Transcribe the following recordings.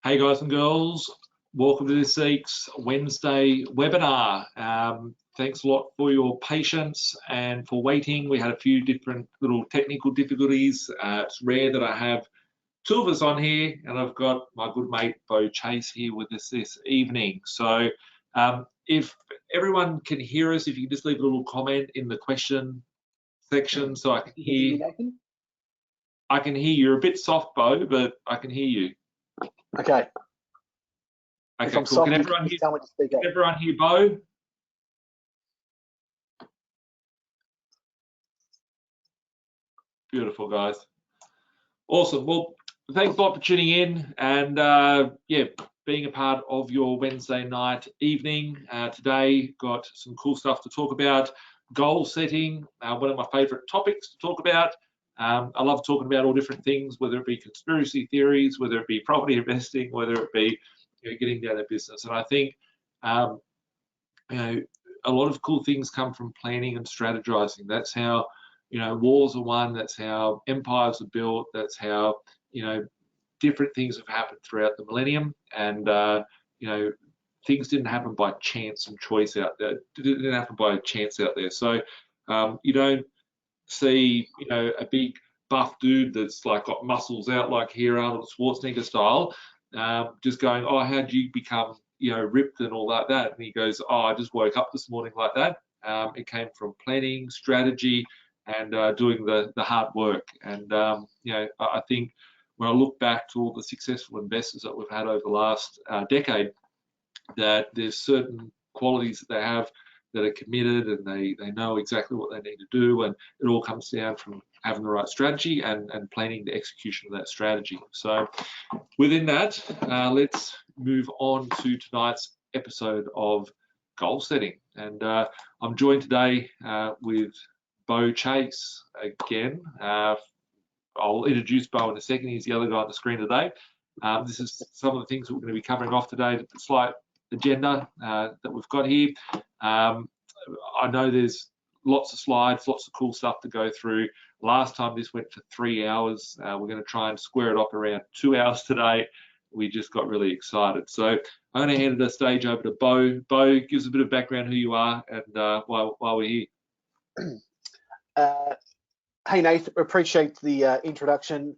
Hey guys and girls, welcome to this week's Wednesday webinar. Thanks a lot for your patience and for waiting. We had a few different little technical difficulties. It's rare that I have two of us on here, and I've got my good mate Bo Chase here with us this evening. So if everyone can hear us, if you can just leave a little comment in the question section so I can hear. I can hear you. You're a bit soft, Bo, but I can hear you. Okay. Okay, cool. Soft, can everyone hear Bo? Beautiful, guys. Awesome. Well, thanks a lot for tuning in and yeah, being a part of your Wednesday night evening. Today, got some cool stuff to talk about. Goal setting, one of my favorite topics to talk about. I love talking about all different things, whether it be conspiracy theories, whether it be property investing, whether it be getting down a business. And I think a lot of cool things come from planning and strategizing. That's how wars are won. That's how empires are built. That's how different things have happened throughout the millennium. And things didn't happen by chance and choice out there. It didn't happen by chance out there. So you don't see a big buff dude that's like got muscles out like here Arnold Schwarzenegger style, just going, oh, how'd you become ripped and all like that? And he goes, oh, I just woke up this morning like that. It came from planning, strategy, and doing the hard work. And I think when I look back to all the successful investors that we've had over the last decade, that there's certain qualities that they have that are committed, and they know exactly what they need to do, and it all comes down from having the right strategy and planning the execution of that strategy. So within that, let's move on to tonight's episode of goal setting. And I'm joined today with Bo Chase again. I'll introduce Bo in a second. He's the other guy on the screen today. This is some of the things that we're going to be covering off today, the slight agenda that we've got here. I know there's lots of slides, lots of cool stuff to go through. Last time this went for 3 hours. We're going to try and square it up around 2 hours today. We just got really excited. So I'm going to hand the stage over to Bo. Bo, give us a bit of background who you are and why we're here. Hey, Nathan, appreciate the introduction.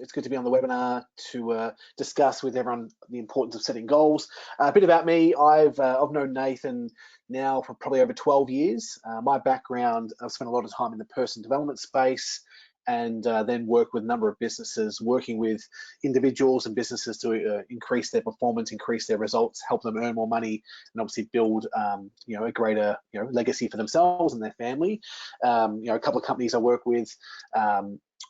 It's good to be on the webinar to discuss with everyone the importance of setting goals. A bit about me, I've known Nathan now for probably over 12 years. My background, I've spent a lot of time in the personal development space, and then work with a number of businesses, working with individuals and businesses to increase their performance, increase their results, help them earn more money, and obviously build a greater legacy for themselves and their family. A couple of companies I work with,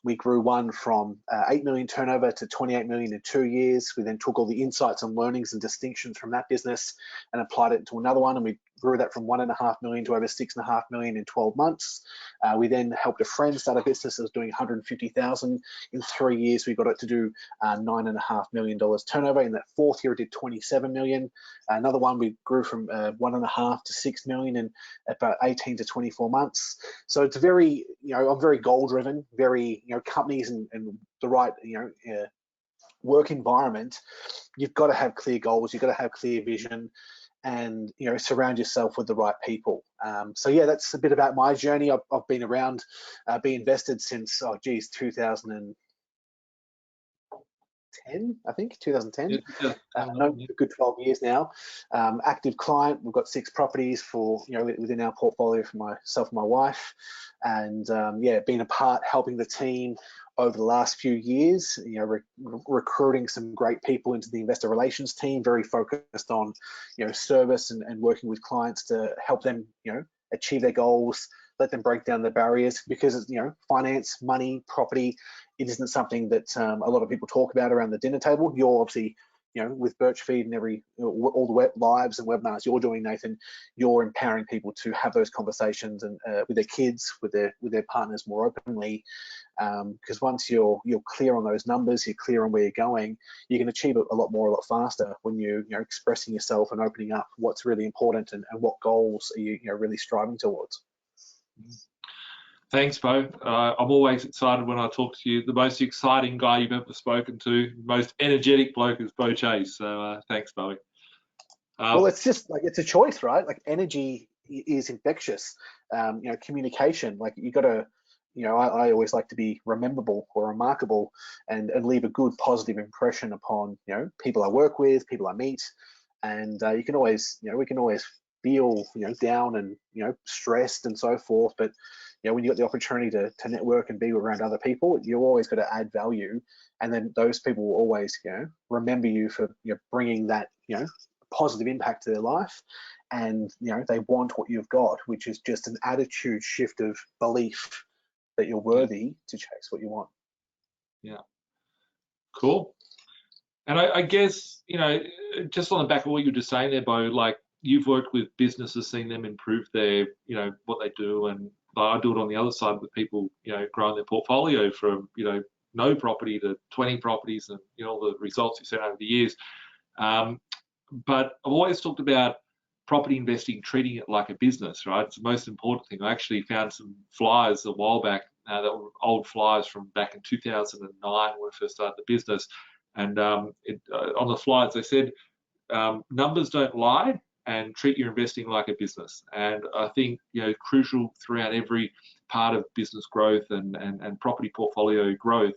we grew one from 8 million turnover to 28 million in 2 years. We then took all the insights and learnings and distinctions from that business and applied it to another one, and we grew that from 1.5 million to over 6.5 million in 12 months. We then helped a friend start a business that was doing 150,000. In 3 years, we got it to do $9.5 million turnover. In that 4th year, it did 27 million. Another one we grew from 1.5 to 6 million in about 18 to 24 months. So it's very, I'm very goal driven, very, companies and the right, work environment. You've got to have clear goals. You've got to have clear vision, and surround yourself with the right people. So yeah, that's a bit about my journey. I've been around, been invested since 2010, I think 2010. No, a good 12 years now. Active client. We've got 6 properties for within our portfolio for myself and my wife, and yeah, been a part helping the team over the last few years, recruiting some great people into the investor relations team, very focused on, service and working with clients to help them, achieve their goals, let them break down the barriers, because, finance, money, property, it isn't something that a lot of people talk about around the dinner table. You're obviously, with Birchfeed and all the lives and webinars you're doing, Nathan, you're empowering people to have those conversations and with their kids, with their partners more openly. Because once you're clear on those numbers, you're clear on where you're going, you can achieve a lot more, a lot faster when you're expressing yourself and opening up what's really important and what goals are you really striving towards. Thanks, Bo. I'm always excited when I talk to you. The most exciting guy you've ever spoken to, most energetic bloke is Bo Chase. So thanks, Bo. Well, it's just like it's a choice, right? Like energy is infectious. Communication, like you got to, I always like to be rememberable or remarkable, and leave a good positive impression upon people I work with, people I meet, and you can always, we can always feel down and stressed and so forth, but when you got the opportunity to network and be around other people, you always got to add value, and then those people will always remember you for bringing that positive impact to their life, and they want what you've got, which is just an attitude shift of belief that you're worthy to chase what you want. Yeah, cool. And I guess just on the back of what you were just saying there, Bo, like you've worked with businesses, seen them improve their what they do, and I do it on the other side with people growing their portfolio from no property to 20 properties, and all the results you've seen over the years. But I've always talked about property investing, treating it like a business, right? It's the most important thing. I actually found some flyers a while back that were old flyers from back in 2009 when I first started the business. And on the flyers, they said, numbers don't lie, and treat your investing like a business. And I think, crucial throughout every part of business growth and property portfolio growth,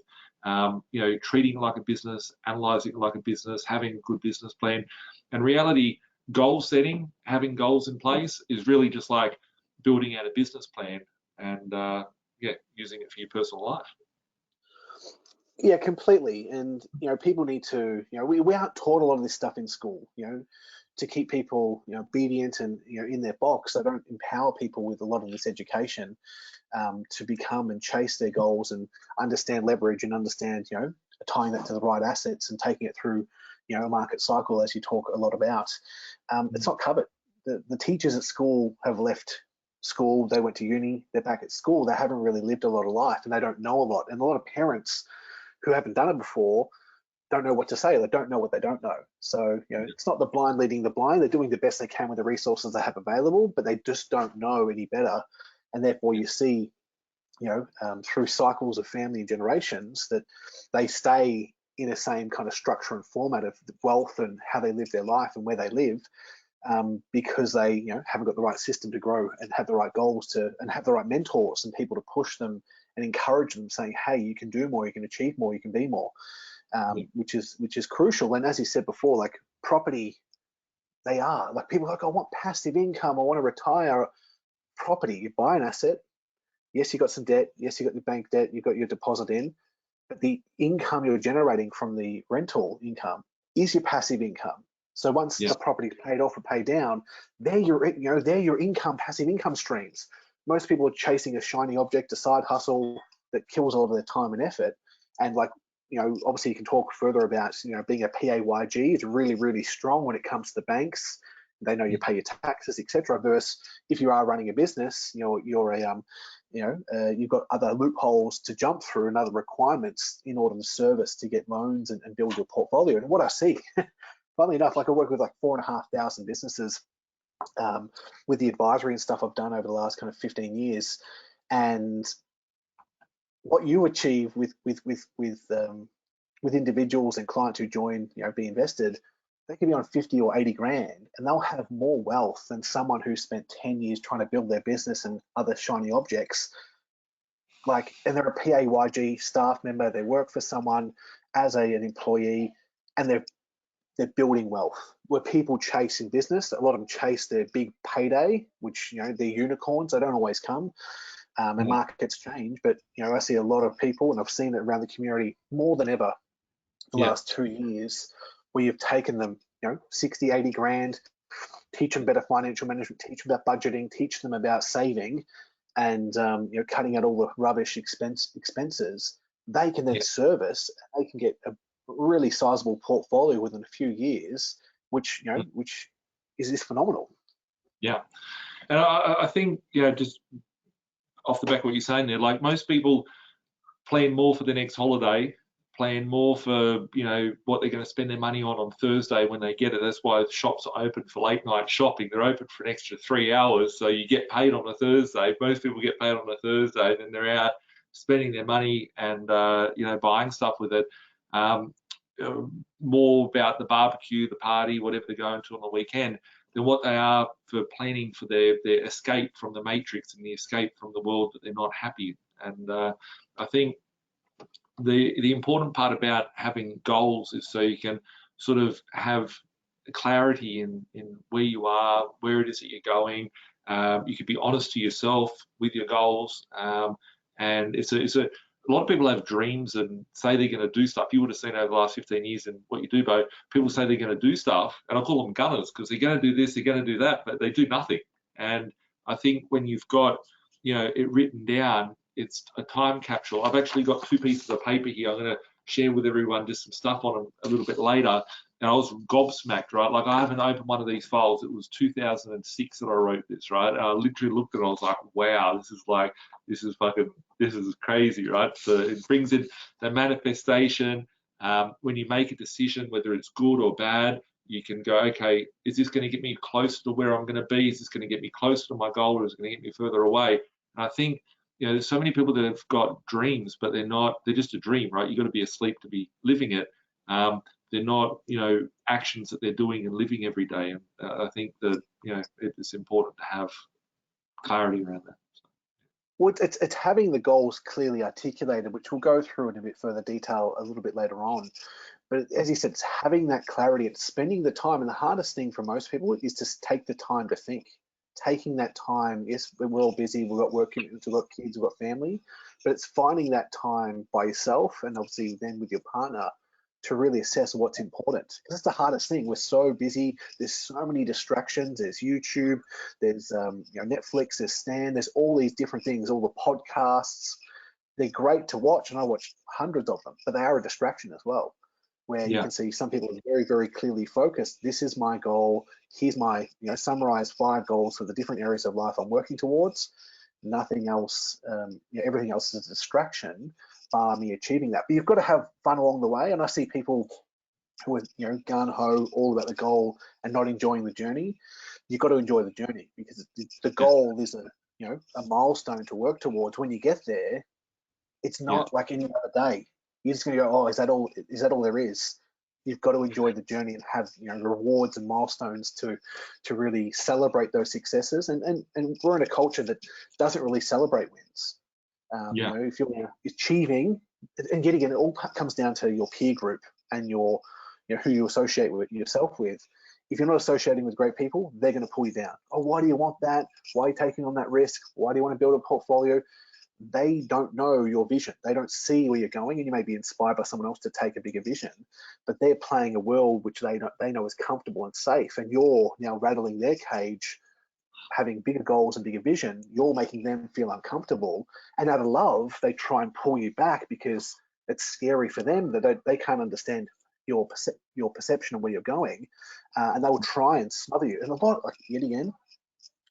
treating it like a business, analyzing it like a business, having a good business plan. And reality, goal setting, having goals in place is really just like building out a business plan and using it for your personal life. Yeah, completely. And people need to, we aren't taught a lot of this stuff in school, to keep people obedient and in their box. They don't empower people with a lot of this education to become and chase their goals and understand leverage and understand tying that to the right assets and taking it through a market cycle, as you talk a lot about. It's not covered. The teachers at school have left school, they went to uni, they're back at school, they haven't really lived a lot of life, and they don't know a lot. And a lot of parents who haven't done it before don't know what to say. They don't know what they don't know. So it's not the blind leading the blind. They're doing the best they can with the resources they have available, but they just don't know any better. And therefore you see through cycles of family and generations that they stay in the same kind of structure and format of wealth and how they live their life and where they live, because they haven't got the right system to grow and have the right goals to, and have the right mentors and people to push them and encourage them, saying, hey, you can do more, you can achieve more, you can be more, which is crucial. And as you said before, like property, they are like, people are like, I want passive income, I want to retire. Property, you buy an asset, yes, you got some debt, yes, you got your bank debt, you got your deposit in, but the income you're generating from the rental income is your passive income. So once the property is paid off or paid down, they're your income, passive income streams. Most people are chasing a shiny object, a side hustle that kills a lot of their time and effort. And like, obviously you can talk further about, being a PAYG is really, really strong when it comes to the banks. They know you pay your taxes, etc. Versus if you are running a business, you've got other loopholes to jump through and other requirements in order to service to get loans and build your portfolio. And what I see, funnily enough, like I work with like 4,500 businesses with the advisory and stuff I've done over the last kind of 15 years, and what you achieve with individuals and clients who join, be invested, they can be on 50 or 80 grand and they'll have more wealth than someone who spent 10 years trying to build their business and other shiny objects. Like, and they're a PAYG staff member, they work for someone as an employee, and they're building wealth. Where people chase in business, a lot of them chase their big payday, which they're unicorns, they don't always come. And markets change, but I see a lot of people, and I've seen it around the community more than ever the last 2 years, where you've taken them 60, 80 grand, teach them better financial management, teach them about budgeting, teach them about saving, and cutting out all the rubbish expenses. They can then service, they can get a really sizable portfolio within a few years, which which is phenomenal. Yeah, and I think just off the back of what you're saying there, like most people plan more for the next holiday, plan more for, you know, what they're going to spend their money on Thursday when they get it. That's why the shops are open for late night shopping. They're open for an extra 3 hours, so you get paid on a Thursday. Most people get paid on a Thursday, then they're out spending their money and you know, buying stuff with it. More about the barbecue, the party, whatever they're going to on the weekend, than what they are for planning for their escape from the matrix and the escape from the world that they're not happy. And I think the important part about having goals is so you can sort of have clarity in where you are, where it is that you're going. You can be honest to yourself with your goals, and it's a lot of people have dreams and say they're going to do stuff. You would have seen over the last 15 years and what you do, Bo. People say they're going to do stuff, and I call them gunners because they're going to do this, they're going to do that, but they do nothing. And I think when you've got, you know, it written down, it's a time capsule. I've actually got 2 pieces of paper here. I'm going to share with everyone just some stuff on them a little bit later. And I was gobsmacked, right? Like, I haven't opened one of these files. It was 2006 that I wrote this, right? And I literally looked at it. I was like, wow, this is crazy, right? So it brings in the manifestation. When you make a decision, whether it's good or bad, you can go, okay, is this going to get me closer to where I'm going to be? Is this going to get me closer to my goal, or is it going to get me further away? And I think, you know, there's so many people that have got dreams, but they're just a dream, right? You've got to be asleep to be living it. They're not, you know, actions that they're doing and living every day. And I think that, you know, it's important to have clarity around that. Well, it's having the goals clearly articulated, which we'll go through in a bit further detail a little bit later on. But as you said, it's having that clarity, it's spending the time. And the hardest thing for most people is to take the time to think. Taking that time, yes, we're all busy, we've got work commitments, we've got kids, we've got family, but it's finding that time by yourself and obviously then with your partner to really assess what's important. Because that's the hardest thing. We're so busy. There's so many distractions. There's YouTube. There's you know, Netflix. There's Stan. There's all these different things. All the podcasts. They're great to watch, and I watch hundreds of them. But they are a distraction as well. Where you can see some people are very, very clearly focused. This is my goal. Here's my, you know, summarized 5 goals for the different areas of life I'm working towards. Nothing else. You know, everything else is a distraction. Me achieving that, but you've got to have fun along the way. And I see people who are, you know, gung-ho all about the goal and not enjoying the journey. You've got to enjoy the journey, because the goal is a, you know, a milestone to work towards. When you get there, it's not like any other day. You're just going to go, oh, is that all there is? You've got to enjoy the journey and have, you know, rewards and milestones to really celebrate those successes. And we're in a culture that doesn't really celebrate wins. You know, if you're achieving, and yet again, it all comes down to your peer group and your, you know, who you associate with yourself with. If you're not associating with great people, they're going to pull you down. Oh, why do you want that? Why are you taking on that risk? Why do you want to build a portfolio? They don't know your vision. They don't see where you're going, and you may be inspired by someone else to take a bigger vision, but they're playing a world which they know is comfortable and safe, and you're now rattling their cage, having bigger goals and bigger vision. You're making them feel uncomfortable, and out of love, they try and pull you back because it's scary for them that they can't understand your perception of where you're going, and they will try and smother you. And a lot, like, yet again,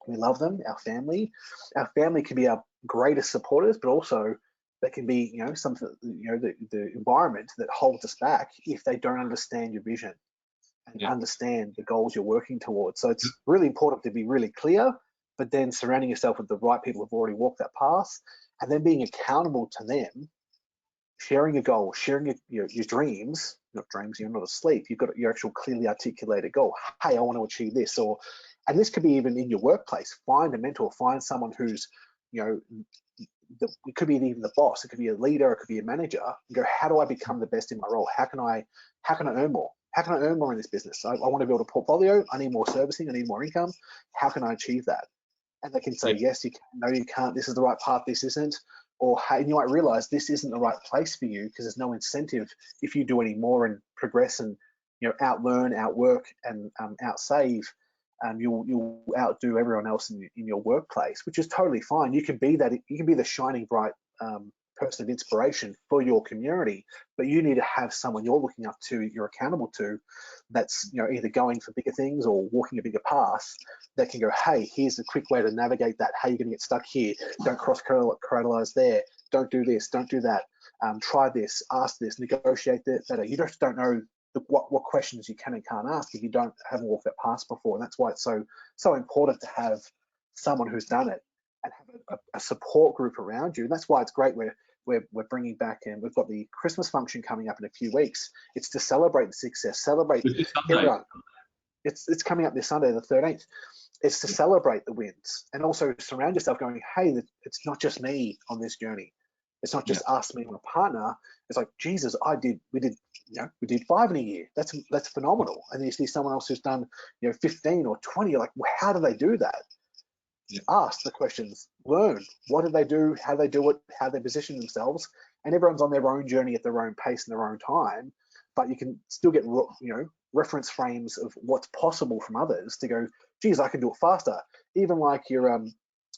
we love them, our family. Our family can be our greatest supporters, but also they can be, you know, something, you know, the environment that holds us back if they don't understand your vision and understand the goals you're working towards. So it's really important to be really clear, but then surrounding yourself with the right people who've already walked that path, and then being accountable to them, sharing your goal, sharing your dreams. Not dreams, you're not asleep. You've got your actual clearly articulated goal. Hey, I want to achieve this. And this could be even in your workplace. Find a mentor, find someone who's, you know, it could be even the boss, it could be a leader, it could be a manager, and go, how do I become the best in my role? How can I earn more? How can I earn more in this business? I want to build a portfolio. I need more servicing. I need more income. How can I achieve that? And they can say, yes, you can. No, you can't. This is the right path. This isn't. Or, hey, and you might realize this isn't the right place for you, because there's no incentive if you do any more and progress and, you know, outlearn, outwork, and outsave. You'll outdo everyone else in your workplace, which is totally fine. You can be that. You can be the shining bright person of inspiration for your community, but you need to have someone you're looking up to, you're accountable to, that's, you know, either going for bigger things or walking a bigger path, that can go, hey, here's a quick way to navigate that. Hey, you're going to get stuck here. Don't cross-collateralize there. Don't do this. Don't do that. try this, ask this, negotiate that better. You just don't know what questions you can and can't ask if you haven't walked that path before. And that's why it's so important to have someone who's done it and have a support group around you. And that's why it's great we're bringing back, and we've got the Christmas function coming up in a few weeks. It's to celebrate the success, celebrate everyone. It's coming up this Sunday, the 13th. It's to celebrate the wins and also surround yourself going, hey, it's not just me on this journey. It's not just us, me and my partner. It's like, Jesus, we did 5 in a year. That's phenomenal. And then you see someone else who's done, 15 or 20. You're like, well, how do they do that? Yeah. Ask the questions, learn. What do they do? How do they do it? How they position themselves? And everyone's on their own journey at their own pace and their own time. But you can still get, reference frames of what's possible from others to go, geez, I can do it faster. Even like your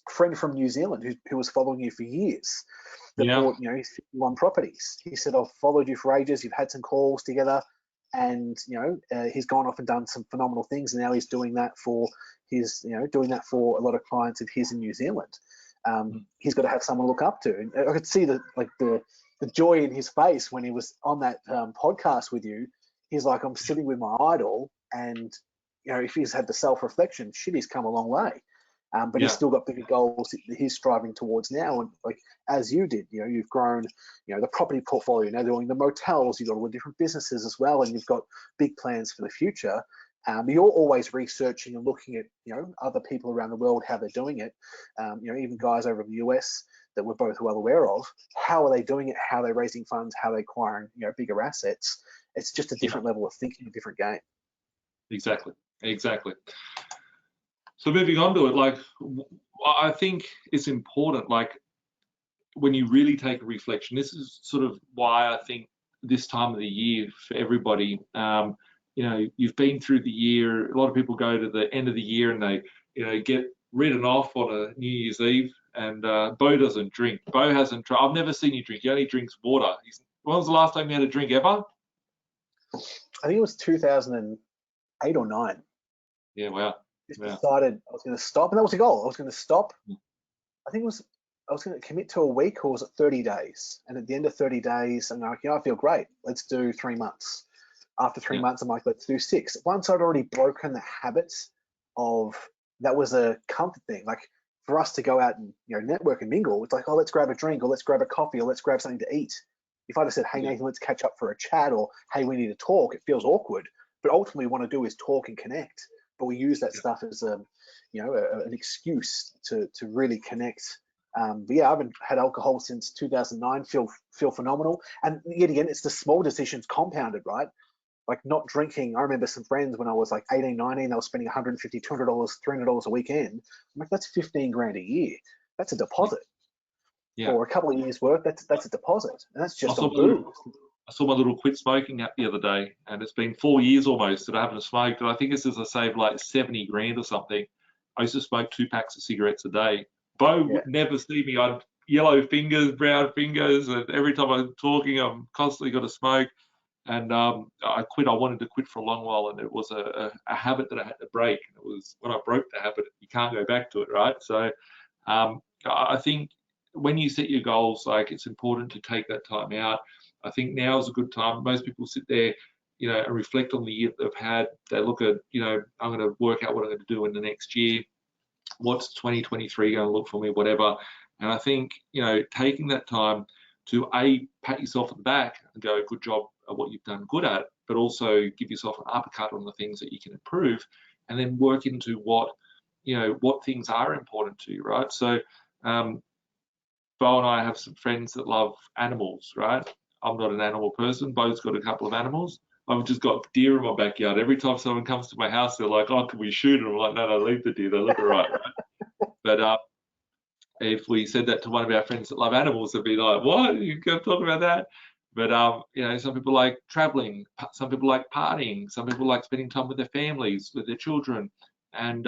friend from New Zealand who was following you for years that bought, his 51 properties. He said, I've followed you for ages. You've had some calls together, and he's gone off and done some phenomenal things. And now he's doing that for a lot of clients of his in New Zealand. He's got to have someone to look up to. And I could see the joy in his face when he was on that podcast with you. He's like, I'm sitting with my idol, and if he's had the self-reflection, shit, he's come a long way. But he's still got bigger goals that he's striving towards now. And like as you did, you've grown, the property portfolio, now doing the motels, you've got all the different businesses as well, and you've got big plans for the future. You're always researching and looking at, other people around the world, how they're doing it. Even guys over in the US that we're both well aware of, how are they doing it? How are they raising funds? How are they acquiring, bigger assets? It's just a different level of thinking, a different game. Exactly. So moving on to it, I think it's important, when you really take a reflection, this is sort of why I think this time of the year for everybody, you've been through the year. A lot of people go to the end of the year and they, get written off on a New Year's Eve. And Bo doesn't drink. Bo hasn't tried. I've never seen you drink. He only drinks water. When was the last time you had a drink ever? I think it was 2008 or 9. Yeah, wow. Decided I was going to stop, and that was the goal. I was going to stop. I think I was going to commit to a week, or was it 30 days? And at the end of 30 days, I'm like, I feel great. Let's do 3 months. After 3 months, I'm like, let's do 6. Once I'd already broken the habits of, that was a comfort thing. Like for us to go out and network and mingle, it's like, oh, let's grab a drink, or let's grab a coffee, or let's grab something to eat. If I just said, hey Nathan, let's catch up for a chat, or hey, we need to talk, it feels awkward. But ultimately, what we want to do is talk and connect. But we use that stuff as an excuse to really connect. But I haven't had alcohol since 2009. Feel phenomenal. And yet again, it's the small decisions compounded, right? Like not drinking. I remember some friends when I was like 18, 19, they were spending $150, $200, $300 a weekend. I'm like, that's 15 grand a year. That's a deposit. For a couple of years' work, that's a deposit, and that's just on booze. I saw my little quit smoking app the other day, and it's been 4 years almost that I haven't smoked. And I think it's as I saved like 70 grand or something. I used to smoke 2 packs of cigarettes a day. Bo would never see me. I'd yellow fingers, brown fingers, and every time I'm talking, I'm constantly got to smoke. And I quit. I wanted to quit for a long while, and it was a habit that I had to break. And it was when I broke the habit, you can't go back to it, right? So I think when you set your goals, it's important to take that time out. I think now is a good time. Most people sit there, and reflect on the year they've had. They look at, I'm going to work out what I'm going to do in the next year. What's 2023 going to look for me, whatever. And I think, taking that time to pat yourself on the back and go, good job at what you've done good at, but also give yourself an uppercut on the things that you can improve, and then work into what things are important to you, right? So, Bo and I have some friends that love animals, right? I'm not an animal person. Bo's got a couple of animals. I've just got deer in my backyard. Every time someone comes to my house, they're like, oh, can we shoot them? I'm like, no, leave the deer. They look all right, right? But if we said that to one of our friends that love animals, they'd be like, what? You can talk about that? But, some people like traveling. Some people like partying. Some people like spending time with their families, with their children. And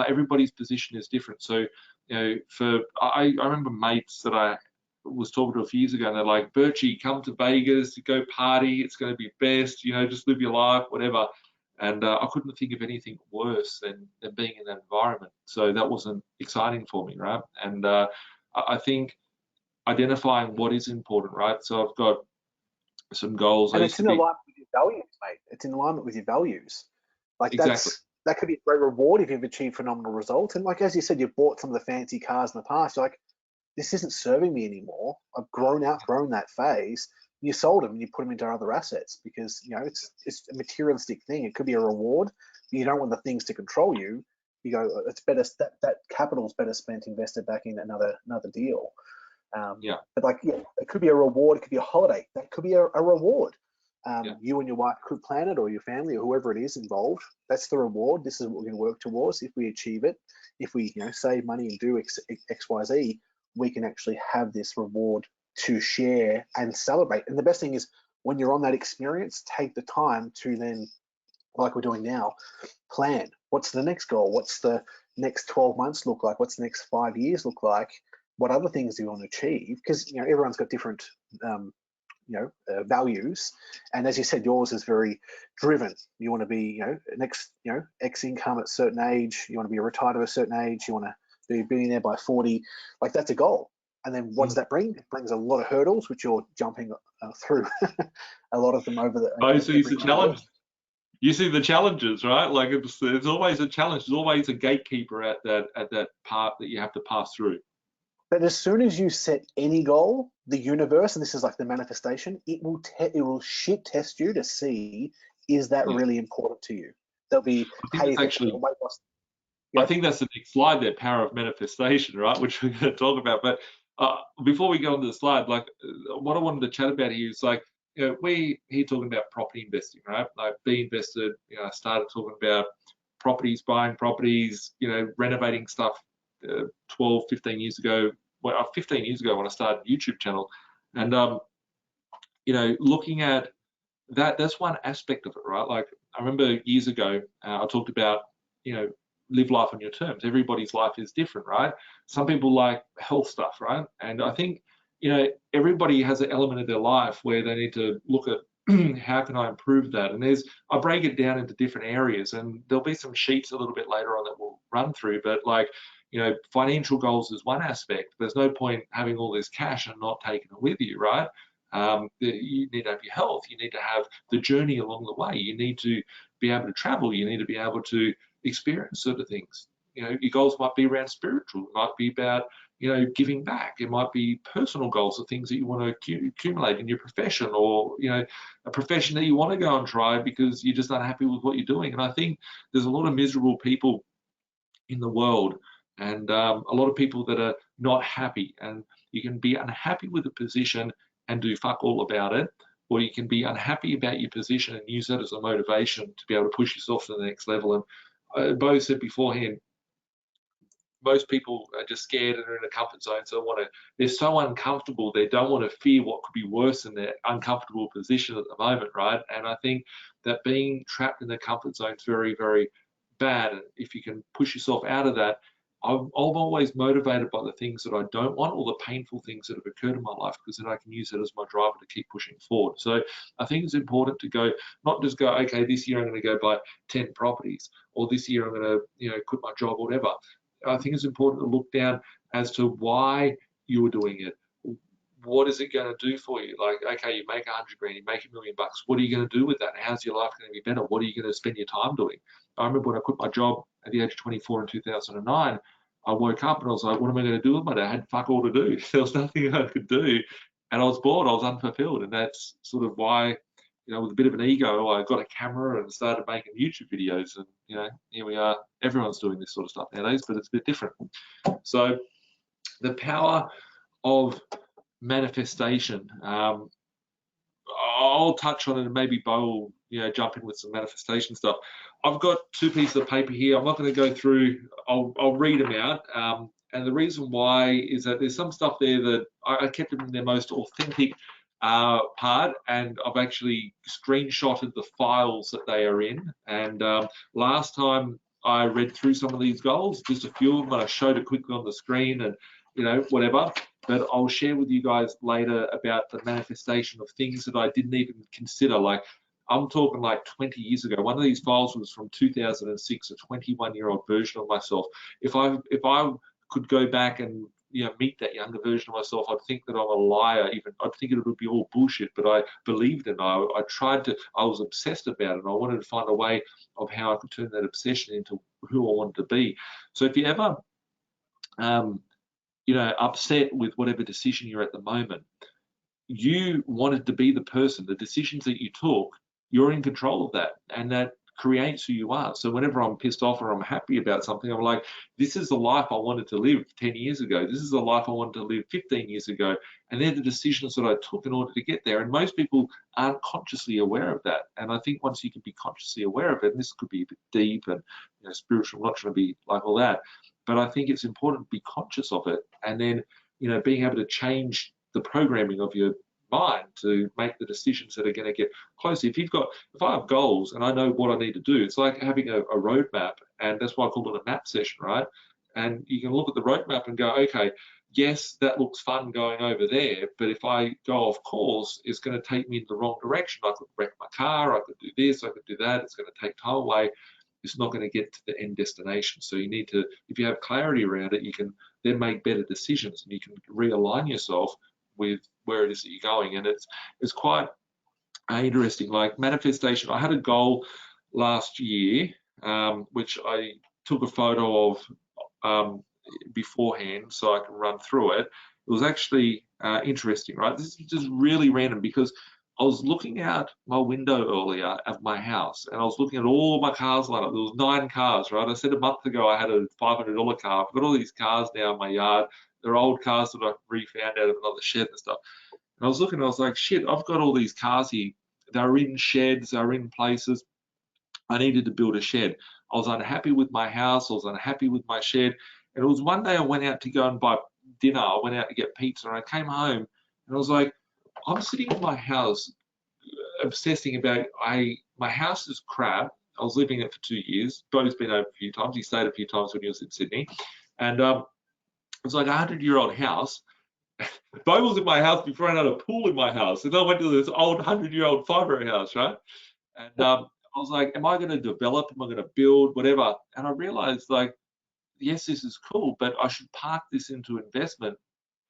everybody's position is different. So, I remember mates that I was talking to a few years ago, and they're like, Birchie, come to Vegas, go party, it's going to be best, just live your life, whatever. And I couldn't think of anything worse than being in that environment. So that wasn't exciting for me, right? And I think identifying what is important, right? So I've got some goals. And it's in alignment with your values, mate. It's in alignment with your values. Like Exactly. that could be a great reward if you've achieved phenomenal results. And like as you said, you've bought some of the fancy cars in the past. You're like, this isn't serving me anymore. I've outgrown that phase. You sold them and you put them into other assets because it's a materialistic thing. It could be a reward. But you don't want the things to control you. You go, it's better that capital is better spent invested back in another deal. But it could be a reward. It could be a holiday. That could be a reward. You and your wife could plan it, or your family, or whoever it is involved. That's the reward. This is what we're going to work towards. If we achieve it, if we save money and do X, Y, Z, we can actually have this reward to share and celebrate. And the best thing is when you're on that experience, take the time to then, like we're doing now, plan. What's the next goal? What's the next 12 months look like? What's the next 5 years look like? What other things do you want to achieve? Because everyone's got different values, and as you said, yours is very driven. You want to be next X income at a certain age. You want to be retired at a certain age. You want to be a billionaire by 40. Like that's a goal. And then what does that bring? It brings a lot of hurdles, which you're jumping through. A lot of them over the. Oh, so it's a challenge. You see the challenges, right? Like it's always a challenge. There's always a gatekeeper at that part that you have to pass through. But as soon as you set any goal, the universe, and this is like the manifestation, it will shit test you to see, is that really important to you? There'll be, hey, actually, I think that's the next slide there, power of manifestation, right? Which we're going to talk about. But before we go on to the slide, like what I wanted to chat about here is like, we here talking about property investing, right? Like Be Invested, I started talking about properties, buying properties, renovating stuff 12, 15 years ago. Well, 15 years ago when I started a YouTube channel, and looking at that's one aspect of it, right? Like I remember years ago, I talked about live life on your terms. Everybody's life is different, right? Some people like health stuff, right? And I think everybody has an element of their life where they need to look at how can I improve that? And I break it down into different areas, and there'll be some sheets a little bit later on that we'll run through, but like financial goals is one aspect. There's no point having all this cash and not taking it with you, right? You need to have your health. You need to have the journey along the way. You need to be able to travel. You need to be able to experience certain things. Your goals might be around spiritual. It might be about, giving back. It might be personal goals or things that you want to accumulate in your profession, or, a profession that you want to go and try because you're just not happy with what you're doing. And I think there's a lot of miserable people in the world, and a lot of people that are not happy. And you can be unhappy with a position and do fuck all about it, or you can be unhappy about your position and use that as a motivation to be able to push yourself to the next level. And Bo said beforehand, most people are just scared and are in a comfort zone, so they're so uncomfortable, they don't want to fear what could be worse in their uncomfortable position at the moment, right? And I think that being trapped in the comfort zone is very, very bad. And if you can push yourself out of that, I'm always motivated by the things that I don't want, or the painful things that have occurred in my life, because then I can use it as my driver to keep pushing forward. So I think it's important to not just go, okay, this year I'm going to go buy 10 properties, or this year I'm going to, quit my job, or whatever. I think it's important to look down as to why you're doing it. What is it going to do for you? Like, okay, you make 100 grand, you make $1 million. What are you going to do with that? How's your life going to be better? What are you going to spend your time doing? I remember when I quit my job at the age of 24 in 2009, I woke up and I was like, what am I going to do with my day? I had fuck all to do. There was nothing I could do. And I was bored. I was unfulfilled. And that's sort of why, with a bit of an ego, I got a camera and started making YouTube videos. And, here we are. Everyone's doing this sort of stuff nowadays, but it's a bit different. So the power of manifestation. I'll touch on it, and maybe Bo will, jump in with some manifestation stuff. I've got 2 pieces of paper here. I'm not going to go through. I'll read them out. And the reason why is that there's some stuff there that I kept them in their most authentic part, and I've actually screenshotted the files that they are in. And last time I read through some of these goals, just a few of them, and I showed it quickly on the screen, and whatever. But I'll share with you guys later about the manifestation of things that I didn't even consider. Like, I'm talking like 20 years ago. One of these files was from 2006, a 21-year-old version of myself. If I could go back and meet that younger version of myself, I'd think that I'm a liar. Even I'd think it would be all bullshit, but I believed in it. I was obsessed about it. And I wanted to find a way of how I could turn that obsession into who I wanted to be. So if you ever, upset with whatever decision you're at the moment, you wanted to be the person, the decisions that you took, you're in control of that, and that creates who you are. So whenever I'm pissed off or I'm happy about something, I'm like, this is the life I wanted to live 10 years ago. This is the life I wanted to live 15 years ago. And they're the decisions that I took in order to get there. And most people aren't consciously aware of that. And I think once you can be consciously aware of it, and this could be a bit deep and spiritual, I'm not trying to be like all that, but I think it's important to be conscious of it, and then being able to change the programming of your mind to make the decisions that are going to get closer. If I have goals and I know what I need to do, it's like having a roadmap, and that's why I call it a map session, right? And you can look at the roadmap and go, okay, yes, that looks fun going over there, but if I go off course, it's going to take me in the wrong direction. I could wreck my car, I could do this, I could do that. It's going to take time away. It's not going to get to the end destination. So you need to, if you have clarity around it, you can then make better decisions, and you can realign yourself with where it is that you're going. And it's quite interesting. Like manifestation, I had a goal last year, which I took a photo of beforehand so I can run through it. It was actually interesting, right? This is just really random because I was looking out my window earlier of my house, and I was looking at all my cars lined up. There was 9 cars, right? I said a month ago I had a $500 car. I've got all these cars now in my yard. They're old cars that I refound out of another shed and stuff. And I was looking, I was like, shit, I've got all these cars here. They're in sheds, they're in places. I needed to build a shed. I was unhappy with my house. I was unhappy with my shed. And it was one day I went out to go and buy dinner. I went out to get pizza, and I came home and I was like, I'm sitting in my house obsessing about my house is crap. I was living in it for 2 years. Bo's been over a few times. He stayed a few times when he was in Sydney. And it was like a 100-year-old house. Bo was in my house before I had a pool in my house. And then I went to this old 100-year-old five-room house, right? And I was like, am I going to develop? Am I going to build? Whatever. And I realized, like, yes, this is cool, but I should park this into investment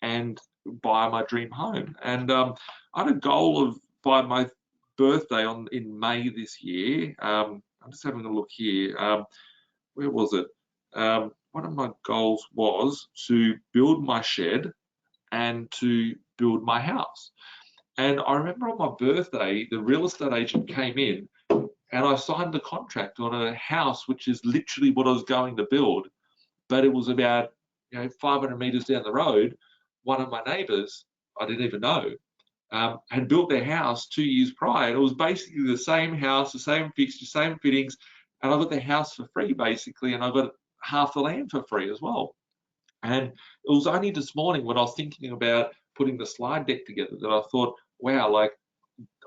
and buy my dream home. And I had a goal of by my birthday in May this year. I'm just having a look here. Where was it? One of my goals was to build my shed and to build my house. And I remember on my birthday, the real estate agent came in and I signed the contract on a house, which is literally what I was going to build. But it was about 500 meters down the road. One of my neighbors, I didn't even know, had built their house 2 years prior. And it was basically the same house, the same fixtures, same fittings. And I got the house for free, basically. And I got half the land for free as well. And it was only this morning when I was thinking about putting the slide deck together that I thought, wow, like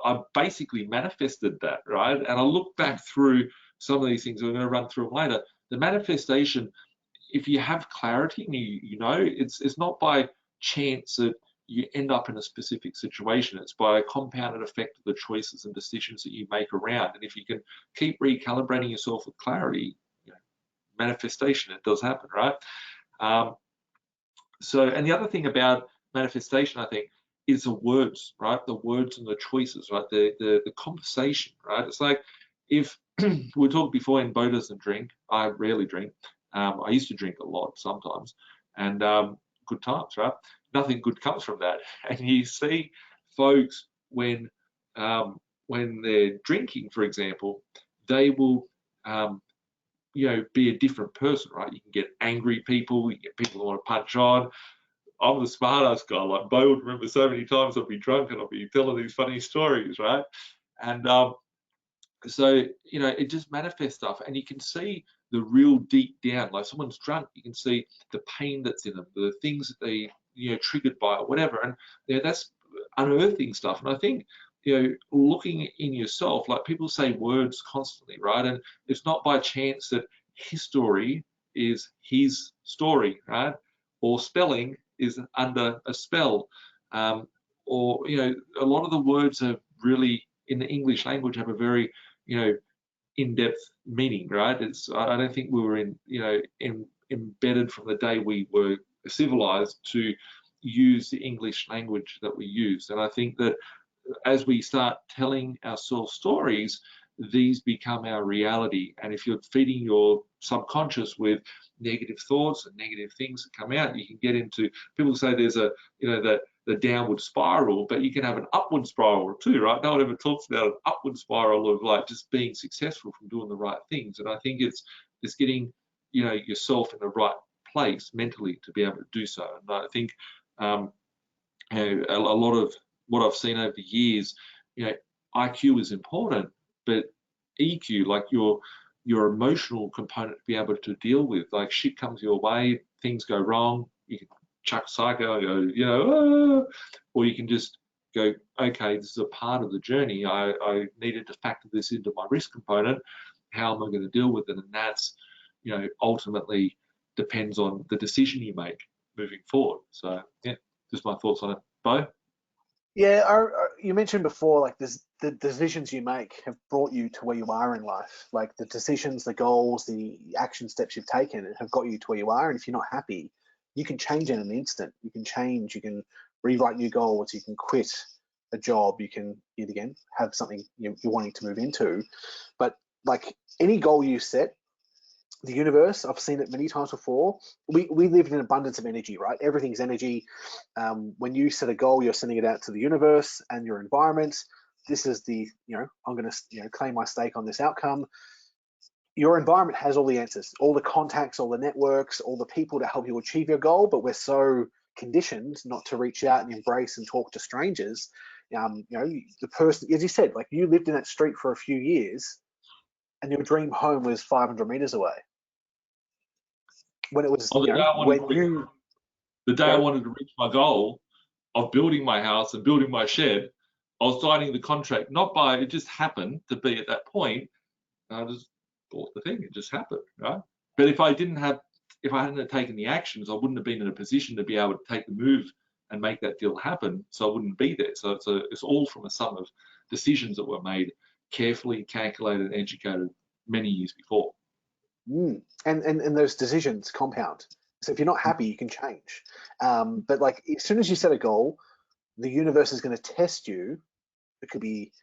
I basically manifested that, right? And I look back through some of these things, we're going to run through them later. The manifestation, if you have clarity and it's not by chance that you end up in a specific situation. It's by a compounded effect of the choices and decisions that you make around. And if you can keep recalibrating yourself with clarity, manifestation, it does happen, right? And the other thing about manifestation, I think, is the words, right? The words and the choices, right? The conversation, right? It's like if we talked before, and Bo doesn't drink, I rarely drink. I used to drink a lot sometimes, and good times, right? Nothing good comes from that. And you see folks when they're drinking, for example, they will be a different person, right? You can get angry people, you get people who want to punch on. I'm the smart-ass guy. Like Bo would remember so many times I'd be drunk and I'd be telling these funny stories, right? And so, it just manifests stuff, and you can see the real deep down, like someone's drunk, you can see the pain that's in them, the things that they, triggered by or whatever. And that's unearthing stuff. And I think, looking in yourself, like people say words constantly, right? And it's not by chance that his story is his story, right? Or spelling is under a spell. Or, a lot of the words are really, in the English language, have a very, in-depth meaning, right? I don't think we were embedded from the day we were civilized to use the English language that we use. And I think that as we start telling ourselves stories, these become our reality. And if you're feeding your subconscious with negative thoughts and negative things that come out, you can get into, people say there's a, the downward spiral, but you can have an upward spiral too, right? No one ever talks about an upward spiral of like just being successful from doing the right things. And I think it's getting, yourself in the right place mentally to be able to do so. And I think a lot of what I've seen over the years, IQ is important, but EQ, like your emotional component to be able to deal with, like shit comes your way, things go wrong, you can chuck psycho and go, or you can just go, okay, this is a part of the journey. I needed to factor this into my risk component. How am I going to deal with it? And that's, ultimately depends on the decision you make moving forward. So yeah, just my thoughts on it. Bo? Yeah, you mentioned before, like the decisions you make have brought you to where you are in life. Like the decisions, the goals, the action steps you've taken have got you to where you are. And if you're not happy, you can change in an instant. You can change, you can rewrite new goals, you can quit a job, you can yet again have something you're wanting to move into. But like any goal you set, the universe, I've seen it many times before. We live in an abundance of energy, right? Everything's energy. When you set a goal, you're sending it out to the universe and your environment. This is the, I'm going to, claim my stake on this outcome. Your environment has all the answers, all the contacts, all the networks, all the people to help you achieve your goal. But we're so conditioned not to reach out and embrace and talk to strangers. The person, as you said, like you lived in that street for a few years and your dream home was 500 meters away. When it was, The day I wanted to reach my goal of building my house and building my shed, I was signing the contract, it just happened to be at that point. And I just bought the thing. It just happened, right? But if I hadn't taken the actions, I wouldn't have been in a position to be able to take the move and make that deal happen. So I wouldn't be there. So it's all from a sum of decisions that were made carefully, calculated, and educated many years before. And those decisions compound. So if you're not happy, you can change. But like as soon as you set a goal, the universe is going to test you. It could be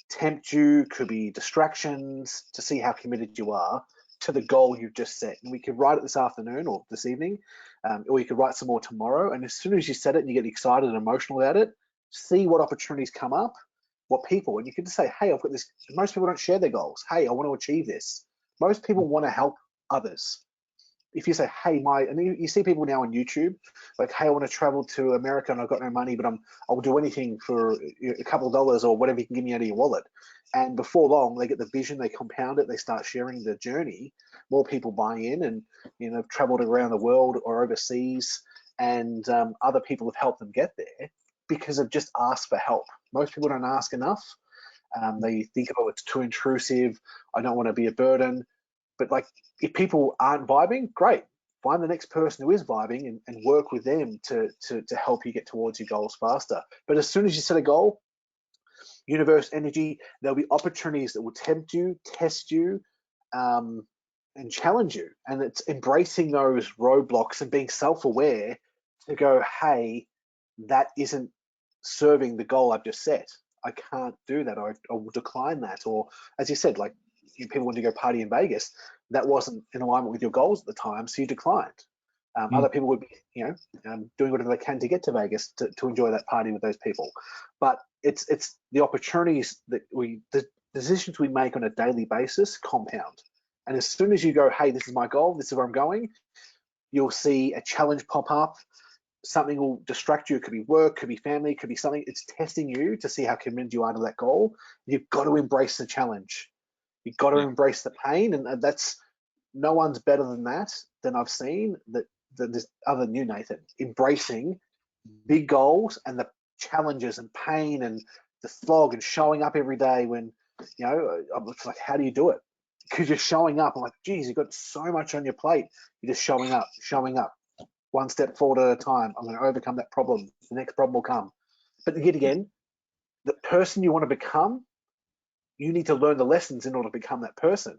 tempt you, could be distractions to see how committed you are to the goal you've just set. And we could write it this afternoon or this evening, or you could write some more tomorrow. And as soon as you set it and you get excited and emotional about it, see what opportunities come up, what people, and you can just say, hey, I've got this. Most people don't share their goals. Hey, I want to achieve this. Most people want to help others. If you say, hey, and you see people now on YouTube, like, hey, I want to travel to America and I've got no money, but I'll do anything for a couple of dollars or whatever you can give me out of your wallet. And before long, they get the vision, they compound it, they start sharing the journey. More people buy in and, they've traveled around the world or overseas, and other people have helped them get there because they've just asked for help. Most people don't ask enough. They think, oh, it's too intrusive. I don't want to be a burden. But like, if people aren't vibing, great. Find the next person who is vibing and work with them to help you get towards your goals faster. But as soon as you set a goal, universe energy, there'll be opportunities that will tempt you, test you, and challenge you. And it's embracing those roadblocks and being self-aware to go, hey, that isn't serving the goal I've just set. I can't do that. I will decline that. Or as you said, like, people want to go party in Vegas, that wasn't in alignment with your goals at the time, so you declined. Other people would be, doing whatever they can to get to Vegas to enjoy that party with those people. But it's the opportunities that the decisions we make on a daily basis compound. And as soon as you go, hey, this is my goal, this is where I'm going, you'll see a challenge pop up. Something will distract you. It could be work, could be family, could be something. It's testing you to see how committed you are to that goal. You've got to embrace the challenge. You've got to embrace the pain, and that's, no one's better than that than I've seen that other than you, Nathan, embracing big goals and the challenges and pain and the slog and showing up every day when, I'm like, how do you do it? Because you're showing up. I'm like, geez, you've got so much on your plate. You're just showing up, one step forward at a time. I'm going to overcome that problem. The next problem will come. But yet again, the person you want to become, you need to learn the lessons in order to become that person.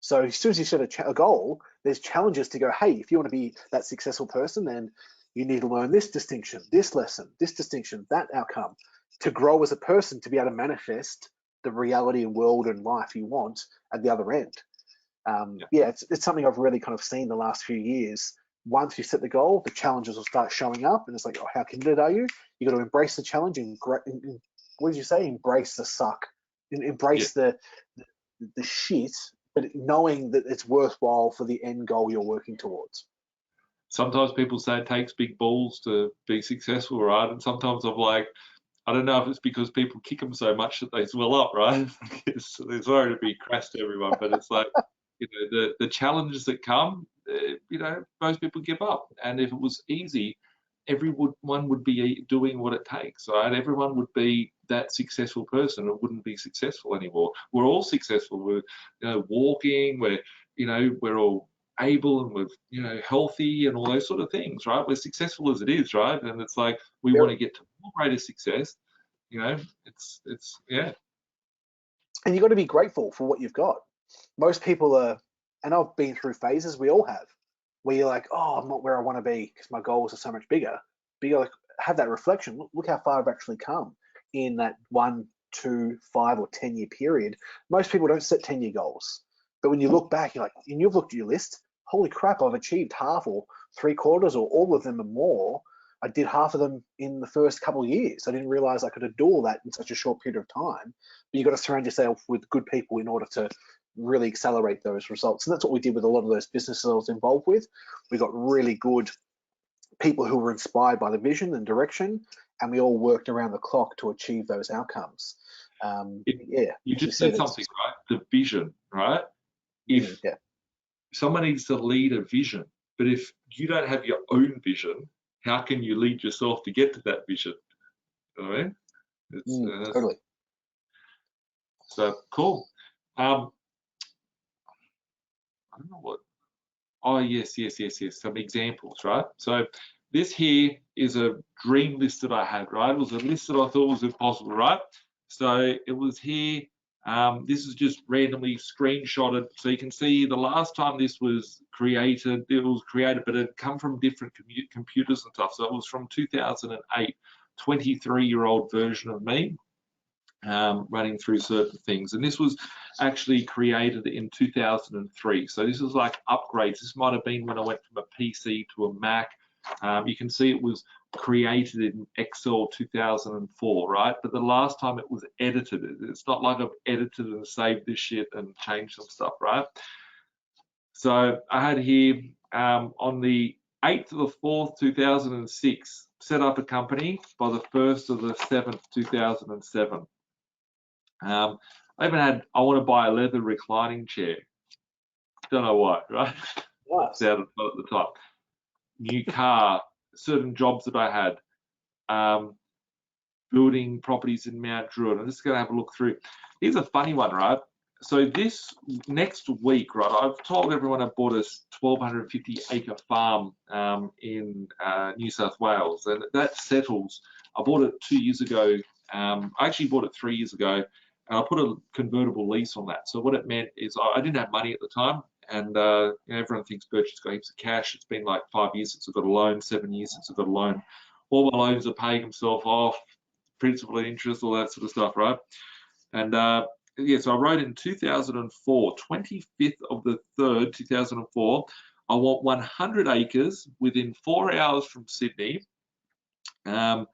So as soon as you set a goal, there's challenges to go, hey, if you want to be that successful person, then You need to learn this distinction, this lesson, this distinction, that outcome to grow as a person, to be able to manifest the reality and world and life you want at the other end. Yeah, it's something I've really kind of seen the last few years. Once you set the goal, the challenges will start showing up, and it's like, oh, how committed are you? You got to embrace the challenge and what did you say? Embrace the suck, embrace the shit, but knowing that it's worthwhile for the end goal you're working towards. Sometimes people say it takes big balls to be successful, right? And sometimes I'm like, I don't know if it's because people kick them so much that they swell up, right? Sorry to be crass to everyone, but it's like, you know, the challenges that come, you know, most people give up. And if it was easy, everyone would be doing what it takes, right? Everyone would be that successful person. It wouldn't be successful anymore. We're all successful. We're, you know, walking. We're all able and we're, you know, healthy and all those sort of things, right? We're successful as it is, right? And it's like we want to get to more greater success. You know, it's yeah. And you've got to be grateful for what you've got. Most people are, and I've been through phases, we all have, where you're like, oh, I'm not where I want to be because my goals are so much bigger. But you like have that reflection. Look how far I've actually come in that 1, 2, 5, or 10-year period. Most people don't set 10-year goals. But when you look back, you're like, and you've looked at your list, holy crap, I've achieved half or 3/4 or all of them and more. I did half of them in the first couple of years. I didn't realize I could do all that in such a short period of time. But you've got to surround yourself with good people in order to really accelerate those results. And that's what we did with a lot of those businesses I was involved with. We got really good people who were inspired by the vision and direction, and we all worked around the clock to achieve those outcomes. You just said something, right? The vision, right? If someone needs to lead a vision, but if you don't have your own vision, how can you lead yourself to get to that vision? You know what I mean? Totally. So cool. I don't know what. Oh, yes. Some examples, right? So this here is a dream list that I had, right? It was a list that I thought was impossible, right? So it was here. This is just randomly screenshotted. So you can see the last time this was created, but it come from different computers and stuff. So it was from 2008, 23-year-old version of me. Running through certain things, and this was actually created in 2003. So this is like upgrades. This might have been when I went from a PC to a Mac. You can see it was created in Excel 2004, right? But the last time it was edited, it's not like I've edited and saved this shit and changed some stuff, right? So I had here on the 8th of the 4th, 2006, set up a company by the 1st of the 7th, 2007. I even had, I want to buy a leather reclining chair. Don't know why, right? Nice. Out at the time. New car, certain jobs that I had, building properties in Mount Druitt. I'm just going to have a look through. Here's a funny one, right? So this next week, right, I've told everyone I bought a 1,250 acre farm in New South Wales, and that settles. I bought it 2 years ago. I actually bought it 3 years ago. And I put a convertible lease on that. So what it meant is I didn't have money at the time, and you know, everyone thinks Birch's got heaps of cash. It's been like 5 years since I got a loan, 7 years since I got a loan. All my loans are paying themselves off, principal and interest, all that sort of stuff, right? And yeah, so I wrote in 2004, 25th of the 3rd, 2004, I want 100 acres within 4 hours from Sydney, and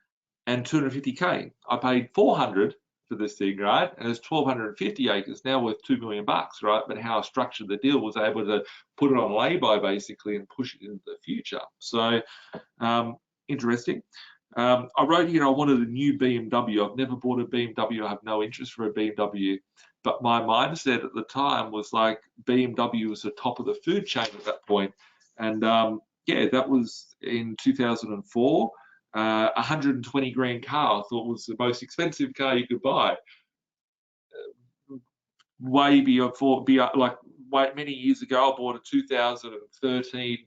250K. I paid 400 for this thing, right? And it's 1,250 acres, now worth $2 million, right? But how I structured the deal was able to put it on lay-by basically and push it into the future. So interesting. I wrote here I wanted a new BMW. I've never bought a BMW. I have no interest for a BMW. But my mindset at the time was like BMW was the top of the food chain at that point. And yeah, that was in 2004. 120 grand car I thought was the most expensive car you could buy. Way many years ago, I bought a 2013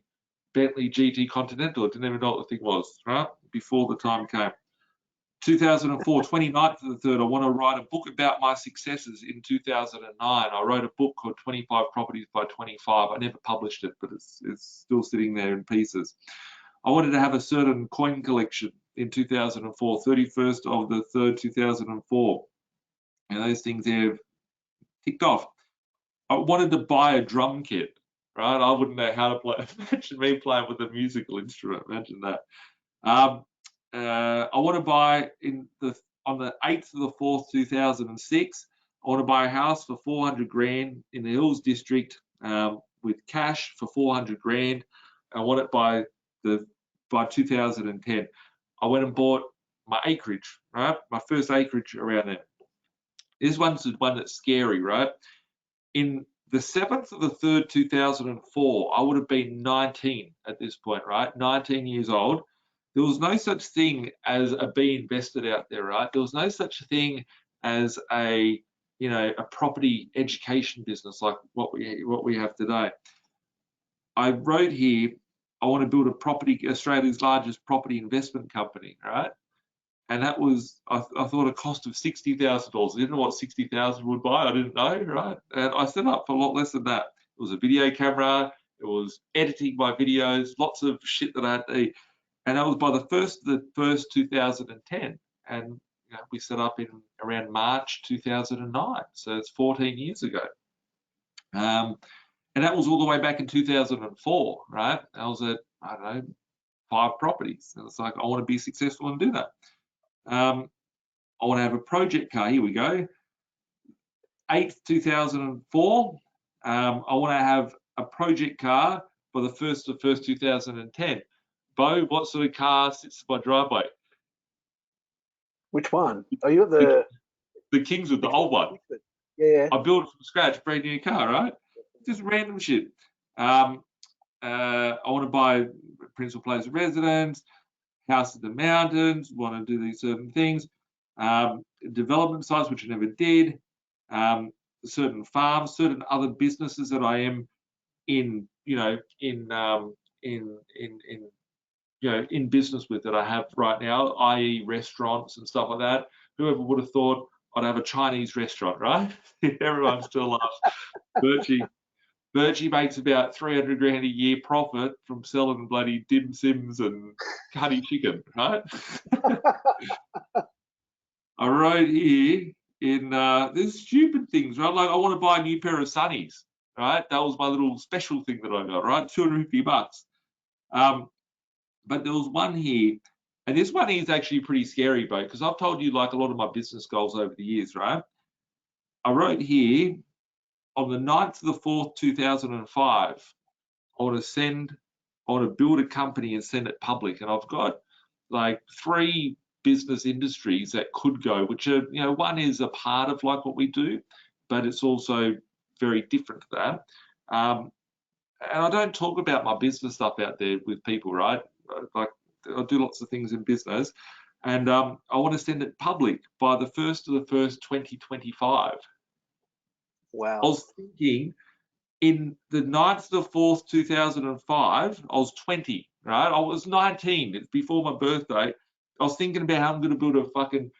Bentley GT Continental. I didn't even know what the thing was, right? Before the time came. 2004, 29th of the 3rd, I want to write a book about my successes in 2009. I wrote a book called 25 Properties by 25. I never published it, but it's still sitting there in pieces. I wanted to have a certain coin collection in 2004, 31st of the 3rd, 2004. And those things have ticked off. I wanted to buy a drum kit, right? I wouldn't know how to play. Imagine me playing with a musical instrument. Imagine that. I want to buy on the 8th of the 4th, 2006. I want to buy a house for 400 grand in the Hills District with cash for 400 grand. I want it by 2010. I went and bought my acreage, right? My first acreage around there. This one's the one that's scary, right? In the 7th of the 3rd, 2004, I would have been 19 at this point, right? 19 years old. There was no such thing as a be invested out there, right? There was no such thing as a property education business like what we have today. I wrote here, I want to build Australia's largest property investment company, right? And that was, I thought, a cost of $60,000. I didn't know what 60,000 would buy. I didn't know, right? And I set up for a lot less than that. It was a video camera. It was editing my videos, lots of shit that I had to eat. And that was by the 1st, 2010. And we set up in around March 2009. So it's 14 years ago. And that was all the way back in 2004, right? I was at, I don't know, 5 properties. And it's like, I want to be successful and do that. I want to have a project car. Here we go. 8th, 2004. I want to have a project car by the 1st of 1st, 2010. Bo, what sort of car sits in my driveway? Which one? Oh, you got the Kingswood, the old one. Yeah. I built it from scratch, brand new car, right? Just random shit. I want to buy principal place of residence, house in the mountains, want to do these certain things, development sites, which I never did, certain farms, certain other businesses that I am in business with that I have right now, i.e. restaurants and stuff like that. Whoever would have thought I'd have a Chinese restaurant, right? Everyone still loves Birchie makes about 300 grand a year profit from selling bloody dim sims and cutty chicken, right? I wrote here in there's stupid things, right? Like I want to buy a new pair of sunnies, right? That was my little special thing that I got, right? $250. But there was one here, and this one is actually pretty scary, bro, because I've told you like a lot of my business goals over the years, right? I wrote here, on the 9th of the 4th, 2005, I want to build a company and send it public. And I've got like 3 business industries that could go, which are, one is a part of like what we do, but it's also very different to that. And I don't talk about my business stuff out there with people, right? Like I do lots of things in business, and I want to send it public by the 1st of the 1st, 2025. Wow. I was thinking in the 9th of the 4th, 2005, I was 20, right? I was 19. It's before my birthday. I was thinking about how I'm going to build a fucking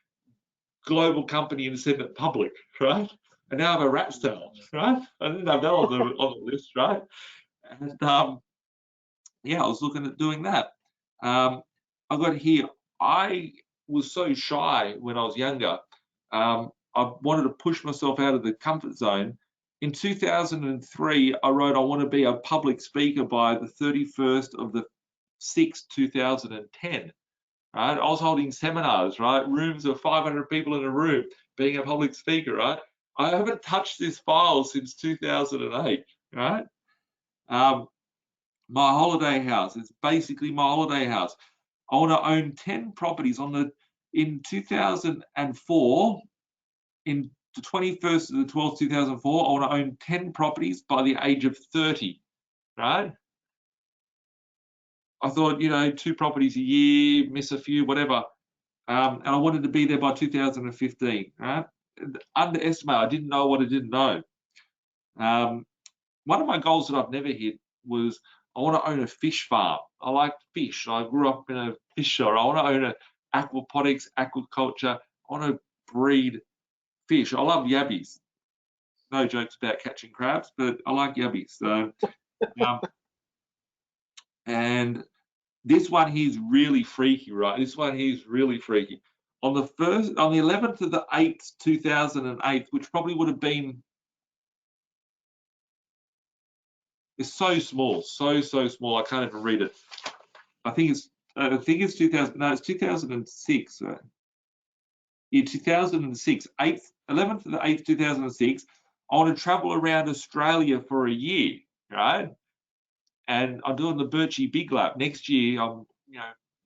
global company and send it public, right? And now I have a rat's tail, right? I didn't have that on the list, right? And I was looking at doing that. I got here. I was so shy when I was younger. I wanted to push myself out of the comfort zone. In 2003, I wrote, I want to be a public speaker by the 31st of the 6th, 2010. Right? I was holding seminars, right? Rooms of 500 people in a room, being a public speaker, right? I haven't touched this file since 2008, right? My holiday house, it's basically my holiday house. I want to own 10 properties in 2004, in the 21st of the 12th, 2004, I want to own 10 properties by the age of 30, right? I thought, 2 properties a year, miss a few, whatever. And I wanted to be there by 2015, right? Underestimate, I didn't know what I didn't know. One of my goals that I've never hit was I want to own a fish farm. I like fish. I grew up in a fish shop. I want to own an aquaponics, aquaculture. I want to breed fish. I love yabbies. No jokes about catching crabs, but I like yabbies. So, and This one here is really freaky, right? This one here is really freaky. On the 11th of the 8th, 2008, which probably would have been, it's so small, so small. I can't even read it. I think it's 2000. No, it's 2006. In 2006, 11th of the 8th, 2006. I want to travel around Australia for a year, right? And I'm doing the Birchie Big Lap. Next year, I'm,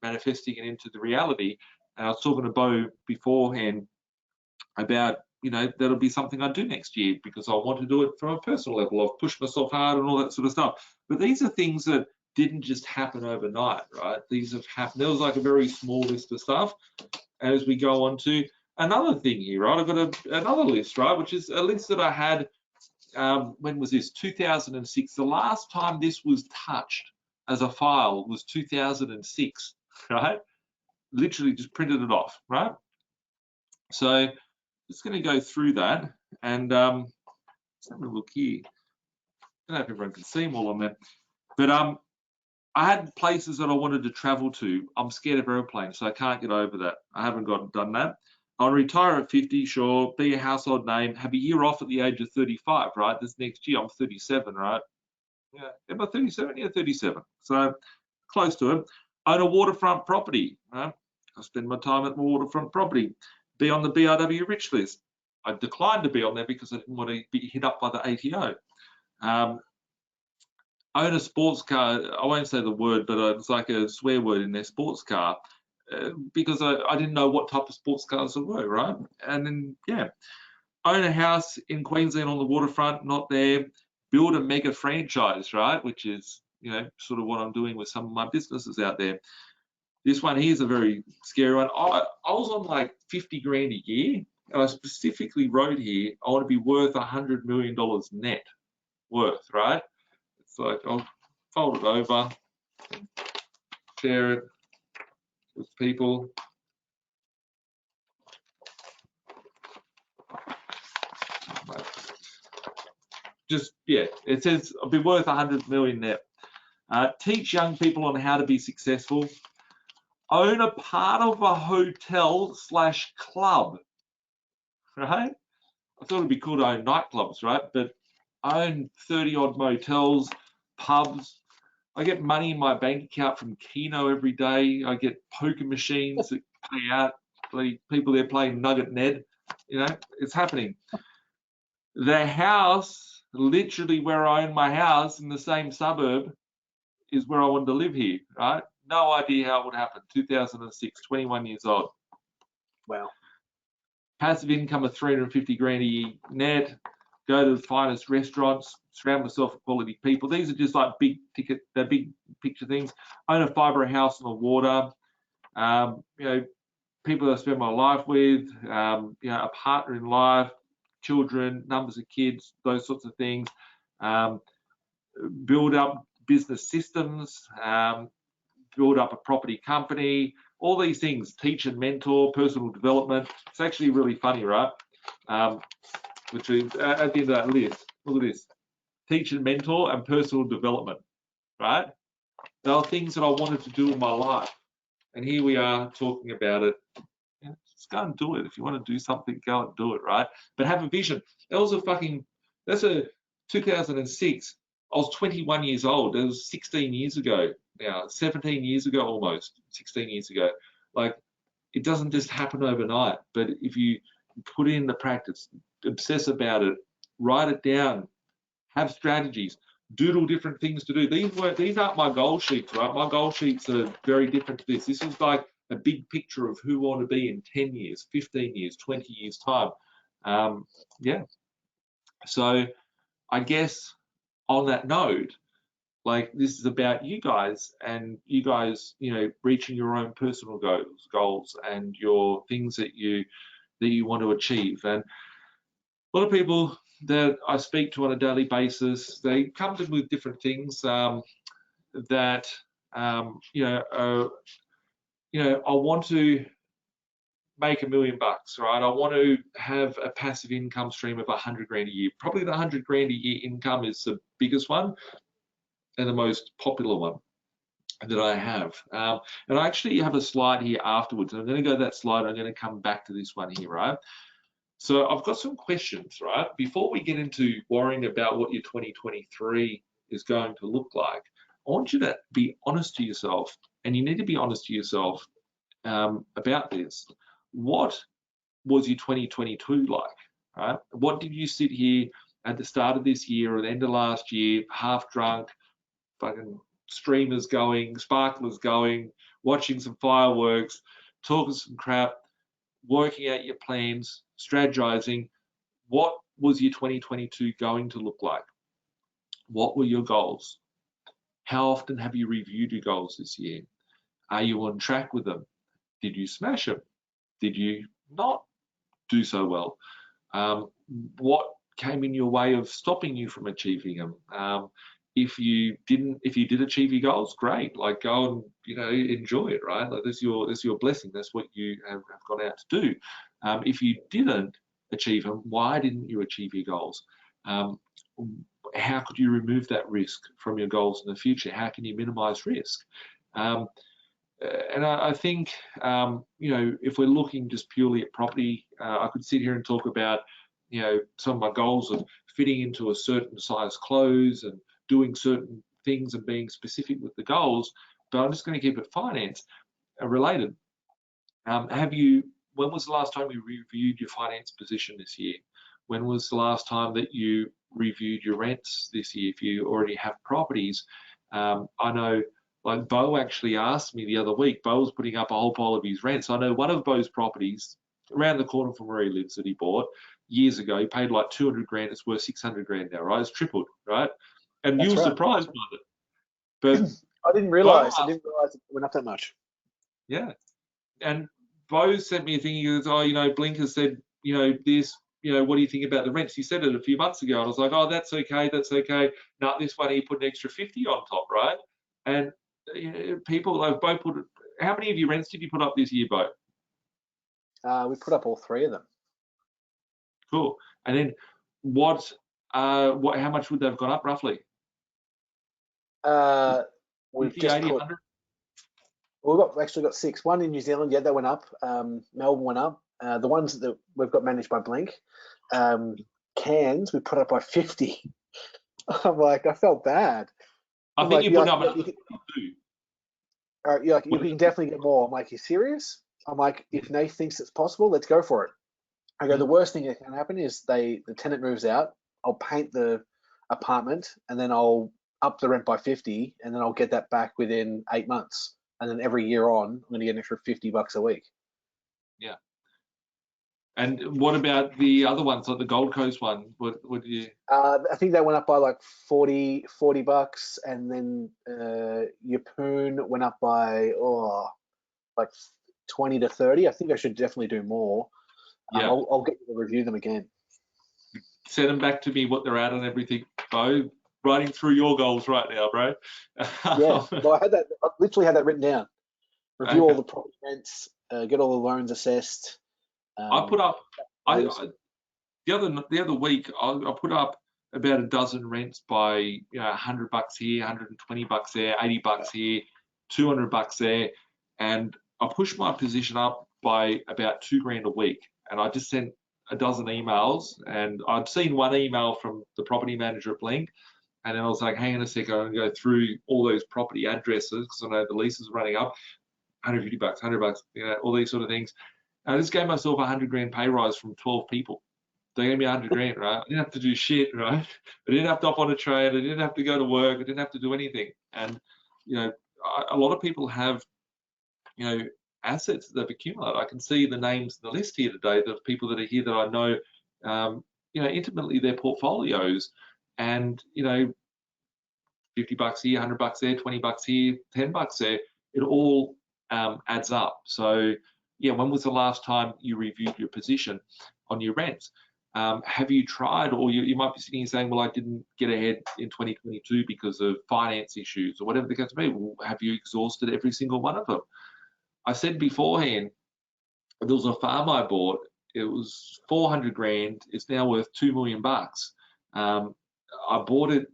manifesting it into the reality. And I was talking to Bo beforehand about, that'll be something I do next year because I want to do it from a personal level. I've pushed myself hard and all that sort of stuff. But these are things that didn't just happen overnight, right? These have happened. There was like a very small list of stuff. As we go on to another thing here, right? I've got another list, right? Which is a list that I had, when was this? 2006. The last time this was touched as a file was 2006, right? Literally just printed it off, right? So just going to go through that and let's have a look here. I don't know if everyone can see them all on there, but I had places that I wanted to travel to. I'm scared of airplanes, so I can't get over that. I haven't done that. I'll retire at 50, sure, be a household name, have a year off at the age of 35, right? This next year, I'm 37, right? Yeah, am I 37? Yeah, 37. So close to it. Own a waterfront property, right? I spend my time at the waterfront property. Be on the BRW rich list. I declined to be on there because I didn't want to be hit up by the ATO. Own a sports car. I won't say the word, but it's like a swear word in their sports car because I didn't know what type of sports cars there were, right? And then, yeah. Own a house in Queensland on the waterfront, not there. Build a mega franchise, right? Which is, sort of what I'm doing with some of my businesses out there. This one here is a very scary one. I was on like 50 grand a year, and I specifically wrote here, I want to be worth $100 million net worth, right? It's like, I'll fold it over, share it with people. Just, yeah, it says I'll be worth 100 million net. Teach young people on how to be successful. Own a part of a hotel/club, right? I thought it'd be cool to own nightclubs, right? But I own 30 odd motels, pubs. I get money in my bank account from Keno every day. I get poker machines that pay out. People there playing Nugget Ned. It's happening. The house, literally where I own my house in the same suburb, is where I wanted to live here, right? No idea how it would happen. 2006, 21 years old. Wow. Passive income of 350 grand a year net. Go to the finest restaurants. Surround myself with quality people. These are just like big ticket, they're big picture things. Own a fibre house on the water. People that I spend my life with. A partner in life, children, numbers of kids, those sorts of things. Build up business systems. Build up a property company, all these things, teach and mentor, personal development. It's actually really funny, right? Which is at the end of that list. Look at this, teach and mentor and personal development, right? There are things that I wanted to do in my life. And here we are talking about it. Just go and do it. If you want to do something, go and do it, right? But have a vision. That's a 2006. I was 21 years old. That was 16 years ago now, 17 years ago almost, 16 years ago. Like, it doesn't just happen overnight, but if you put in the practice, obsess about it, write it down, have strategies, doodle different things to do. These aren't my goal sheets, right? My goal sheets are very different to this. This is like a big picture of who I want to be in 10 years, 15 years, 20 years time. Yeah. So I guess on that note, like, this is about you guys and you guys, reaching your own personal goals and your things that you want to achieve. And a lot of people that I speak to on a daily basis, they come to me with different things that I want to make $1 million, right? I want to have a passive income stream of 100 grand a year. Probably the 100 grand a year income is the biggest one and the most popular one. that I have. And I actually have a slide here afterwards. And I'm going to go to that slide. I'm going to come back to this one here, right? So I've got some questions, right? Before we get into worrying about what your 2023 is going to look like, I want you to be honest to yourself, and you need to be honest to yourself about this. What was your 2022 like, right? What did you sit here at the start of this year or the end of last year, half drunk, fucking streamers going, sparklers going, watching some fireworks, talking some crap, working out your plans, strategizing? What was your 2022 going to look like? What were your goals? How often have you reviewed your goals this year? Are you on track with them? Did you smash them? Did you not do so well? What came in your way of stopping you from achieving them? If you did achieve your goals, great. Like, go and enjoy it, right? Like, this is your blessing. That's what you have gone out to do. If you didn't achieve them, why didn't you achieve your goals? How could you remove that risk from your goals in the future? How can you minimize risk? And I think, if we're looking just purely at property, I could sit here and talk about, some of my goals of fitting into a certain size clothes and doing certain things and being specific with the goals, but I'm just going to keep it finance related. When was the last time you reviewed your finance position this year? When was the last time that you reviewed your rents this year? If you already have properties, I know, like, Bo actually asked me the other week. Bo was putting up a whole pile of his rents. I know one of Bo's properties around the corner from where he lives that he bought years ago. He paid like 200 grand. It's worth 600 grand now, right? It's tripled, right? And you were surprised by it. But I didn't realize it went up that much. Yeah. And Bo sent me a thing. He goes, Blink has said, this, what do you think about the rents? He said it a few months ago. And I was like, oh, that's okay. No, this one, he put an extra 50 on top, right? And people have both how many of your rents did you put up this year, Bo? We put up all three of them. Cool. And then how much would they have gone up roughly? We've 50, just 80, put, 100? we've actually got 6. One in New Zealand, yeah, that went up. Melbourne went up. The ones that we've got managed by Blink, Cairns, we put up by 50. I'm like, I felt bad. I think you put up another 2. You're like, you can definitely get more. I'm like, you serious? I'm like, if Nate thinks it's possible, let's go for it. I go, the worst thing that can happen is the tenant moves out. I'll paint the apartment and then I'll up the rent by 50, and then I'll get that back within 8 months. And then every year on, I'm going to get an extra $50 a week. Yeah. And what about the other ones, like the Gold Coast one? What do you? I think that went up by like $40, and then Yeppoon went up by like 20 to 30. I think I should definitely do more. Yeah. I'll get you to review them again. Send them back to me, what they're at and everything, Bo. Writing through your goals right now, bro. Yeah, well, I literally had that written down. Review all the property rents, get all the loans assessed. I put up the other week. I put up about a dozen rents by $100 here, $120 there, $80 here, $200 there, and I pushed my position up by about $2,000 a week. And I just sent a dozen emails, and I'd seen one email from the property manager at Blink, and then I was like, hang on a second, I'm gonna go through all those property addresses because I know the leases are running up, $150, $100, all these sort of things. And I just gave myself $100,000 pay rise from 12 people. They gave me $100,000, right? I didn't have to do shit, right? I didn't have to hop on a train. I didn't have to go to work. I didn't have to do anything. And a lot of people have, assets that they've accumulated. I can see the names in the list here today, the people that are here that I know, intimately, their portfolios, and $50 here, $100 there, $20 here, $10 there. It all adds up. So, yeah, when was the last time you reviewed your position on your rents? Have you tried, or you might be sitting here saying, well, I didn't get ahead in 2022 because of finance issues or whatever the case may be. Well, have you exhausted every single one of them? I said beforehand, there was a farm I bought. It was $400,000. It's now worth $2 million. I bought it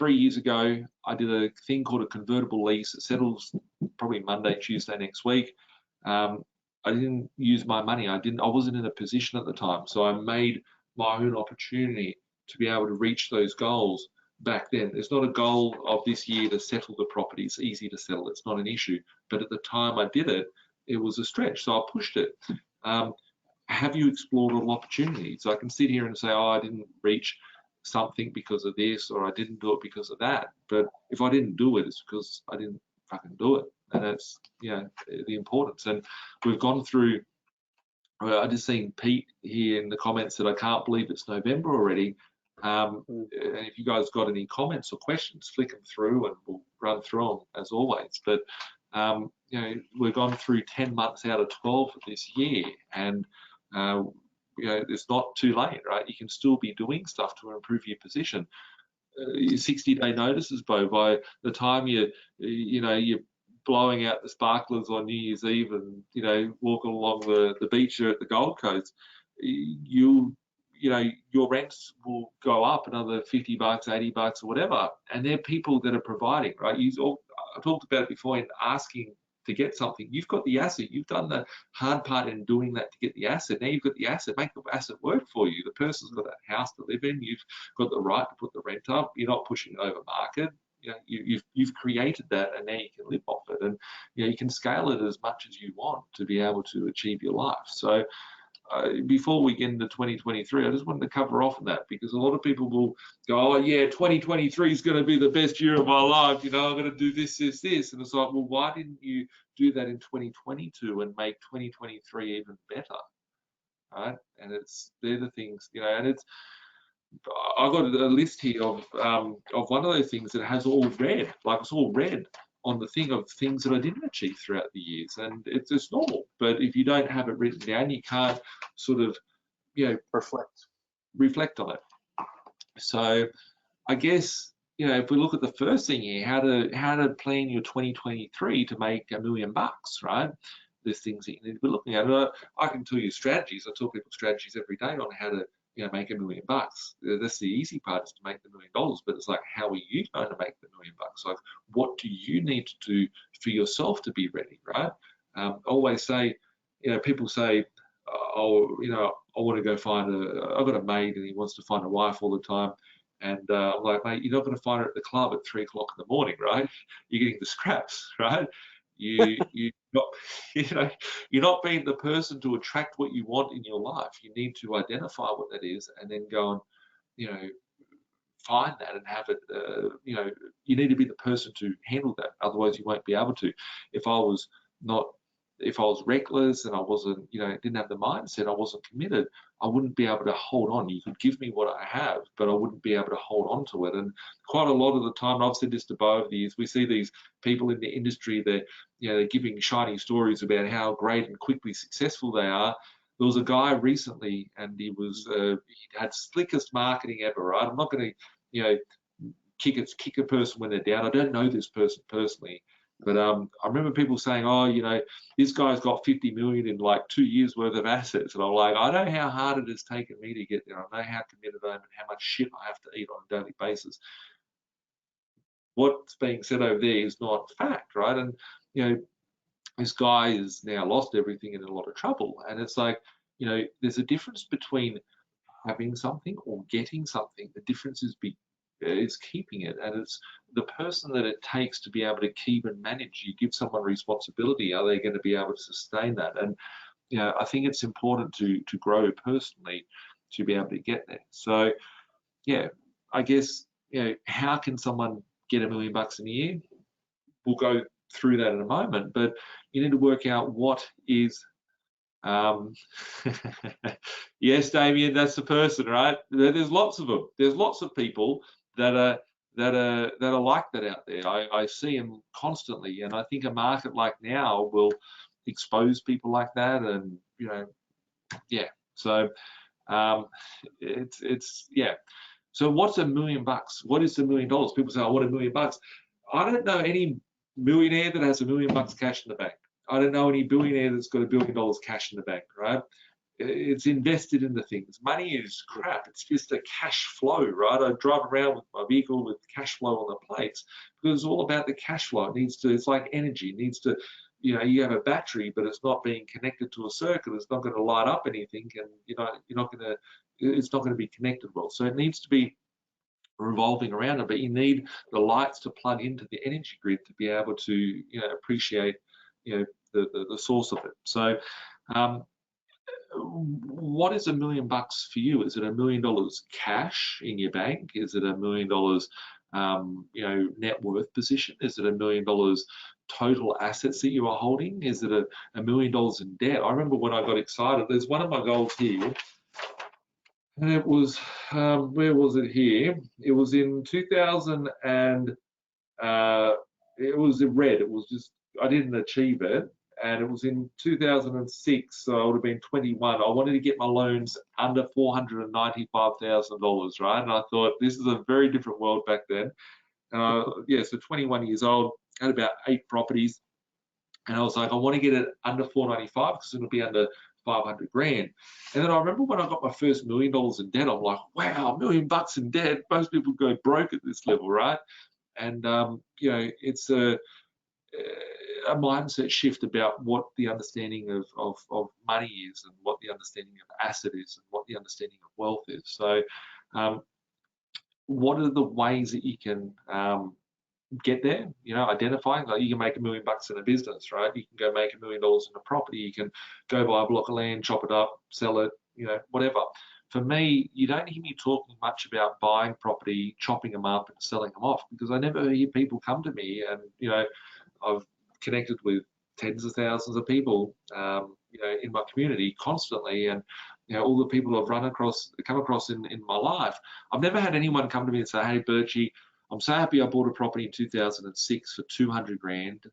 3 years ago, I did a thing called a convertible lease. It settles probably Monday, Tuesday next week. I didn't use my money. I wasn't in a position at the time, so I made my own opportunity to be able to reach those goals back then. There's not a goal of this year to settle the property. It's easy to settle. It's not an issue. But at the time I did it, it was a stretch, so I pushed it. Have you explored all opportunities? I can sit here and say, oh, I didn't reach something because of this, or I didn't do it because of that. But if I didn't do it, it's because I didn't fucking do it. And that's, you know, the importance. And we've gone through, I just seen Pete here in the comments that I can't believe it's November already. And if you guys got any comments or questions, flick them through and we'll run through them as always. But you know, we've gone through 10 months out of 12 of this year, and you know, it's not too late, right? You can still be doing stuff to improve your position. Your 60-day notices, Bo, by the time you're blowing out the sparklers on New Year's Eve and, you know, walking along the beach at the Gold Coast, you know, your rents will go up another $50, $80 or whatever. And they're people that are providing, right? I talked about it before in asking to get something. You've got the asset. You've done the hard part in doing that to get the asset. Now you've got the asset. Make the asset work for you. The person's got that house to live in. You've got the right to put the rent up. You're not pushing over market. You know, you've created that, and now you can live off it. And you know, you can scale it as much as you want to be able to achieve your life. So before we get into 2023, I just wanted to cover off on that, because a lot of people will go, oh yeah, 2023 is going to be the best year of my life. You know, I'm going to do this, this, this. And it's like, well, why didn't you do that in 2022 and make 2023 even better? Right? And they're the things, you know, and I've got a list here of one of those things that has all red, like it's all red on the thing of things that I didn't achieve throughout the years, and it's normal. But if you don't have it written down, you can't sort of, you know, reflect on it. So I guess, you know, if we look at the first thing here, how to plan your 2023 to make $1 million, right? There's things that you need to be looking at. I can tell you strategies. I tell people strategies every day on how to, you know, make $1 million. That's the easy part, is to make the $1 million. But it's like, how are you going to make the $1 million? Like, what do you need to do for yourself to be ready, right? I always say, you know, people say, oh, you know, I want to go find I've got a mate and he wants to find a wife all the time. And I'm like, mate, you're not going to find her at the club at 3 o'clock in the morning, right? You're getting the scraps, right? You're not being the person to attract what you want in your life. You need to identify what that is, and then go and, you know, find that and have it. You know, you need to be the person to handle that. Otherwise, you won't be able to. If I was reckless and I wasn't, you know, didn't have the mindset, I wasn't committed, I wouldn't be able to hold on. You could give me what I have, but I wouldn't be able to hold on to it. And quite a lot of the time, I've said this to Bo over the years, we see these people in the industry that, you know, they're giving shiny stories about how great and quickly successful they are. There was a guy recently, and he had slickest marketing ever, right? I'm not going to, you know, kick a person when they're down. I don't know this person personally. But I remember people saying, oh, you know, this guy's got 50 million in like 2 years worth of assets. And I'm like, I know how hard it has taken me to get there. I know how committed I am and how much shit I have to eat on a daily basis. What's being said over there is not fact, right? And, you know, this guy has now lost everything and in a lot of trouble. And it's like, you know, there's a difference between having something or getting something. The difference is keeping it, and it's the person that it takes to be able to keep and manage. You give someone responsibility, are they going to be able to sustain that? And, you know, I think it's important to grow personally to be able to get there. So yeah, I guess, you know, how can someone get $1 million in a year? We'll go through that in a moment, but you need to work out what is yes, Damien, that's the person, right? There's lots of them. There's lots of people that are like that out there. I see them constantly, and I think a market like now will expose people like that. And, you know, yeah. So it's yeah. So what's $1 million? What is $1 million? People say, I want $1 million. I don't know any millionaire that has $1 million cash in the bank. I don't know any billionaire that's got $1 billion cash in the bank, right? it's invested in the things. Money is crap. It's just a cash flow, right? I drive around with my vehicle with cash flow on the plates because it's all about the cash flow. It needs to, it's like energy. It needs to, you know, you have a battery, but it's not being connected to a circuit. It's not going to light up anything, and you're not going to, it's not going to be connected well. So it needs to be revolving around it, but you need the lights to plug into the energy grid to be able to, you know, appreciate, you know, the source of it. So what is $1 million for you? Is it $1 million cash in your bank? Is it $1 million, you know, net worth position? Is it $1 million total assets that you are holding? Is it $1 million in debt? I remember when I got excited, there's one of my goals here, and it was, where was it here? It was in 2000 and it was in red. It was just, I didn't achieve it. And it was in 2006, so I would have been 21. I wanted to get my loans under $495,000, right? And I thought, this is a very different world back then. Yeah, so 21 years old, had about 8 properties. And I was like, I want to get it under 495 because it'll be under 500 grand. And then I remember when I got my first $1 million in debt, I'm like, wow, $1 million in debt. Most people go broke at this level, right? And, you know, it's a mindset shift about what the understanding of money is and what the understanding of asset is and what the understanding of wealth is. So what are the ways that you can get there? You know, identifying, like, you can make $1 million in a business, right? You can go make $1 million in a property. You can go buy a block of land, chop it up, sell it, you know, whatever. For me, you don't hear me talking much about buying property, chopping them up and selling them off, because I never hear people come to me. And, you know, I've connected with tens of thousands of people, you know, in my community constantly, and, you know, all the people I've come across in my life. I've never had anyone come to me and say, hey, Birchie, I'm so happy I bought a property in 2006 for 200 grand.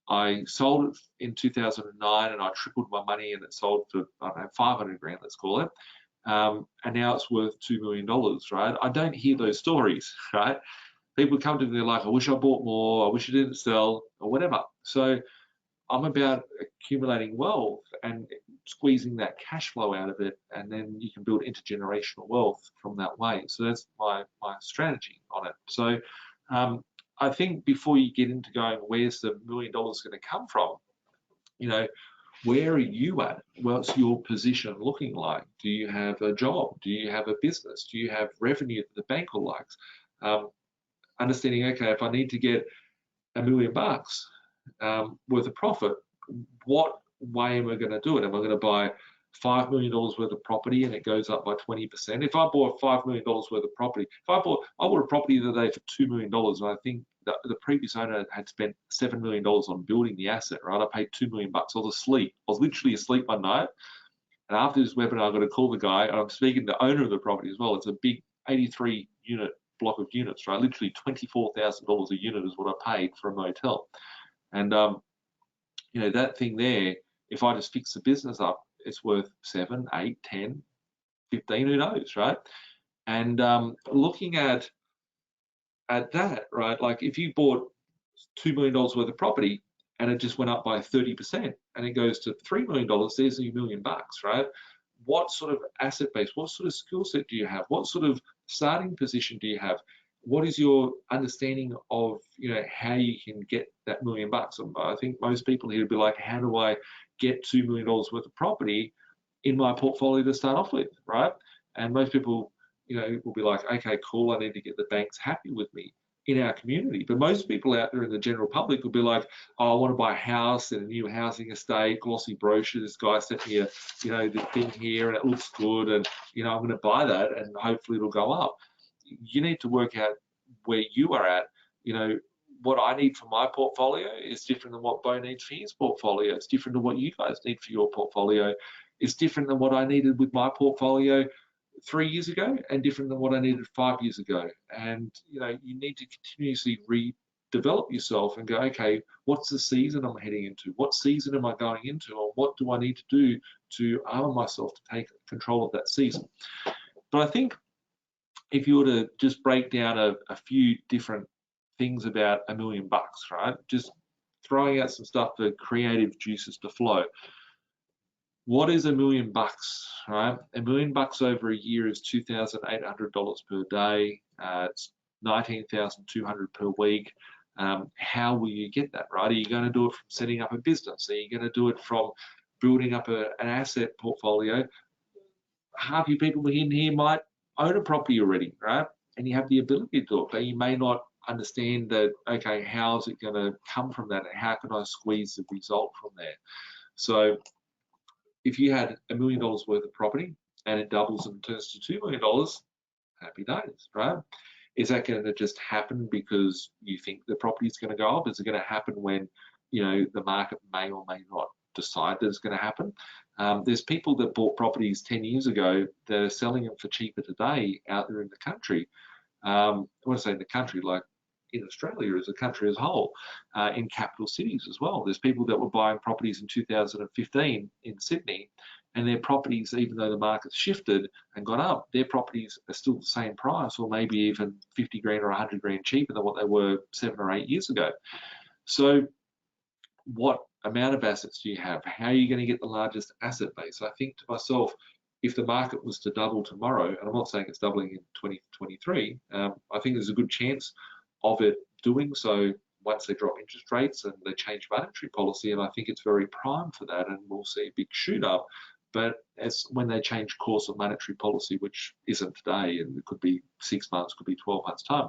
I sold it in 2009 and I tripled my money and it sold for, I don't know, 500 grand, let's call it. And now it's worth $2 million, right? I don't hear those stories, right? People come to me, they're like, I wish I bought more, I wish I didn't sell, or whatever. So I'm about accumulating wealth and squeezing that cash flow out of it, and then you can build intergenerational wealth from that way. So that's my strategy on it. So I think before you get into going, where's the $1 million going to come from? You know, where are you at? What's your position looking like? Do you have a job? Do you have a business? Do you have revenue that the banker likes? Understanding, okay, if I need to get $1 million worth of profit, what way am I going to do it? Am I going to buy $5 million worth of property and it goes up by 20%? If I bought $5 million worth of property, I bought a property the other day for $2 million, and I think that the previous owner had spent $7 million on building the asset, right? I paid $2 million. I was asleep. I was literally asleep one night. And after this webinar, I got to call the guy, and I'm speaking to the owner of the property as well. It's a big 83 unit block of units, right? Literally $24,000 a unit is what I paid for a motel. And, you know, that thing there, if I just fix the business up, it's worth 7, 8, 10, 15, who knows, right? And looking at that, right, like if you bought $2 million worth of property and it just went up by 30% and it goes to $3 million, there's $1 million, right? What sort of asset base, what sort of skill set do you have? What sort of starting position do you have? What is your understanding of, you know, how you can get that $1 million? I think most people here would be like, how do I get $2 million worth of property in my portfolio to start off with, right? And most people, you know, will be like, okay, cool, I need to get the banks happy with me in our community. But most people out there in the general public will be like, oh, I want to buy a house in a new housing estate, glossy brochure, this guy sent me a, you know, the thing here and it looks good, and, you know, I'm going to buy that and hopefully it'll go up. You need to work out where you are at. You know, what I need for my portfolio is different than what Bo needs for his portfolio. It's different than what you guys need for your portfolio. It's different than what I needed with my portfolio 3 years ago, and different than what I needed 5 years ago. And, you know, you need to continuously redevelop yourself and go, okay, what's the season I'm heading into? What season am I going into? Or what do I need to do to armor myself to take control of that season? But I think if you were to just break down a few different things about $1 million, right? Just throwing out some stuff for creative juices to flow. What is $1 million, right? $1 million over a year is $2,800 per day. It's $19,200 per week. How will you get that, right? Are you going to do it from setting up a business? Are you going to do it from building up an asset portfolio? Half you people in here might own a property already, right? And you have the ability to do it, but you may not understand that, okay, how's it going to come from that? And how can I squeeze the result from there? So if you had $1 million worth of property and it doubles and turns to $2 million, happy days, right? Is that going to just happen because you think the property is going to go up? Is it going to happen when, you know, the market may or may not decide that it's going to happen? There's people that bought properties 10 years ago that are selling them for cheaper today out there in the country. I want to say in the country, like in Australia as a country as a whole, in capital cities as well. There's people that were buying properties in 2015 in Sydney, and their properties, even though the market's shifted and gone up, their properties are still the same price, or maybe even 50 grand or 100 grand cheaper than what they were 7 or 8 years ago. So what amount of assets do you have? How are you going to get the largest asset base? I think to myself, if the market was to double tomorrow, and I'm not saying it's doubling in 2023, I think there's a good chance of it doing so once they drop interest rates and they change monetary policy, and I think it's very prime for that, and we'll see a big shoot up. But as when they change course of monetary policy, which isn't today, and it could be 6 months, could be 12 months time.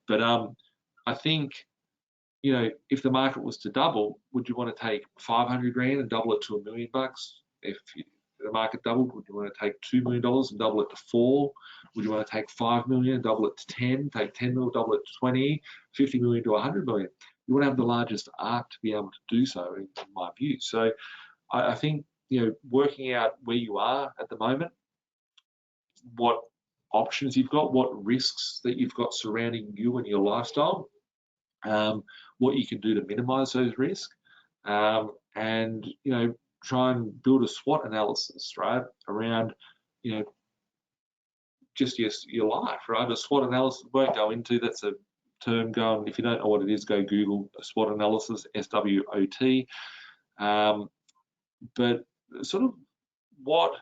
But I think, you know, if the market was to double, would you want to take 500 grand and double it to $1 million? If the market doubled, would you want to take $2 million and double it to 4? Would you want to take 5 million and double it to 10? Take 10 million, double it to 20, 50 million to 100 million. You want to have the largest arc to be able to do so, in my view. So I think, you know, working out where you are at the moment, what options you've got, what risks that you've got surrounding you and your lifestyle, what you can do to minimize those risks, and, you know, try and build a SWOT analysis, right, around, you know, just your life, right? A SWOT analysis won't go into, that's a term, go, and if you don't know what it is, go Google a SWOT analysis, SWOT. But sort of what,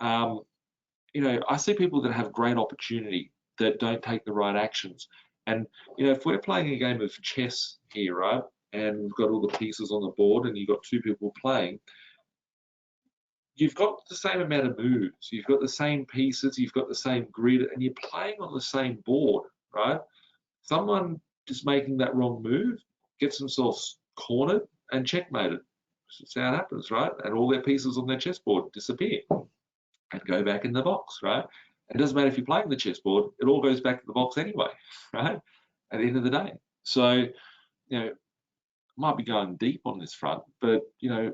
you know, I see people that have great opportunity that don't take the right actions. And, you know, if we're playing a game of chess here, right, and we've got all the pieces on the board and you've got two people playing, you've got the same amount of moves, you've got the same pieces, you've got the same grid, and you're playing on the same board, right? Someone just making that wrong move gets themselves cornered and checkmated. That's how it happens, right? And all their pieces on their chessboard disappear and go back in the box, right? It doesn't matter if you're playing the chessboard, it all goes back to the box anyway, right? At the end of the day. So, you know, might be going deep on this front, but, you know,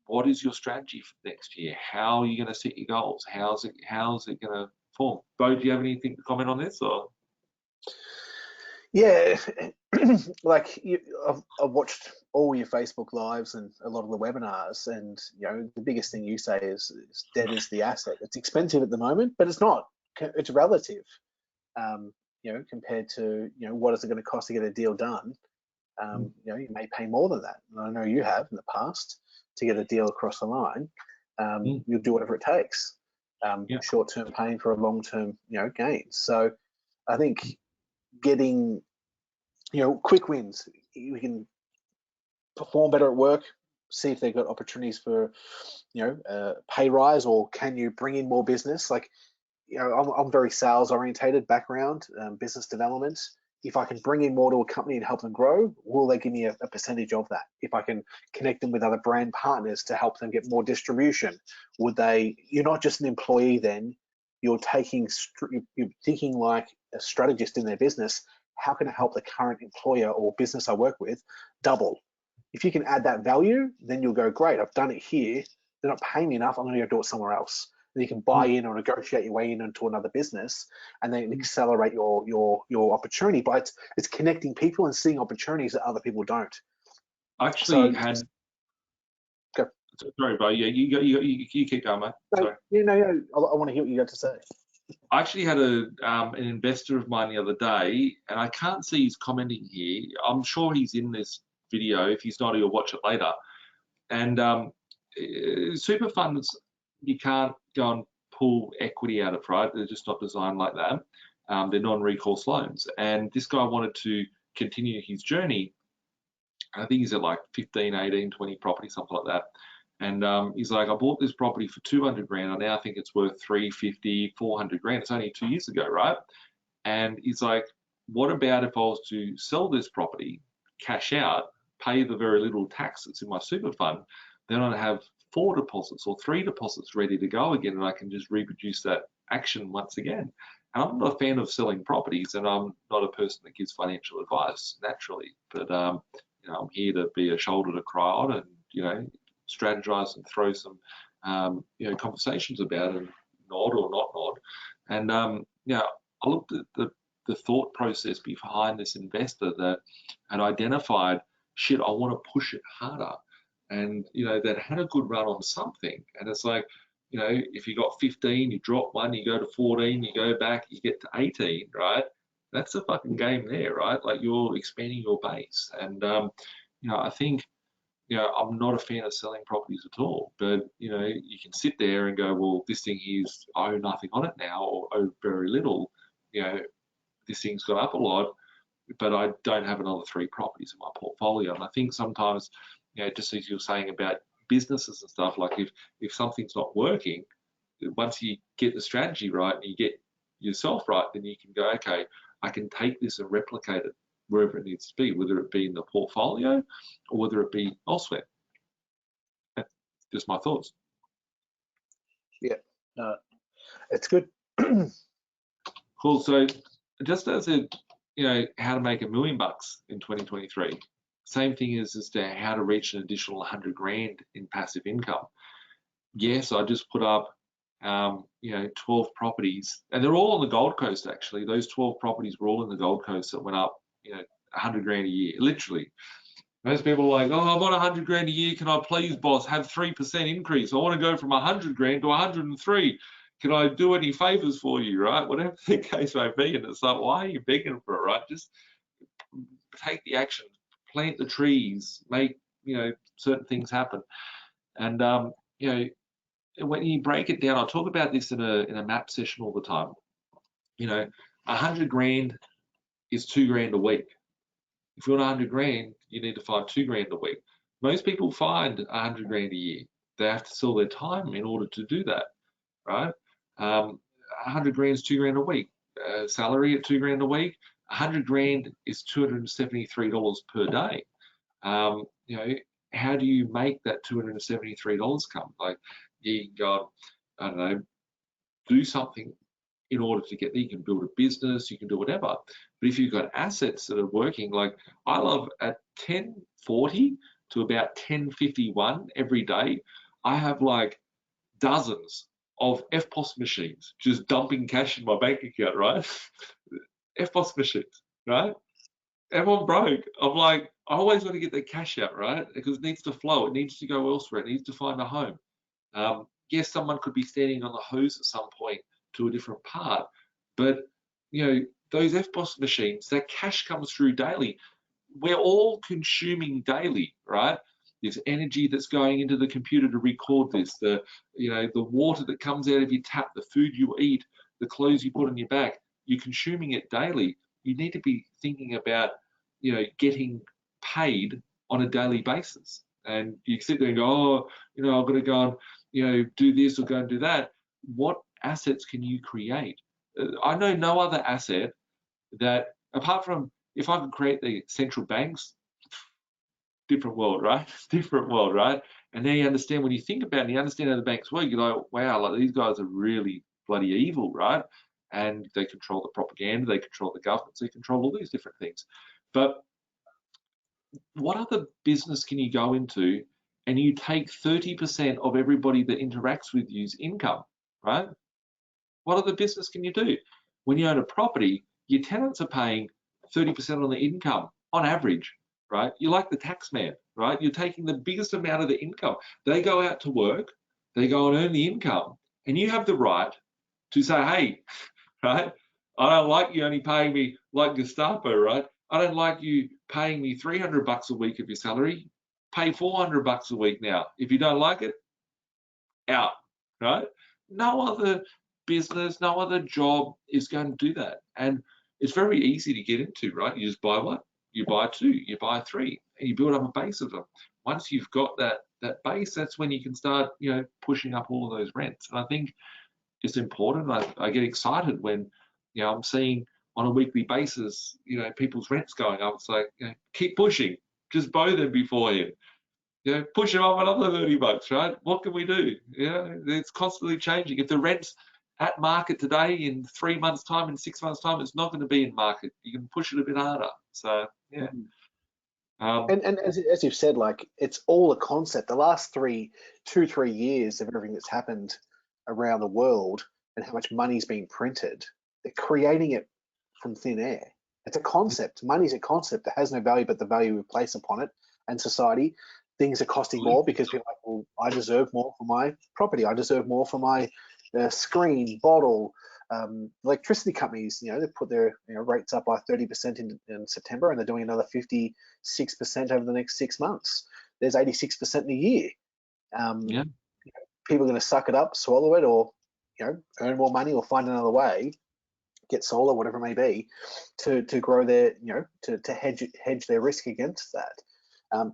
what is your strategy for next year? How are you going to set your goals? How's it going to form? Bo, do you have anything to comment on this? Or? Yeah, like I've watched all your Facebook lives and a lot of the webinars, and you know the biggest thing you say is debt is the asset. It's expensive at the moment, but it's not. It's relative, you know, compared to, you know, what is it going to cost to get a deal done. You know, you may pay more than that. And I know you have in the past to get a deal across the line. You'll do whatever it takes. Short-term pain for a long-term, you know, gain. So I think getting, you know, quick wins. We can perform better at work, see if they've got opportunities for, you know, pay rise, or can you bring in more business? Like, you know, I'm very sales orientated background, business development. If I can bring in more to a company and help them grow, will they give me a percentage of that? If I can connect them with other brand partners to help them get more distribution, would they? You're not just an employee then. You're thinking like a strategist in their business. How can I help the current employer or business I work with double? If you can add that value, then you'll go, great, I've done it here. They're not paying me enough. I'm going to go do it somewhere else. And you can buy in or negotiate your way in into another business, and then accelerate your opportunity. But it's connecting people and seeing opportunities that other people don't. I actually had. Go. Sorry, Bo. Yeah, you keep going, mate. No, yeah, no. I want to hear what you got to say. I actually had an investor of mine the other day, and I can't see he's commenting here. I'm sure he's in this video. If he's not, he'll watch it later. And super funds, you can't go and pull equity out of, right? They're just not designed like that. They're non-recourse loans. And this guy wanted to continue his journey. I think he's at like 15, 18, 20 properties, something like that. And he's like, I bought this property for 200 grand. I now think it's worth 350, 400 grand. It's only 2 years ago, right? And he's like, what about if I was to sell this property, cash out, pay the very little tax that's in my super fund, then I'd have 4 deposits or 3 deposits ready to go again, and I can just reproduce that action once again. And I'm not a fan of selling properties, and I'm not a person that gives financial advice naturally, but you know, I'm here to be a shoulder to cry on, and you know, strategize and throw some you know, conversations about it, and nod or not nod. And you know, I looked at the thought process behind this investor that had identified, shit, I want to push it harder, and you know, that had a good run on something. And it's like, you know, if you got 15, you drop one, you go to 14, you go back, you get to 18, right? That's a fucking game there, right? Like, you're expanding your base. And you know, I think, you know, I'm not a fan of selling properties at all, but you know, you can sit there and go, well, this thing here's, I owe nothing on it now, or owe very little. You know, this thing's gone up a lot, but I don't have another 3 properties in my portfolio. And I think sometimes, you know, just as you're saying about businesses and stuff, like if something's not working, once you get the strategy right and you get yourself right, then you can go, okay, I can take this and replicate it wherever it needs to be, whether it be in the portfolio or whether it be elsewhere. That's just my thoughts. Yeah, it's good. Cool. So just as a, you know, how to make $1 million in 2023, same thing as to how to reach an additional 100 grand in passive income. Yes, I just put up, you know, 12 properties, and they're all on the Gold Coast. Actually, those 12 properties were all in the Gold Coast that went up, you know, 100 grand a year, literally. Most people are like, oh, I want 100 grand a year. Can I please, boss, have 3% increase? I want to go from 100 grand to 103. Can I do any favors for you, right? Whatever the case may be. And it's like, why are you begging for it, right? Just take the action, plant the trees, make, you know, certain things happen. And you know, when you break it down, I talk about this in a map session all the time. You know, 100 grand is 2 grand a week. If you want 100 grand, you need to find 2 grand a week. Most people find 100 grand a year. They have to sell their time in order to do that, right? 100 grand is 2 grand a week. Salary at 2 grand a week. 100 grand is $273 per day. You know, how do you make that $273 come? Like, you can go, I don't know, do something in order to get there. You can build a business, you can do whatever. But if you've got assets that are working, like I love at 10:40 to about 10:51 every day, I have like dozens of EFTPOS machines just dumping cash in my bank account, right? EFTPOS machines, right? Everyone broke. I'm like, I always want to get the cash out, right? Because it needs to flow. It needs to go elsewhere. It needs to find a home. Yes, someone could be standing on the hose at some point to a different part, but you know, those EFTPOS machines, that cash comes through daily. We're all consuming daily, right? There's energy that's going into the computer to record this, the, you know, the water that comes out of your tap, the food you eat, the clothes you put on your back. You're consuming it daily. You need to be thinking about, you know, getting paid on a daily basis. And you sit there and go, oh, you know, I've got to go and, you know, do this or go and do that. What assets can you create? I know no other asset that, apart from, if I could create the central banks, different world, right? Different world, right? And now you understand, when you think about it, you understand how the banks work, you're like, wow, like these guys are really bloody evil, right? And they control the propaganda, they control the governments, they control all these different things. But what other business can you go into and you take 30% of everybody that interacts with you's income, right? What other business can you do? When you own a property, your tenants are paying 30% on the income on average, right? You're like the tax man, right? You're taking the biggest amount of the income. They go out to work, they go and earn the income, and you have the right to say, hey, right, I don't like you only paying me like Gestapo, right? I don't like you paying me $300 a week of your salary. Pay $400 a week now. If you don't like it, out, right? No other business, no other job is going to do that. And it's very easy to get into, right? You just buy one, you buy two, you buy three, and you build up a base of them. Once you've got that base, that's when you can start, pushing up all of those rents. And I think it's important. I get excited when, I'm seeing on a weekly basis, people's rents going up. It's like, keep pushing, just buy them beforehand. Push them up another $30, right? What can we do? It's constantly changing. If the rent's at market today, in 3 months' time, in 6 months' time, it's not going to be in market. You can push it a bit harder. So, yeah. And as you've said, like, it's all a concept. The last 3 years of everything that's happened around the world and how much money's been printed, they're creating it from thin air. It's a concept. Money's a concept that has no value but the value we place upon it and society. Things are costing more because people are like, well, I deserve more for my property. I deserve more for my screen, bottle. Electricity companies, they put their rates up by 30% in September, and they're doing another 56% over the next 6 months. There's 86% in a year. People are going to suck it up, swallow it, or earn more money or find another way, get solar, whatever it may be, to grow their, to hedge their risk against that.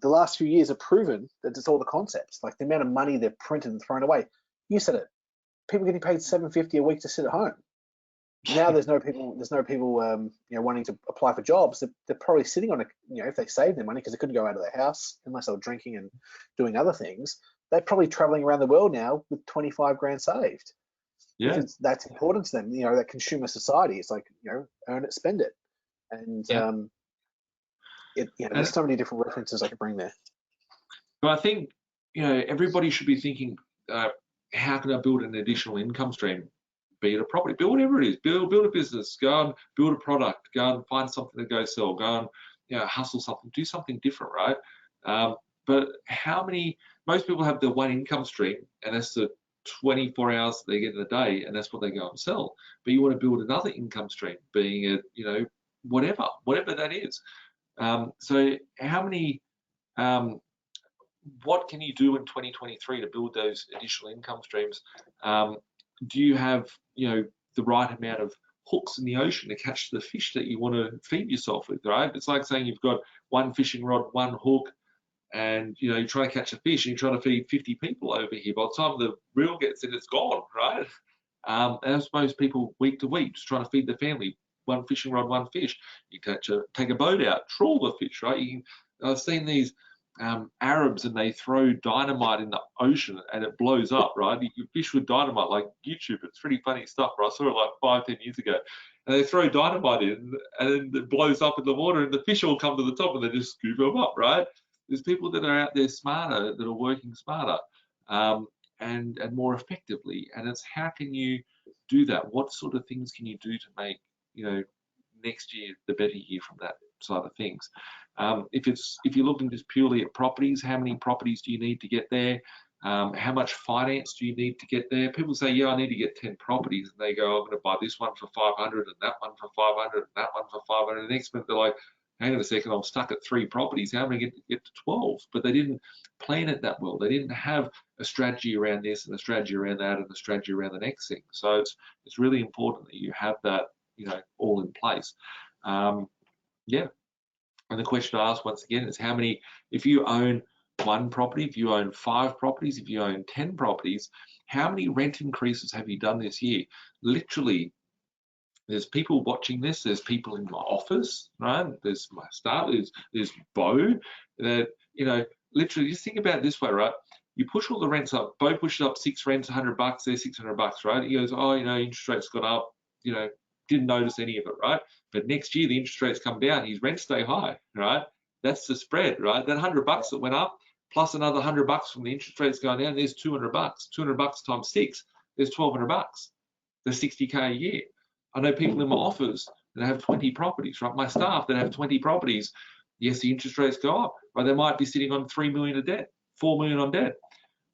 The last few years have proven that it's all the concepts, like the amount of money they've printed and thrown away. You said it. People getting paid $7.50 a week to sit at home. Now there's no people wanting to apply for jobs. They're probably sitting on if they save their money because they couldn't go out of their house unless they were drinking and doing other things. They're probably traveling around the world now with 25 grand saved. Yeah, because that's important to them. That consumer society. It's like earn it, spend it, and there's so many different references I could bring there. But I think everybody should be thinking, how can I build an additional income stream? Be it a property, build whatever it is, build a business, go and build a product, go and find something to go sell, go and hustle something, do something different, right? But most people have their one income stream, and that's the 24 hours they get in a day, and that's what they go and sell. But you want to build another income stream, being it, whatever that is. So how many, what can you do in 2023 to build those additional income streams? Do you have, the right amount of hooks in the ocean to catch the fish that you want to feed yourself with, right? It's like saying you've got one fishing rod, one hook, and you try to catch a fish and you try to feed 50 people over here. By the time the reel gets in, it's gone, right? And that's most people week to week, just trying to feed the family. One fishing rod, one fish. You take a boat out, trawl the fish, right? I've seen these Arabs, and they throw dynamite in the ocean and it blows up, right? You can fish with dynamite, like YouTube. It's pretty funny stuff, right? I saw it like 5-10 years ago. And they throw dynamite in, and then it blows up in the water, and the fish all come to the top, and they just scoop them up, right? There's people that are out there smarter, that are working smarter and more effectively. And it's how can you do that? What sort of things can you do to make next year the better year from that side of things? If you're looking just purely at properties, how many properties do you need to get there? How much finance do you need to get there? People say, yeah, I need to get 10 properties, and they go, I'm going to buy this one for 500 and that one for 500 and that one for 500. The next month they're like, hang on a second, I'm stuck at 3 properties. How am I going to get to 12? But they didn't plan it that well. They didn't have a strategy around this and a strategy around that and a strategy around the next thing. So it's really important that you have that, all in place. And the question I ask once again is how many, if you own 1 property, if you own 5 properties, if you own 10 properties, how many rent increases have you done this year? Literally, there's people watching this, there's people in my office, right? There's my staff, there's Bo, that, literally just think about it this way, right? You push all the rents up, Bo pushes up 6 rents, $100, they're $600, right? He goes, oh, interest rates got up, didn't notice any of it, right? But next year the interest rates come down, his rents stay high, right? That's the spread, right? That $100 that went up, plus another $100 from the interest rates going down, there's $200. $200 times 6, there's $1,200. There's $60K a year. I know people in my office that have 20 properties, right? My staff that have 20 properties, yes, the interest rates go up, but they might be sitting on $3 million of debt, $4 million on debt,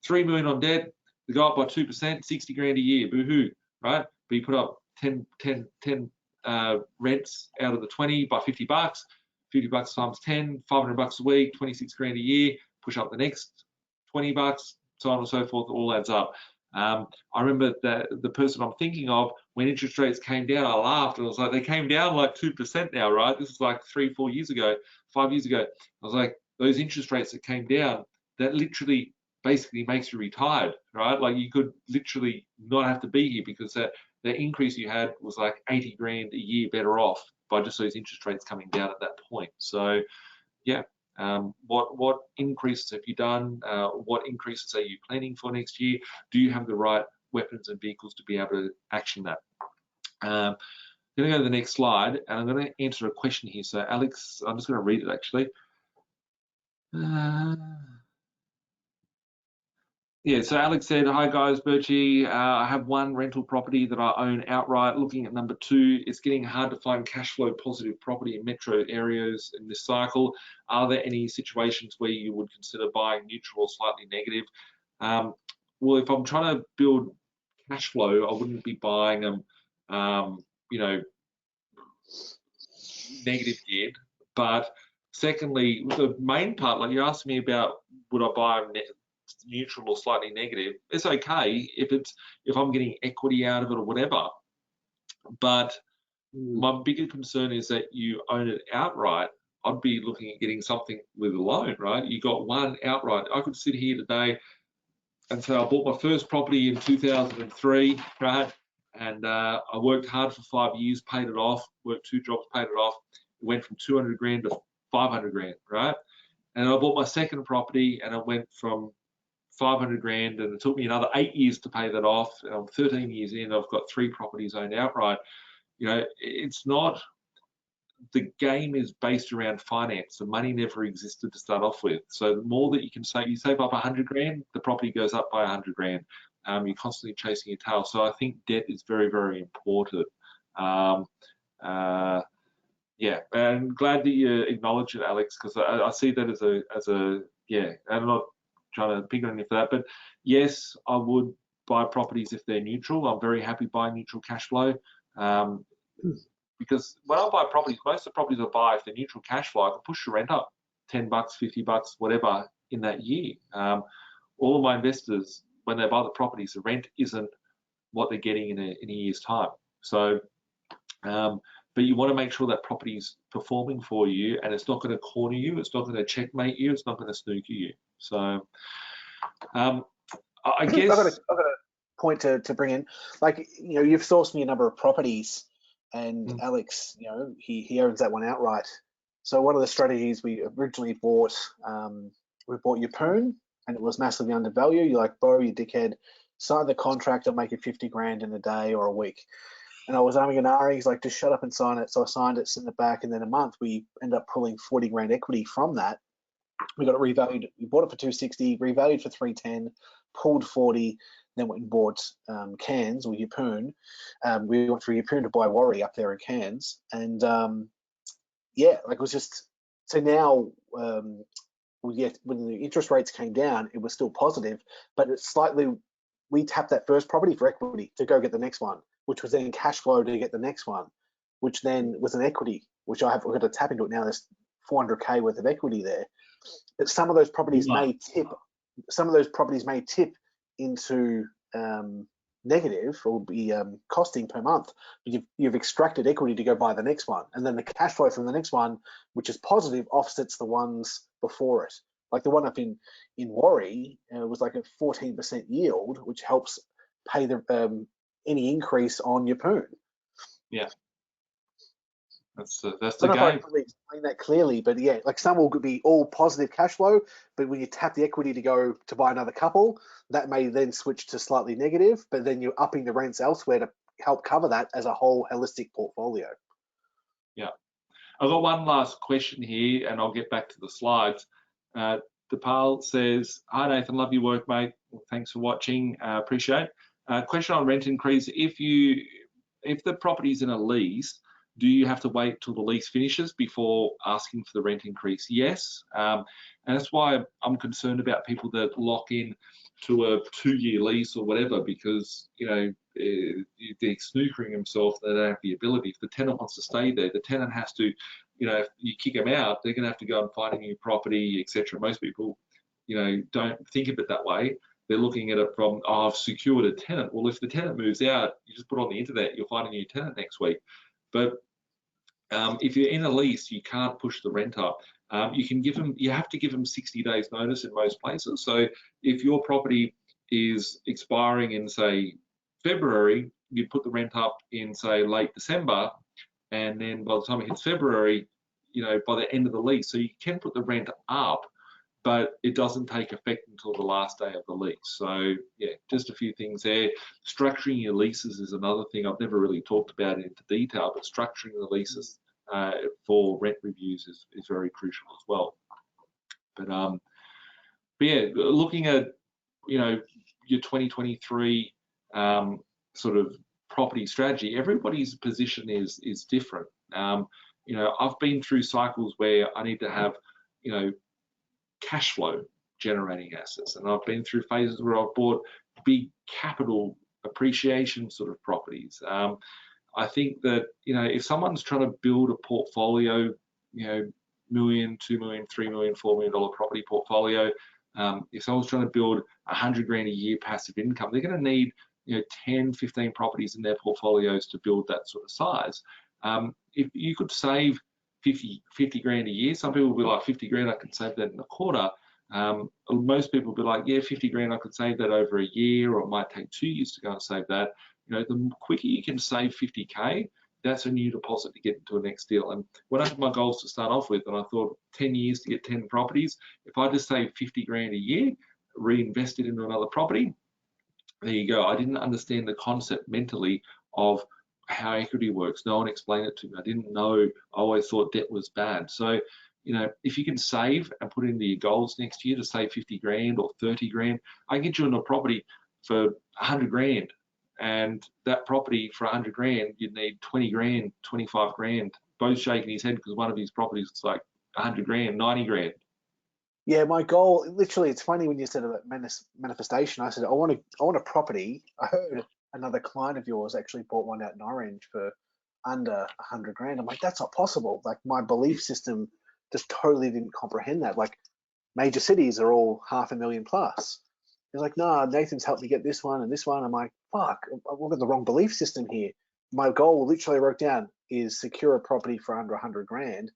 $3 million on debt. They go up by 2%, 60 grand a year, boo-hoo, right? But you put up 10 rents out of the 20 by $50, $50 times 10, $500 a week, 26 grand a year, push up the next $20, so on and so forth, it all adds up. I remember that the person I'm thinking of, when interest rates came down, I laughed and I was like, they came down like 2% now, right? This is like 3-4 years ago, 5 years ago. I was like, those interest rates that came down, that literally basically makes you retired, right? Like you could literally not have to be here because the increase you had was like 80 grand a year better off by just those interest rates coming down at that point. So yeah, what increases have you done? What increases are you planning for next year? Do you have the right weapons and vehicles to be able to action that? I'm going to go to the next slide, and I'm going to answer a question here. So Alex, I'm just going to read it actually. Yeah, so Alex said, hi guys, Birchie, I have one rental property that I own outright. Looking at number 2, it's getting hard to find cash flow positive property in metro areas in this cycle. Are there any situations where you would consider buying neutral or slightly negative? Well, if I'm trying to build cash flow, I wouldn't be buying them, you know, negative yet. But secondly, the main part, like you asked me about, would I buy them neutral or slightly negative? It's okay if I'm getting equity out of it or whatever. But my bigger concern is that you own it outright. I'd be looking at getting something with a loan, right? You got one outright. I could sit here today and say I bought my first property in 2003, right? And I worked hard for 5 years, paid it off, worked 2 jobs, paid it off. It went from 200 grand to 500 grand, right? And I bought my second property and I went from 500 grand, and it took me another 8 years to pay that off. 13 years in, I've got 3 properties owned outright. You know, it's not, the game is based around finance. The money never existed to start off with. So the more that you can save, you save up 100 grand, the property goes up by 100 grand. You're constantly chasing your tail. So I think debt is very, very important. Yeah, and glad that you acknowledge it, Alex, because I see that as a yeah. I'm not trying to pick on you for that, but yes, I would buy properties if they're neutral. I'm very happy buying neutral cash flow, because when I buy properties, most of the properties I buy, if they're neutral cash flow, I can push the rent up $10, $50, whatever in that year. All of my investors, when they buy the properties, the rent isn't what they're getting in a year's time. So, but you want to make sure that property's performing for you, and it's not going to corner you, it's not going to checkmate you, it's not going to snooker you. So, I guess I've got a point to bring in. Like, you know, you've sourced me a number of properties, and Alex, you know, he owns that one outright. So one of the strategies we originally bought, we bought Yeppoon, and it was massively undervalued. You're like, Bo, you dickhead, sign the contract, I'll make it 50 grand in a day or a week. And I was umming and ahhing. He's like, just shut up and sign it. So I signed it, sent it back, and then a month we end up pulling 40 grand equity from that. We got it revalued. We bought it for 260, revalued for 310, pulled 40, then went and bought Cairns or Yeppoon. We went through Yeppoon to buy Warri up there in Cairns, and yeah, like it was just, so now when the interest rates came down, it was still positive, but it's slightly, we tapped that first property for equity to go get the next one, which was then cash flow to get the next one, which then was an equity, which we've got to tap into it now. There's 400k worth of equity there. But some of those properties may tip into negative or be costing per month, but you've extracted equity to go buy the next one, and then the cash flow from the next one, which is positive, offsets the ones before it. Like the one up in Warri was like a 14% yield, which helps pay the any increase on Yeppoon. Yeah. That's the game. I game. probably explain that clearly, but yeah, like some will be all positive cash flow, but when you tap the equity to go to buy another couple, that may then switch to slightly negative, but then you're upping the rents elsewhere to help cover that as a whole holistic portfolio. Yeah. I've got one last question here, and I'll get back to the slides. Depal says, hi Nathan, love your work, mate. Well, thanks for watching, appreciate. Question on rent increase. If the property's in a lease, do you have to wait till the lease finishes before asking for the rent increase? Yes, and that's why I'm concerned about people that lock in to a 2-year lease or whatever, because you know they're snookering themselves. They don't have the ability. If the tenant wants to stay there, the tenant has to, you know, if you kick them out, they're going to have to go and find a new property, etc. Most people, you know, don't think of it that way. they're looking at it from, oh, I've secured a tenant. Well, if the tenant moves out, you just put on the internet, you'll find a new tenant next week. But if you're in a lease, you can't push the rent up. You have to give them 60 days notice in most places. So if your property is expiring in, say, February, you put the rent up in, say, late December, and then by the time it hits February, by the end of the lease, so you can put the rent up, but it doesn't take effect until the last day of the lease. So yeah, just a few things there. Structuring your leases is another thing. I've never really talked about it into detail, but structuring the leases for rent reviews is very crucial as well. But yeah, looking at your 2023 sort of property strategy, everybody's position is different. I've been through cycles where I need to have cash flow generating assets, and I've been through phases where I've bought big capital appreciation sort of properties. I think that if someone's trying to build a portfolio, $1 million, $2 million, $3 million, $4 million property portfolio, if someone's trying to build 100 grand a year passive income, they're going to need 10, 15 properties in their portfolios to build that sort of size. If you could save 50 grand a year, some people will be like, 50 grand, I could save that in a quarter. Most people will be like, yeah, 50 grand, I could save that over a year, or it might take 2 years to go and save that. The quicker you can save 50K, that's a new deposit to get into a next deal. And when I had my goals to start off with, and I thought 10 years to get 10 properties, if I just save 50 grand a year, reinvest it into another property, there you go. I didn't understand the concept mentally of how equity works. No one explained it to me. I didn't know. I always thought debt was bad. So, if you can save and put into your goals next year to save 50 grand or 30 grand, I can get you in a property for 100 grand. And that property for 100 grand, you'd need 20 grand, 25 grand. Both shaking his head because one of his properties is like 100 grand, 90 grand. Yeah, my goal, literally, it's funny when you said about manifestation. I said, I want a property. I heard another client of yours actually bought one out in Orange for under 100 grand. I'm like, that's not possible. Like, my belief system just totally didn't comprehend that. Like, major cities are all $500,000 plus. He's like, no, Nathan's helped me get this one and this one. I'm like, fuck, I've got the wrong belief system here. My goal, literally, I wrote down, is secure a property for under 100 grand.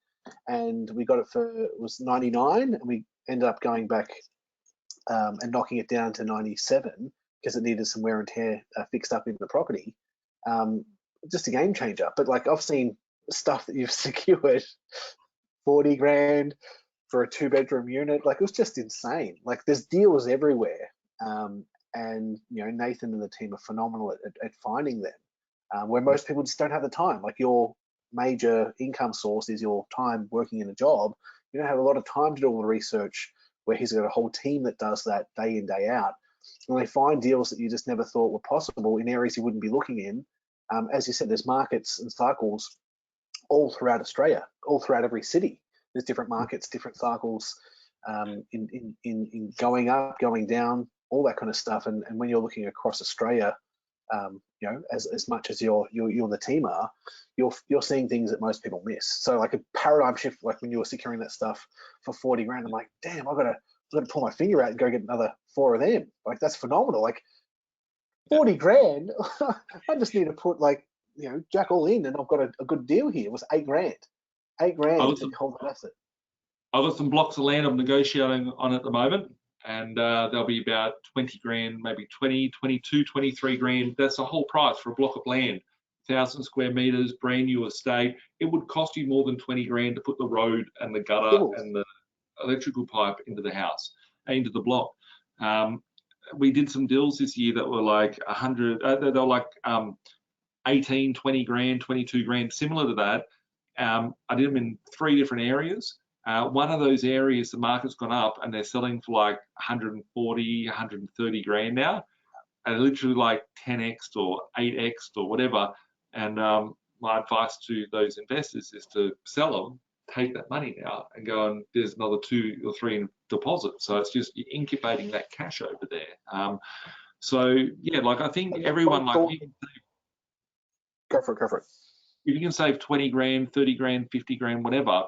And we got it it was 99, and we ended up going back and knocking it down to 97 because it needed some wear and tear fixed up in the property. Just a game changer. But like, I've seen stuff that you've secured 40 grand for a 2-bedroom unit. Like, it was just insane. Like, there's deals everywhere. And Nathan and the team are phenomenal at finding them, where most people just don't have the time. Like, your major income source is your time working in a job. You don't have a lot of time to do all the research, where he's got a whole team that does that day in, day out. And they find deals that you just never thought were possible in areas you wouldn't be looking in. As you said, there's markets and cycles all throughout Australia, all throughout every city. There's different markets, different cycles in going up, going down, all that kind of stuff. And when you're looking across Australia, as much as you and the team are, you're seeing things that most people miss. So like a paradigm shift, like when you were securing that stuff for 40 grand, I'm like, damn, I've got to pull my finger out and go get another 4 of them. Like, that's phenomenal. Like, 40 grand, I just need to put jack all in, and I've got a good deal here. It was 8 grand. 8 grand to hold that asset. I've got some blocks of land I'm negotiating on at the moment, and they'll be about 20 grand, maybe 20, 22, 23 grand. That's the whole price for a block of land. 1,000 square meters, brand new estate. It would cost you more than 20 grand to put the road and the gutter and the electrical pipe into the house, into the block. We did some deals this year that were like 100, they were like 18, 20 grand, 22 grand, similar to that. I did them in 3 different areas. One of those areas, the market's gone up and they're selling for like 140, 130 grand now, and literally like 10x or 8x or whatever. And my advice to those investors is to sell them, take that money now, and go and there's another 2 or 3 in deposit. So it's just you're incubating that cash over there. So yeah, like I think everyone like you can go for it. If you can save 20 grand, 30 grand, 50 grand, whatever,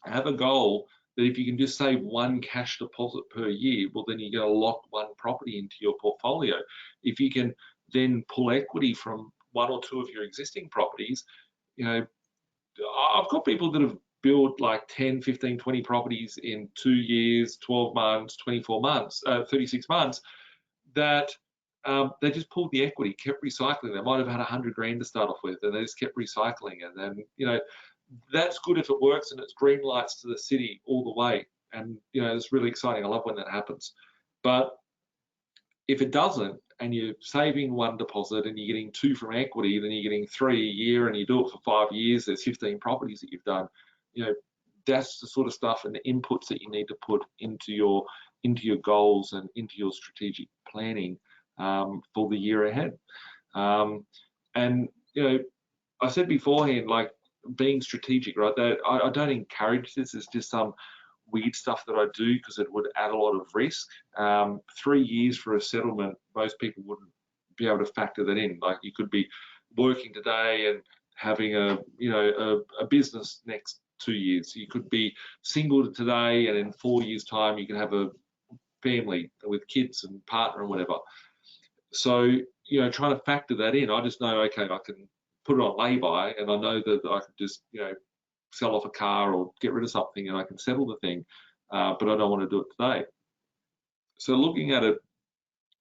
have a goal But if you can just save one cash deposit per year, well, then you're going to lock one property into your portfolio. If you can then pull equity from one or two of your existing properties, you know, I've got people that have built like 10, 15, 20 properties in 2 years, 12 months, 24 months, 36 months, that they just pulled the equity, kept recycling. They might have had 100 grand to start off with, and they just kept recycling it. And, you know, that's good if it works and it's green lights to the city all the way. And, you know, it's really exciting. I love when that happens. But if it doesn't, and you're saving one deposit and you're getting 2 from equity, then you're getting 3 a year, and you do it for 5 years, there's 15 properties that you've done. You know, that's the sort of stuff and the inputs that you need to put into your goals and into your strategic planning for the year ahead. And, you know, I said beforehand, like, being strategic, right? That I don't encourage this. It's just some weird stuff that I do because it would add a lot of risk. 3 years for a settlement, most people wouldn't be able to factor that in. Like, you could be working today and having a business next 2 years. You could be single today, and in 4 years' time, you can have a family with kids and partner and whatever. So, you know, trying to factor that in, I just know, okay, I can put it on lay-by, and I know that I could just, you know, sell off a car or get rid of something and I can settle the thing, but I don't want to do it today. So looking at it,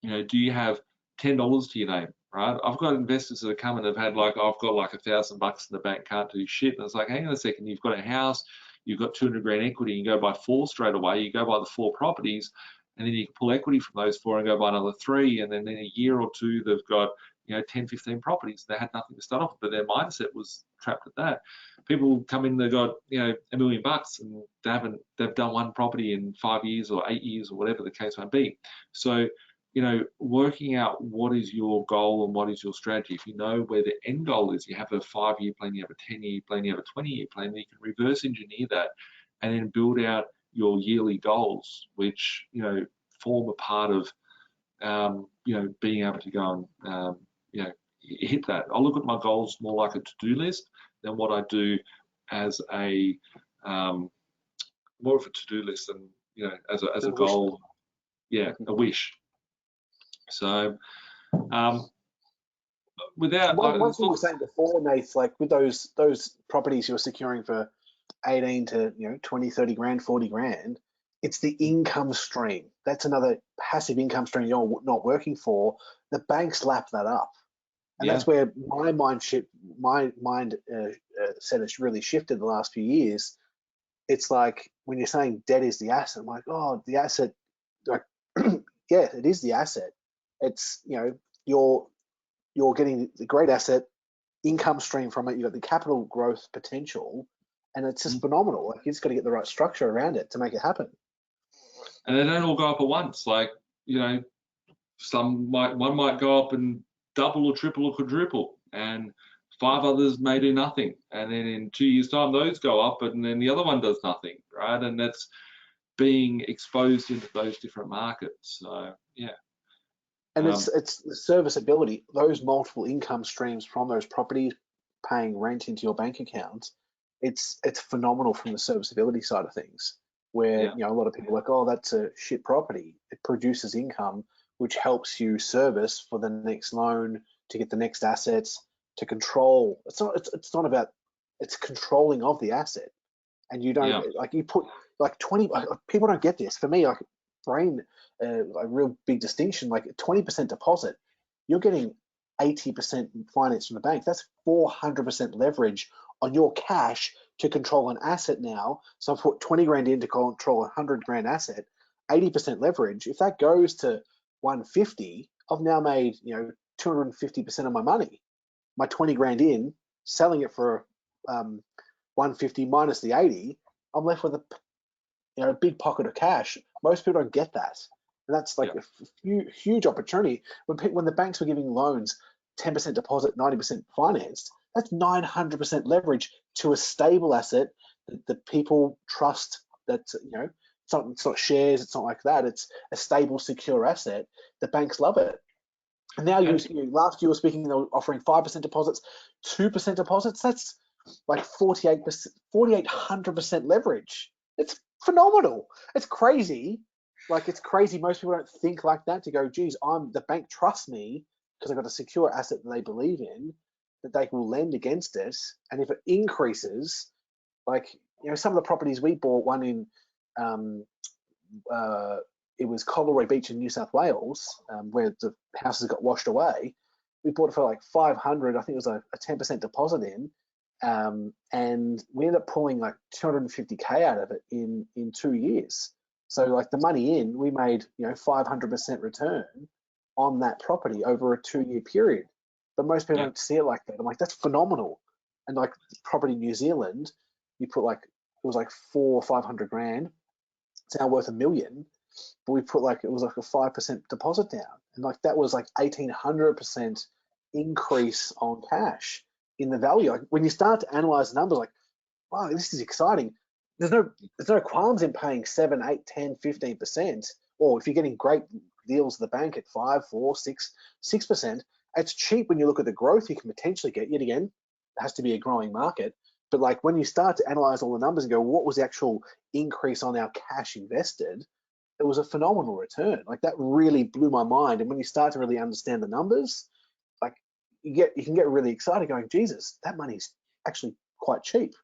you know, do you have $10 to your name, right? I've got investors that have come and have had like, I've got like $1,000 in the bank, can't do shit. And it's like, hang on a second, you've got a house, you've got 200 grand equity, you go buy 4 straight away, you go buy the 4 properties, and then you can pull equity from those 4 and go buy another 3, and then in a year or two, they've got, you know, 10, 15 properties. They had nothing to start off with, but their mindset was trapped at that. People come in, they've got, you know, $1 million, and they've done 1 property in 5 years or 8 years or whatever the case might be. So, you know, working out what is your goal and what is your strategy. If you know where the end goal is, you have a 5-year plan, you have a 10-year plan, you have a 20-year plan, you can reverse engineer that and then build out your yearly goals, which, you know, form a part of, you know, being able to go and, you know, hit that. I look at my goals more like a to-do list than what I do as a, more of a to-do list than, you know, as a goal. Yeah, a wish. So, without one thing you were saying before, Nath, like with those properties you're securing for 18 to 20, 30 grand, 40 grand, it's the income stream. That's another passive income stream you're not working for. The banks lap that up, and that's where my mindset has really shifted the last few years. It's like when you're saying debt is the asset, I'm like, oh, the asset, like, yeah, it is the asset. It's, you know, you're getting the great asset income stream from it. You've got the capital growth potential, and it's just phenomenal. Like, you just got to get the right structure around it to make it happen. And they don't all go up at once. Like, you know, one might go up and double or triple or quadruple, and 5 others may do nothing. And then in 2 years' time, those go up, and then the other one does nothing, right? And that's being exposed into those different markets. So, yeah. And it's the serviceability, those multiple income streams from those properties, paying rent into your bank accounts. It's phenomenal from the serviceability side of things, where you know, a lot of people are like, oh, that's a shit property. It produces income, which helps you service for the next loan, to get the next assets, to control. It's not about, it's controlling of the asset. And you don't like, you put like 20, people don't get this. For me, like, a real big distinction, like 20% deposit, you're getting 80% finance from the bank. That's 400% leverage on your cash to control an asset now. So I've put 20 grand in to control a 100 grand asset, 80% leverage. If that goes to 150, I've now made, you know, 250% of my money. My 20 grand in, selling it for 150 minus the 80, I'm left with a big pocket of cash. Most people don't get that, and that's like a huge opportunity. When the banks were giving loans 10% deposit, 90% financed, that's 900% leverage to a stable asset that people trust. That, you know, it's not shares, it's not like that. It's a stable, secure asset. The banks love it. And now last year you were speaking, they were offering 5% deposits, 2% deposits. That's like 4,800% leverage. It's phenomenal. It's crazy. Like, it's crazy. Most people don't think like that, to go, geez, the bank trusts me because I've got a secure asset that they believe in, that they will lend against it. And if it increases, like, some of the properties we bought, one in, um, it was Coleroy Beach in New South Wales, where the houses got washed away. We bought it for like 500. I think it was a 10% deposit in, and we ended up pulling like 250K out of it in 2 years. So like the money in, we made 500% return on that property over a 2-year period. But most people Yeah. don't see it like that. I'm like, that's phenomenal. And like property in New Zealand, you put like, it was like 400 or 500 grand. It's now worth $1 million, but we put like, it was like a 5% deposit down, and like that was like 1,800% increase on cash in the value. Like when you start to analyze the numbers, like, wow, this is exciting. There's no qualms in paying 7, 8, 10, 15%, or if you're getting great deals at the bank at 5, 4, 6%, it's cheap when you look at the growth you can potentially get. Yet again, it has to be a growing market. But like when you start to analyze all the numbers and go, what was the actual increase on our cash invested? It was a phenomenal return. Like that really blew my mind. And when you start to really understand the numbers, like you can get really excited, going, Jesus, that money's actually quite cheap.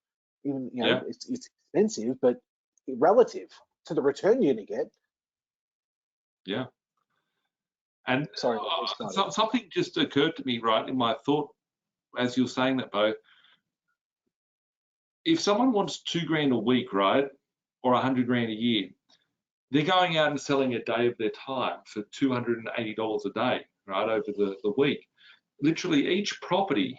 Even Yeah. it's expensive, but relative to the return you're going to get. Yeah. And Sorry, something just occurred to me right in my thought as you're saying that, Bo. If someone wants $2,000 a week, right, or $100,000 a year, they're going out and selling a day of their time for $280 a day, right, over the week. Literally each property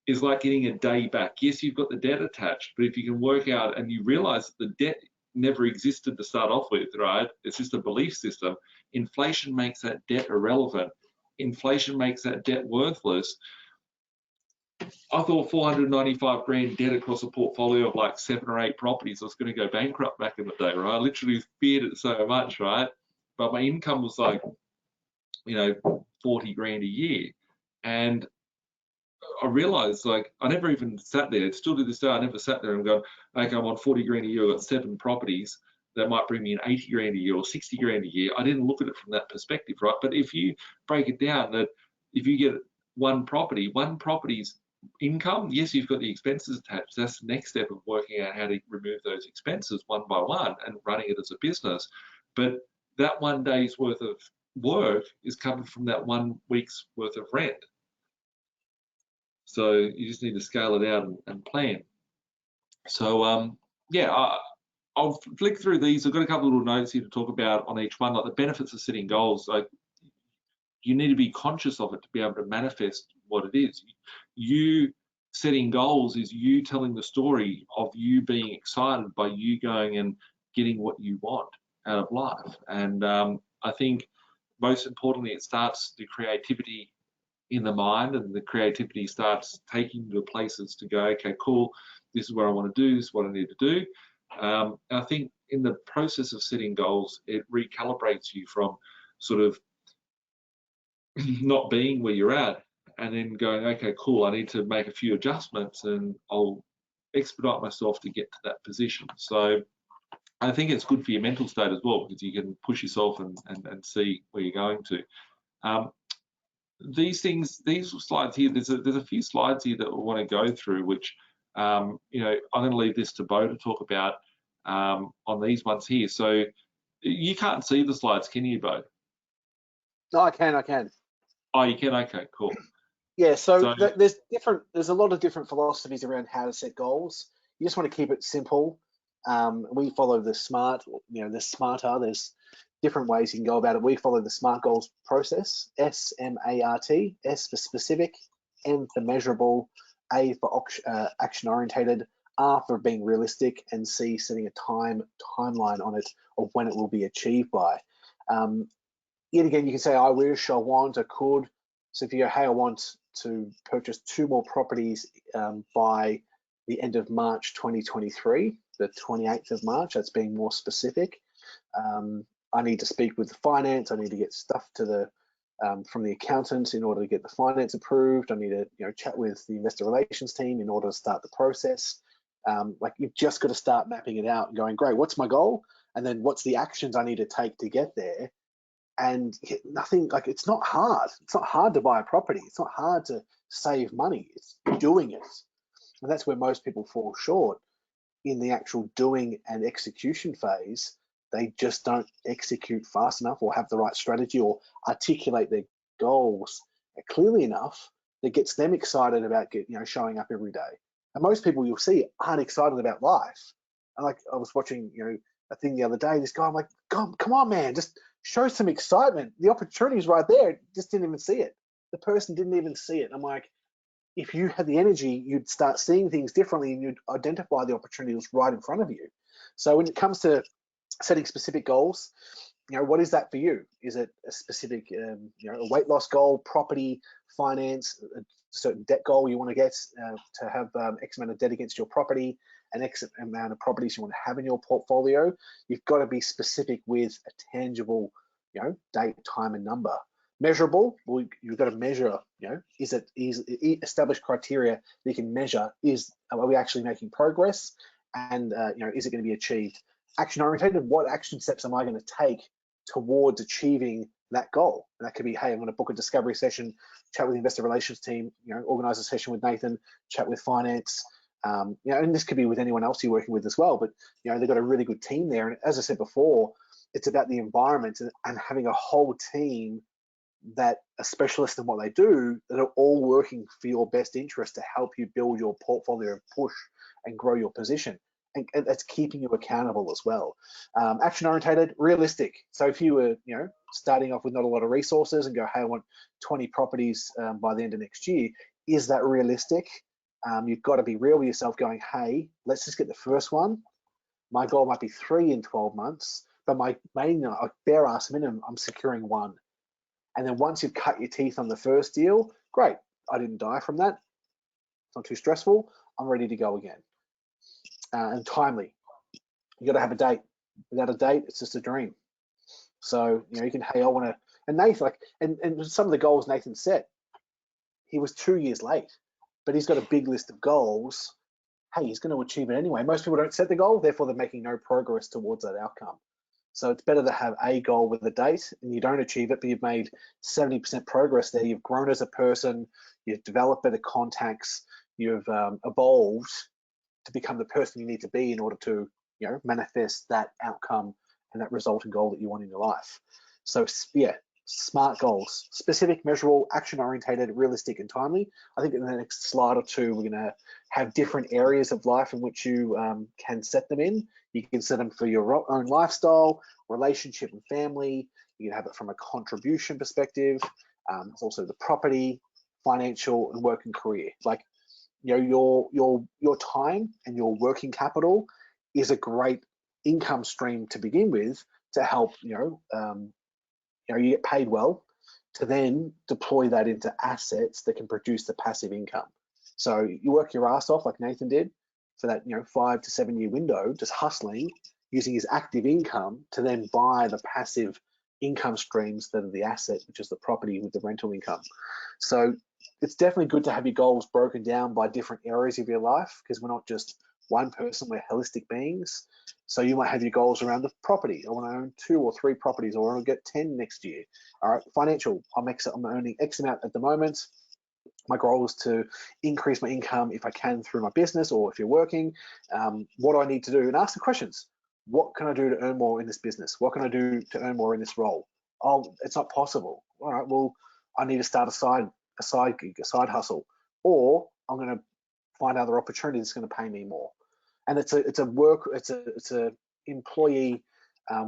is like getting a day back. Yes, you've got the debt attached, but if you can work out and you realize that the debt never existed to start off with, right? It's just a belief system. Inflation makes that debt irrelevant. Inflation makes that debt worthless. I thought 495 grand debt across a portfolio of like 7 or 8 properties, I was going to go bankrupt back in the day, right? I literally feared it so much, right? But my income was like, 40 grand a year. And I realized, like, I never even sat there. Still to this day, I never sat there and go, okay, I'm on 40 grand a year. I've got 7 properties that might bring me in 80 grand a year or 60 grand a year. I didn't look at it from that perspective, right? But if you break it down, that if you get one property's income, yes, you've got the expenses attached. That's the next step of working out how to remove those expenses one by one and running it as a business. But that one day's worth of work is covered from that 1 week's worth of rent. So you just need to scale it out and plan. So yeah, I'll flick through these. I've got a couple of little notes here to talk about on each one, like the benefits of setting goals. Like you need to be conscious of it to be able to manifest what it is. You setting goals is you telling the story of you being excited by you going and getting what you want out of life. And I think most importantly, it starts the creativity in the mind, and the creativity starts taking you to places to go, okay, cool, this is what I want to do, this is what I need to do. I think in the process of setting goals, it recalibrates you from sort of not being where you're at and then going, okay, cool, I need to make a few adjustments and I'll expedite myself to get to that position. So I think it's good for your mental state as well, because you can push yourself and see where you're going to. These slides here, there's a few slides here that we want to go through, which I'm going to leave this to Bo to talk about on these ones here. So you can't see the slides, can you, Bo? No, I can. Oh, you can. Okay, cool. Yeah, so there's a lot of different philosophies around how to set goals. You just want to keep it simple. We follow the SMART, the SMARTer. There's different ways you can go about it. We follow the SMART goals process: SMART, S for specific, M for measurable, A for action orientated, R for being realistic, and C setting a timeline on it of when it will be achieved by. Yet again, you can say, I wish, I want, I could. So if you go, hey, I want to purchase 2 more properties by the end of March 2023, the 28th of March, that's being more specific. I need to speak with the finance. I need to get stuff to the from the accountant in order to get the finance approved. I need to chat with the investor relations team in order to start the process. Like you've just got to start mapping it out and going, great, what's my goal? And then what's the actions I need to take to get there? And nothing, like it's not hard. It's not hard to buy a property. It's not hard to save money. It's doing it. And that's where most people fall short in the actual doing and execution phase. They just don't execute fast enough or have the right strategy or articulate their goals clearly enough that gets them excited about showing up every day. And most people you'll see aren't excited about life. And like I was watching, a thing the other day, this guy, I'm like, God, come on, man, just show some excitement. The opportunity's right there. Just didn't even see it. The person didn't even see it. I'm like, if you had the energy, you'd start seeing things differently and you'd identify the opportunities right in front of you. So when it comes to setting specific goals, what is that for you? Is it a specific, a weight loss goal, property, finance, a certain debt goal you want to get to have X amount of debt against your property, an X amount of properties you want to have in your portfolio? You've got to be specific with a tangible, date, time, and number. Measurable, well, you've got to measure, is it established criteria that you can measure? Are we actually making progress? And, is it going to be achieved? Action oriented, what action steps am I going to take towards achieving that goal? And that could be, hey, I'm going to book a discovery session, chat with the investor relations team, organize a session with Nathan, chat with finance, and this could be with anyone else you're working with as well. But, they've got a really good team there. And as I said before, it's about the environment and having a whole team that are specialists in what they do, that are all working for your best interest to help you build your portfolio and push and grow your position. And that's keeping you accountable as well. Action orientated, realistic. So if you were, starting off with not a lot of resources and go, hey, I want 20 properties by the end of next year, is that realistic? You've got to be real with yourself going, hey, let's just get the first one. My goal might be 3 in 12 months, but my main, bare ass minimum, I'm securing 1. And then once you've cut your teeth on the first deal, great, I didn't die from that. It's not too stressful. I'm ready to go again. And timely. You got to have a date. Without a date, it's just a dream. So you can, hey, I want to. And Nathan, and some of the goals Nathan set, he was 2 years late, but he's got a big list of goals. Hey, he's going to achieve it anyway. Most people don't set the goal, therefore they're making no progress towards that outcome. So it's better to have a goal with a date and you don't achieve it, but you've made 70% progress there. You've grown as a person, you've developed better contacts, you've evolved to become the person you need to be in order to, manifest that outcome and that resulting goal that you want in your life. So yeah, smart goals, specific, measurable, action orientated, realistic, and timely. I think in the next slide or two, we're going to have different areas of life in which you can set them in. You can set them for your own lifestyle, relationship and family. You can have it from a contribution perspective. It's also the property, financial, and work and career. Like, your time and your working capital is a great income stream to begin with to help, you get paid well to then deploy that into assets that can produce the passive income. So you work your ass off like Nathan did for that 5 to 7 year window, just hustling, using his active income to then buy the passive income streams that are the asset, which is the property with the rental income. So it's definitely good to have your goals broken down by different areas of your life, because we're not just one person, we're holistic beings. So you might have your goals around the property. I want to own 2 or 3 properties, or I want to get 10 next year. All right, financial, I'm earning X amount at the moment. My goal is to increase my income if I can through my business, or if you're working, what do I need to do? And ask the questions. What can I do to earn more in this business? What can I do to earn more in this role? Oh, it's not possible. All right, well, I need to start a side gig, a side hustle, or I'm going to find other opportunities that's going to pay me more. And it's a employee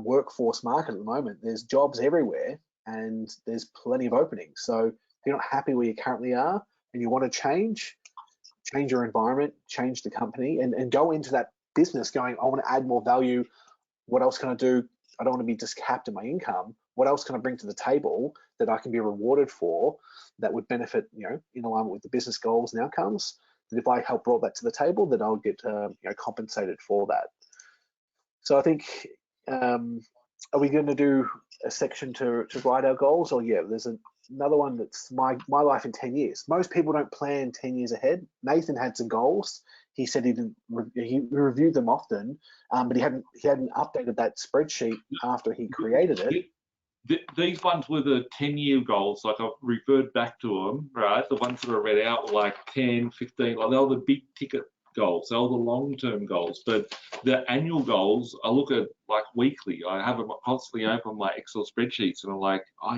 workforce market at the moment. There's jobs everywhere and there's plenty of openings. So if you're not happy where you currently are and you want to change your environment, change the company, and go into that business going, I want to add more value. What else can I do? I don't want to be just capped in my income. What else can I bring to the table that I can be rewarded for that would benefit, in alignment with the business goals and outcomes? That if I help brought that to the table, that I'll get compensated for that. So I think, are we going to do a section to write our goals? Or yeah, there's another one that's my life in 10 years. Most people don't plan 10 years ahead. Nathan had some goals. he said he reviewed them often, but he hadn't updated that spreadsheet after he created it. These ones were the 10-year goals. Like I've referred back to them, right? The ones that are read out were like 10, 15, like they were the big ticket goals. They were the long-term goals. But the annual goals, I look at like weekly. I have them constantly open my Excel spreadsheets, and I'm like, oh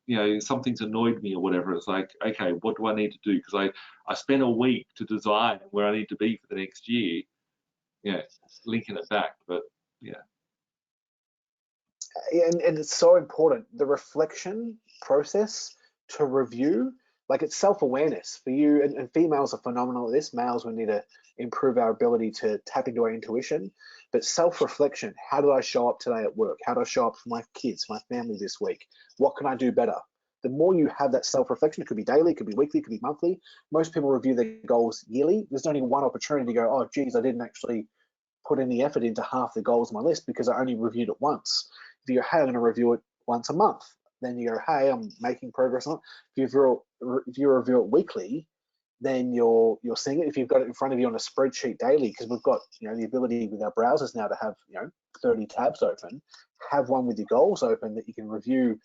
yeah, something's annoyed me or whatever. It's like, okay, what do I need to do? Because I spent a week to design where I need to be for the next year. Yeah, linking it back, but yeah. And it's so important, the reflection process to review, like it's self-awareness for you, and females are phenomenal at this. Males, we need to improve our ability to tap into our intuition, but self-reflection, how did I show up today at work? How did I show up for my kids, my family this week? What can I do better? The more you have that self-reflection, it could be daily, it could be weekly, it could be monthly. Most people review their goals yearly. There's only one opportunity to go, oh geez, I didn't actually put any effort into half the goals on my list because I only reviewed it once. If you go, hey, I'm going to review it once a month, then you go, hey, I'm making progress on it. If you review it weekly, then you're seeing it. If you've got it in front of you on a spreadsheet daily, because we've got the ability with our browsers now to have 30 tabs open, have one with your goals open that you can review.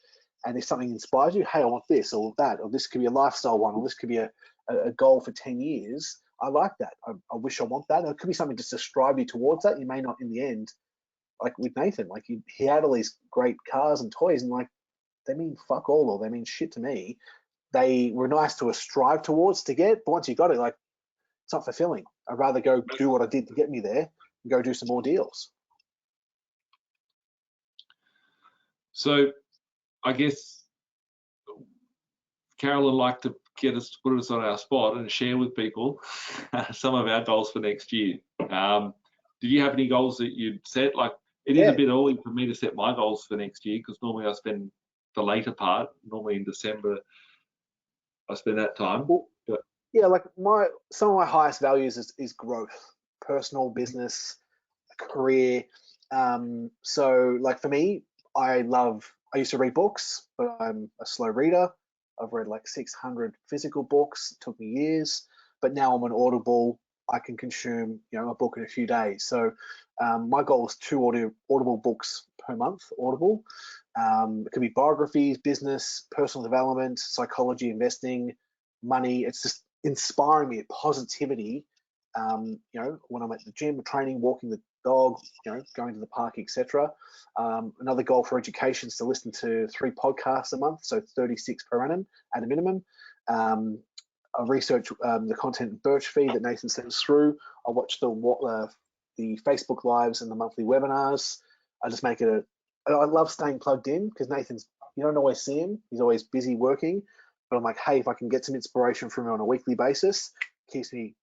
And if something inspires you, hey, I want this or that, or this could be a lifestyle one, or this could be a goal for 10 years. I like that. I wish I want that. It could be something just to strive you towards that. You may not in the end, like with Nathan, like he had all these great cars and toys, and like they mean fuck all, or they mean shit to me. They were nice to strive towards to get, but once you got it, like it's not fulfilling. I'd rather go do what I did to get me there and go do some more deals. So I guess Carol would like to put us on our spot and share with people some of our goals for next year. Did you have any goals that you'd set? Like it is a bit early for me to set my goals for next year because normally I spend the later part, normally in December, I spend that time. Well, yeah, like some of my highest values is growth, personal, business, career. So like for me, I used to read books, but I'm a slow reader. I've read like 600 physical books. It took me years, but now I'm on Audible. I can consume, a book in a few days. So my goal is 2 Audible books per month, Audible. It could be biographies, business, personal development, psychology, investing, money. It's just inspiring me, positivity. When I'm at the gym, training, walking the dog, going to the park, etc. Another goal for education is to listen to 3 podcasts a month, so 36 per annum at a minimum. I research the content in Birch feed that Nathan sends through. I watch the Facebook lives and the monthly webinars. I just make it I love staying plugged in because you don't always see him. He's always busy working. But I'm like, hey, if I can get some inspiration from him on a weekly basis, keeps me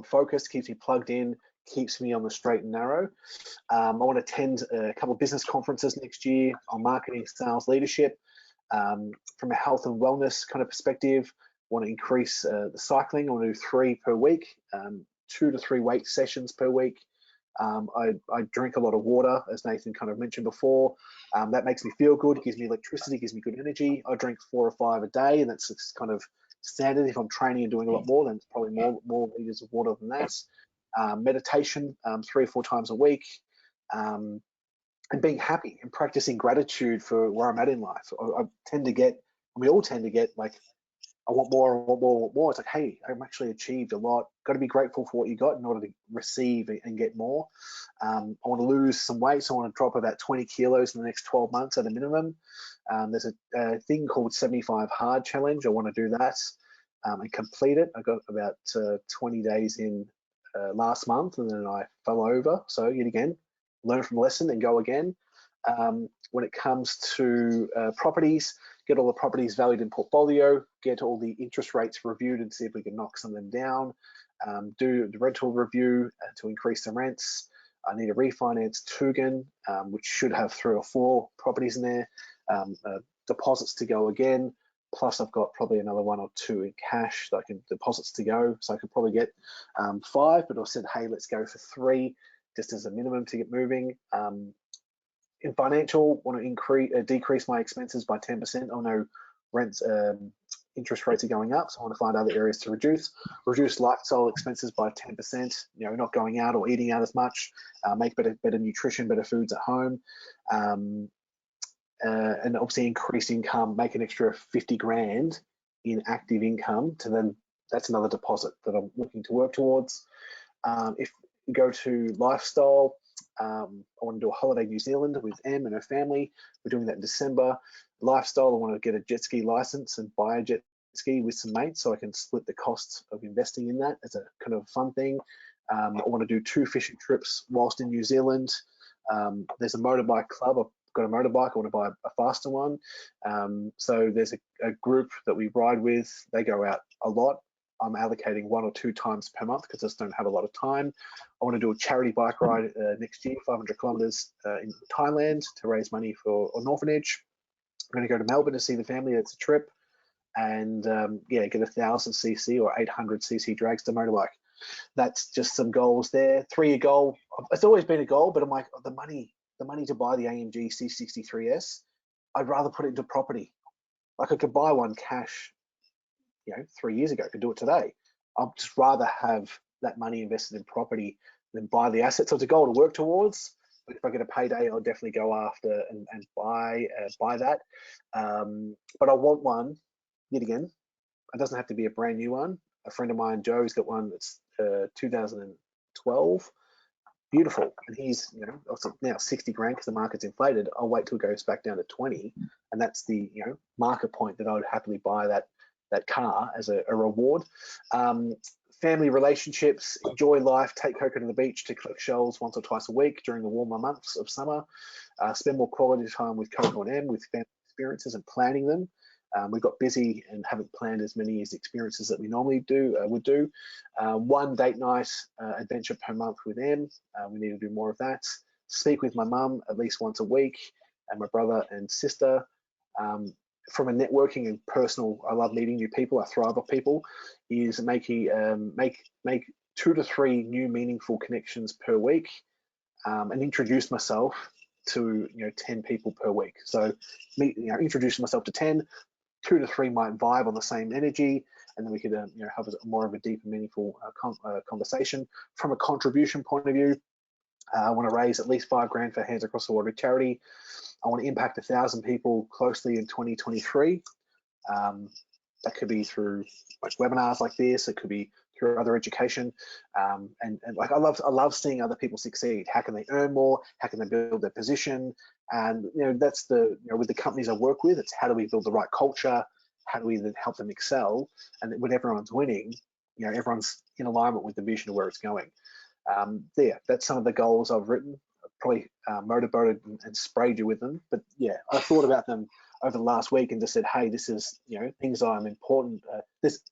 focused, keeps me plugged in, keeps me on the straight and narrow. I want to attend a couple of business conferences next year on marketing, sales, leadership. From a health and wellness kind of perspective, I want to increase the cycling. I want to do 3 per week, 2 to 3 weight sessions per week. I drink a lot of water, as Nathan kind of mentioned before. That makes me feel good, gives me electricity, gives me good energy. I drink 4 or 5 a day, and that's just kind of standard. If I'm training and doing a lot more, then it's probably more liters of water than that. Meditation 3 or 4 times a week, and being happy and practicing gratitude for where I'm at in life. We all tend to get like, I want more, I want more, I want more. It's like, hey, I've actually achieved a lot. Got to be grateful for what you got in order to receive and get more. I want to lose some weight, so I want to drop about 20 kilos in the next 12 months at a minimum. There's a thing called 75 Hard Challenge. I want to do that and complete it. I got about 20 days in last month, and then I fell over. So yet again, learn from lesson and go again. When it comes to properties, get all the properties valued in portfolio, get all the interest rates reviewed and see if we can knock some of them down, do the rental review to increase the rents. I need to refinance Tugan, which should have 3 or 4 properties in there, deposits to go again, plus I've got probably another 1 or 2 in cash that I can deposits to go, so I could probably get 5, but I said, hey, let's go for 3 just as a minimum to get moving. In financial, want to decrease my expenses by 10%. I know rents, interest rates are going up, so I want to find other areas to reduce lifestyle expenses by 10%. You know, not going out or eating out as much, make better nutrition, better foods at home, and obviously increase income, make an extra 50 grand in active income to then, that's another deposit that I'm looking to work towards. If you go to lifestyle, I want to do a holiday in New Zealand with Em and her family. We're doing that in December. Lifestyle, I want to get a jet ski license and buy a jet ski with some mates so I can split the costs of investing in that as a kind of fun thing. I want to do 2 fishing trips whilst in New Zealand. There's a motorbike club. I've got a motorbike. I want to buy a faster one. So there's a group that we ride with. They go out a lot. I'm allocating 1 or 2 times per month because I just don't have a lot of time. I want to do a charity bike ride next year, 500 kilometers in Thailand to raise money for an orphanage. I'm going to go to Melbourne to see the family. It's a trip. And yeah, get a 1000cc or 800cc dragster motorbike. That's just some goals there. 3-year goal. It's always been a goal, but I'm like, the money to buy the AMG C63S, I'd rather put it into property. Like I could buy one cash, you know, 3 years ago. I could do it today. I'd just rather have that money invested in property than buy the asset. So it's a goal to work towards. But if I get a payday, I'll definitely go after and buy that. But I want one. Yet again, it doesn't have to be a brand new one. A friend of mine, Joe's got one that's 2012, beautiful, and he's, you know, now 60 grand because the market's inflated. I'll wait till it goes back down to 20, and that's the, you know, market point that I would happily buy that car as a reward. Family relationships, enjoy life, take Coco to the beach to collect shells once or twice a week during the warmer months of summer. Spend more quality time with Coco and Em, with family experiences and planning them. We got busy and haven't planned as many as experiences that we normally would do. 1 date night adventure per month with Em. We need to do more of that. Speak with my mum at least once a week, and my brother and sister. From a networking and personal, I love meeting new people. I thrive off people. Is make 2 to 3 new meaningful connections per week, and introduce myself to, you know, 10 people per week. So introduce myself to 10. 2 to 3 might vibe on the same energy, and then we could you know, have more of a deep and meaningful conversation. From a contribution point of view, I want to raise at least 5 grand for Hands Across the Water charity. I want to impact 1,000 people closely in 2023. That could be through like webinars like this. It could be through other education, and like I love seeing other people succeed. How can they earn more? How can they build their position? And you know, that's the, you know, with the companies I work with, it's how do we build the right culture? How do we then help them excel? And when everyone's winning, you know, everyone's in alignment with the vision of where it's going. Yeah, that's some of the goals I've written. Probably motivated and sprayed you with them, but yeah, I thought about them over the last week and just said, hey, this is, you know, things I'm important. There's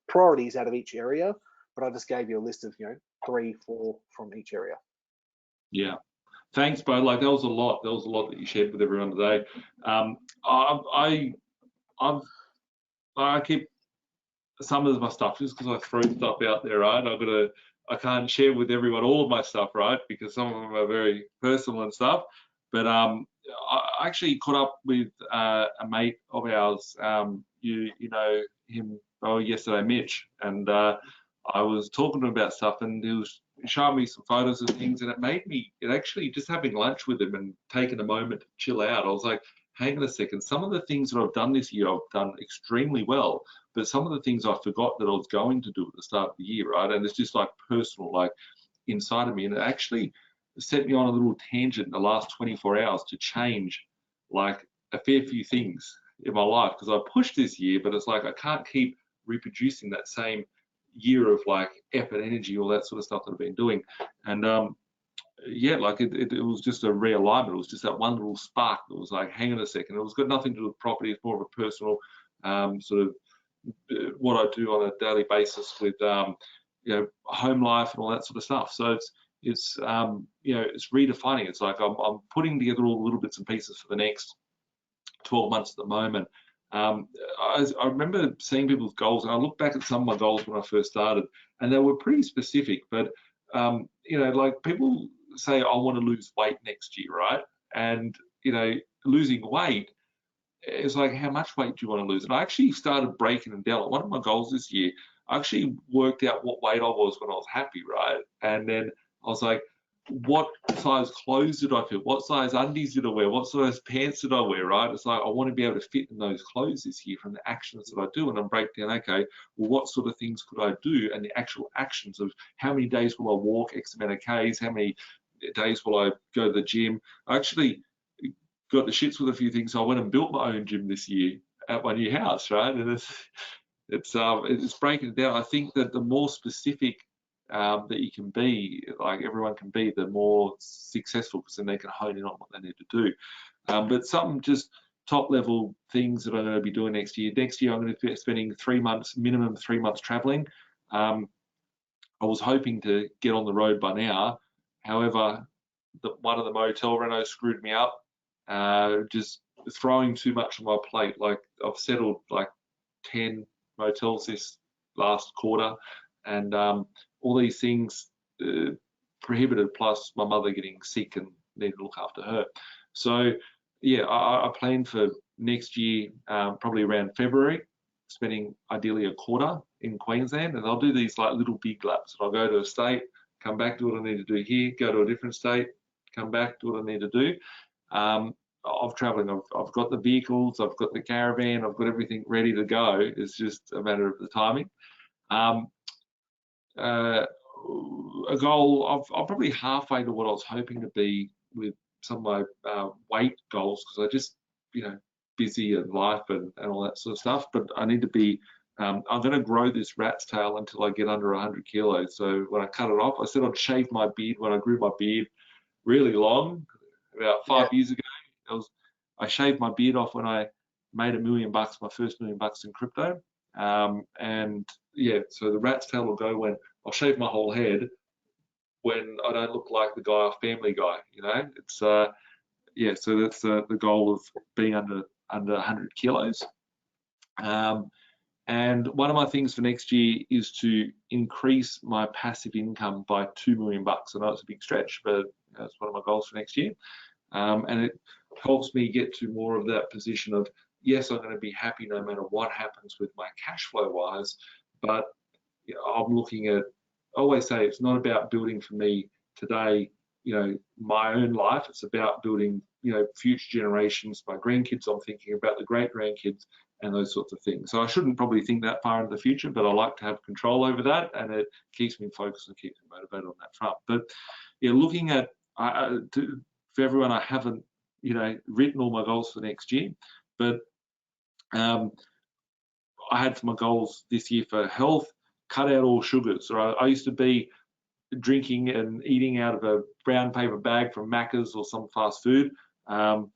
priorities out of each area, but I just gave you a list of, you know, 3, 4 from each area. Yeah, thanks, Bo. Like that was a lot. There was a lot that you shared with everyone today. I keep some of my stuff just because I throw stuff out there, right? I can't share with everyone all of my stuff, right? Because some of them are very personal and stuff. But I actually caught up with a mate of ours. You know him yesterday, Mitch, and I was talking to him about stuff, and he was showing me some photos of things, and it actually just having lunch with him and taking a moment to chill out. I was like, hang on a second, some of the things that I've done this year, I've done extremely well, but some of the things I forgot that I was going to do at the start of the year, right? And it's just like personal, like inside of me. And it actually set me on a little tangent in the last 24 hours to change like a fair few things in my life, because I pushed this year, but it's like I can't keep reproducing that same year of like effort, energy, all that sort of stuff that I've been doing. And yeah, like it was just a realignment. It was just that one little spark that was like, hang on a second. It was got nothing to do with property. It's more of a personal sort of what I do on a daily basis with you know, home life and all that sort of stuff. So it's you know, it's redefining. It's like I'm putting together all the little bits and pieces for the next 12 months at the moment. I remember seeing people's goals, and I look back at some of my goals when I first started, and they were pretty specific. But you know, like people say, I want to lose weight next year, right? And you know, losing weight, it's like, how much weight do you want to lose? And I actually started breaking them down. Like, one of my goals this year, I actually worked out what weight I was when I was happy, right? And then I was like, what size clothes did I fit? What size undies did I wear? What size pants did I wear, right? It's like, I want to be able to fit in those clothes this year from the actions that I do. And I'm breaking down, okay, well, what sort of things could I do? And the actual actions of how many days will I walk X amount of Ks? How many days will I go to the gym? I actually got the shits with a few things. So I went and built my own gym this year at my new house, right? And it's breaking it down. I think that the more specific that you can be, like everyone can be, the more successful, because then they can hone in on what they need to do. But some just top level things that I'm going to be doing next year. Next year, I'm going to be spending 3 months, minimum 3 months traveling. I was hoping to get on the road by now. However, one of the motel renos screwed me up, just throwing too much on my plate. Like, I've settled like 10 motels this last quarter, and all these things prohibited, plus my mother getting sick and needed to look after her. So yeah, I plan for next year, probably around February, spending ideally a quarter in Queensland, and I'll do these like little big laps. I'll go to a state, come back, do what I need to do here, go to a different state, come back, do what I need to do. Of traveling, I've got the vehicles, I've got the caravan, I've got everything ready to go. It's just a matter of the timing. A goal, I'm probably halfway to what I was hoping to be with some of my weight goals, because I just, busy in life and all that sort of stuff. But I need to be, I'm going to grow this rat's tail until I get under 100 kilos. So when I cut it off, I said I'd shave my beard when I grew my beard really long, about 5 years ago. I shaved my beard off when I made $1 million, my first $1 million in crypto. And yeah, so the rat's tail will go when I'll shave my whole head, when I don't look like the guy off Family Guy. It's yeah. So that's the goal of being under 100 kilos. And one of my things for next year is to increase my passive income by $2 million. I know it's a big stretch, but that's one of my goals for next year. And it helps me get to more of that position of, yes, I'm going to be happy no matter what happens with my cash flow wise, but I'm looking at, I always say it's not about building for me today, my own life. It's about building, future generations, my grandkids. I'm thinking about the great grandkids and those sorts of things. So I shouldn't probably think that far into the future, but I like to have control over that, and it keeps me focused and keeps me motivated on that front. But yeah, looking at, for everyone, I haven't, written all my goals for next year, but I had for my goals this year for health, cut out all sugars. Right? I used to be drinking and eating out of a brown paper bag from Macca's or some fast food. So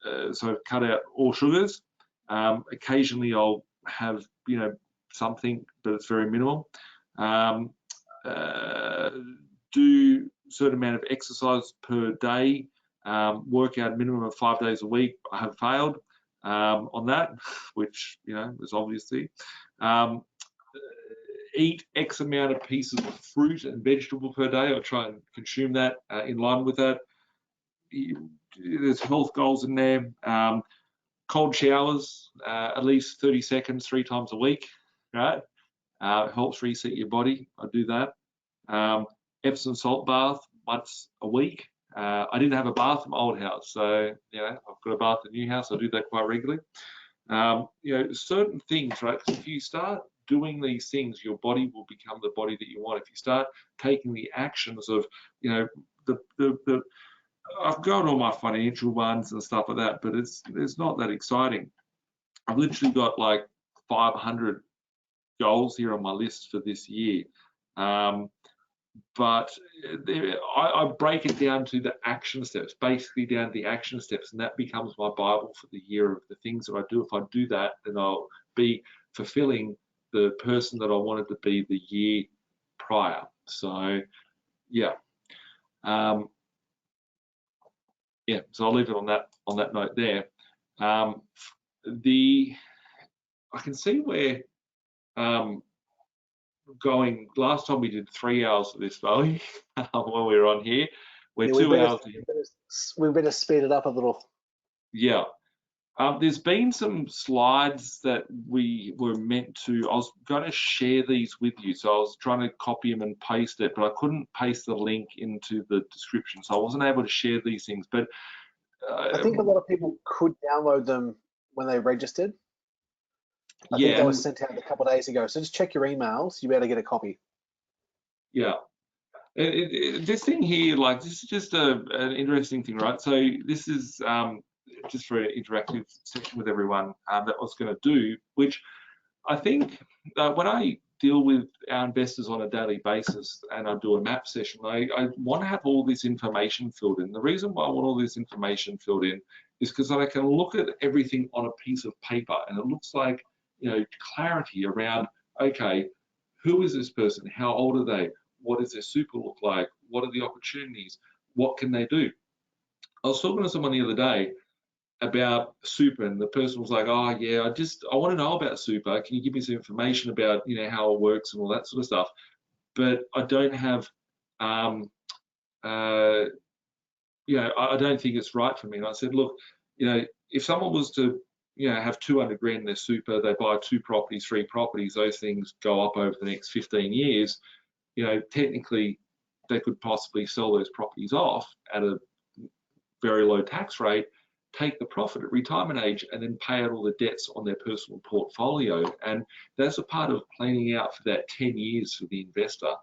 I've cut out all sugars. Occasionally I'll have, something, but it's very minimal. Do a certain amount of exercise per day. Work out a minimum of 5 days a week. I have failed on that, which, is obviously. Eat X amount of pieces of fruit and vegetable per day. I try and consume that in line with that. There's health goals in there. Cold showers, at least 30 seconds, 3 times a week, right? Helps reset your body. I do that. Epsom salt bath once a week. I didn't have a bath in my old house, so I've got a bath in the new house. I do that quite regularly. Certain things, right? Because if you start doing these things, your body will become the body that you want. If you start taking the actions of, I've got all my financial ones and stuff like that, but it's not that exciting. I've literally got like 500 goals here on my list for this year. But I break it down to the action steps, basically down to the action steps, and that becomes my Bible for the year of the things that I do. If I do that, then I'll be fulfilling the person that I wanted to be the year prior. So, yeah. So I'll leave it on that note there. I can see where going. Last time we did 3 hours of this, Bowie, when we were on here. We're 2 hours. We better speed it up a little. Yeah. There's been some slides that we were meant to, I was going to share these with you. So I was trying to copy them and paste it, but I couldn't paste the link into the description. So I wasn't able to share these things. But I think a lot of people could download them when they registered. I think yeah, they were sent out a couple of days ago. So just check your emails. You'll be able to get a copy. yeah. This thing here, like, this is just an interesting thing, right? So this is just for an interactive session with everyone that I was going to do, which I think when I deal with our investors on a daily basis and I do a map session, I want to have all this information filled in. The reason why I want all this information filled in is because I can look at everything on a piece of paper and it looks like, you know, clarity around, okay, who is this person? How old are they? What does their super look like? What are the opportunities? What can they do? I was talking to someone the other day about super, and the person was like, oh yeah, I want to know about super. Can you give me some information about, you know, how it works and all that sort of stuff? But I don't have you know, I don't think it's right for me. And I said, look, you know, if someone was to, you know, have 200 grand in their super, they buy 2 properties, 3 properties, those things go up over the next 15 years, you know, technically they could possibly sell those properties off at a very low tax rate, take the profit at retirement age, and then pay out all the debts on their personal portfolio. And that's a part of planning out for that 10 years for the investor.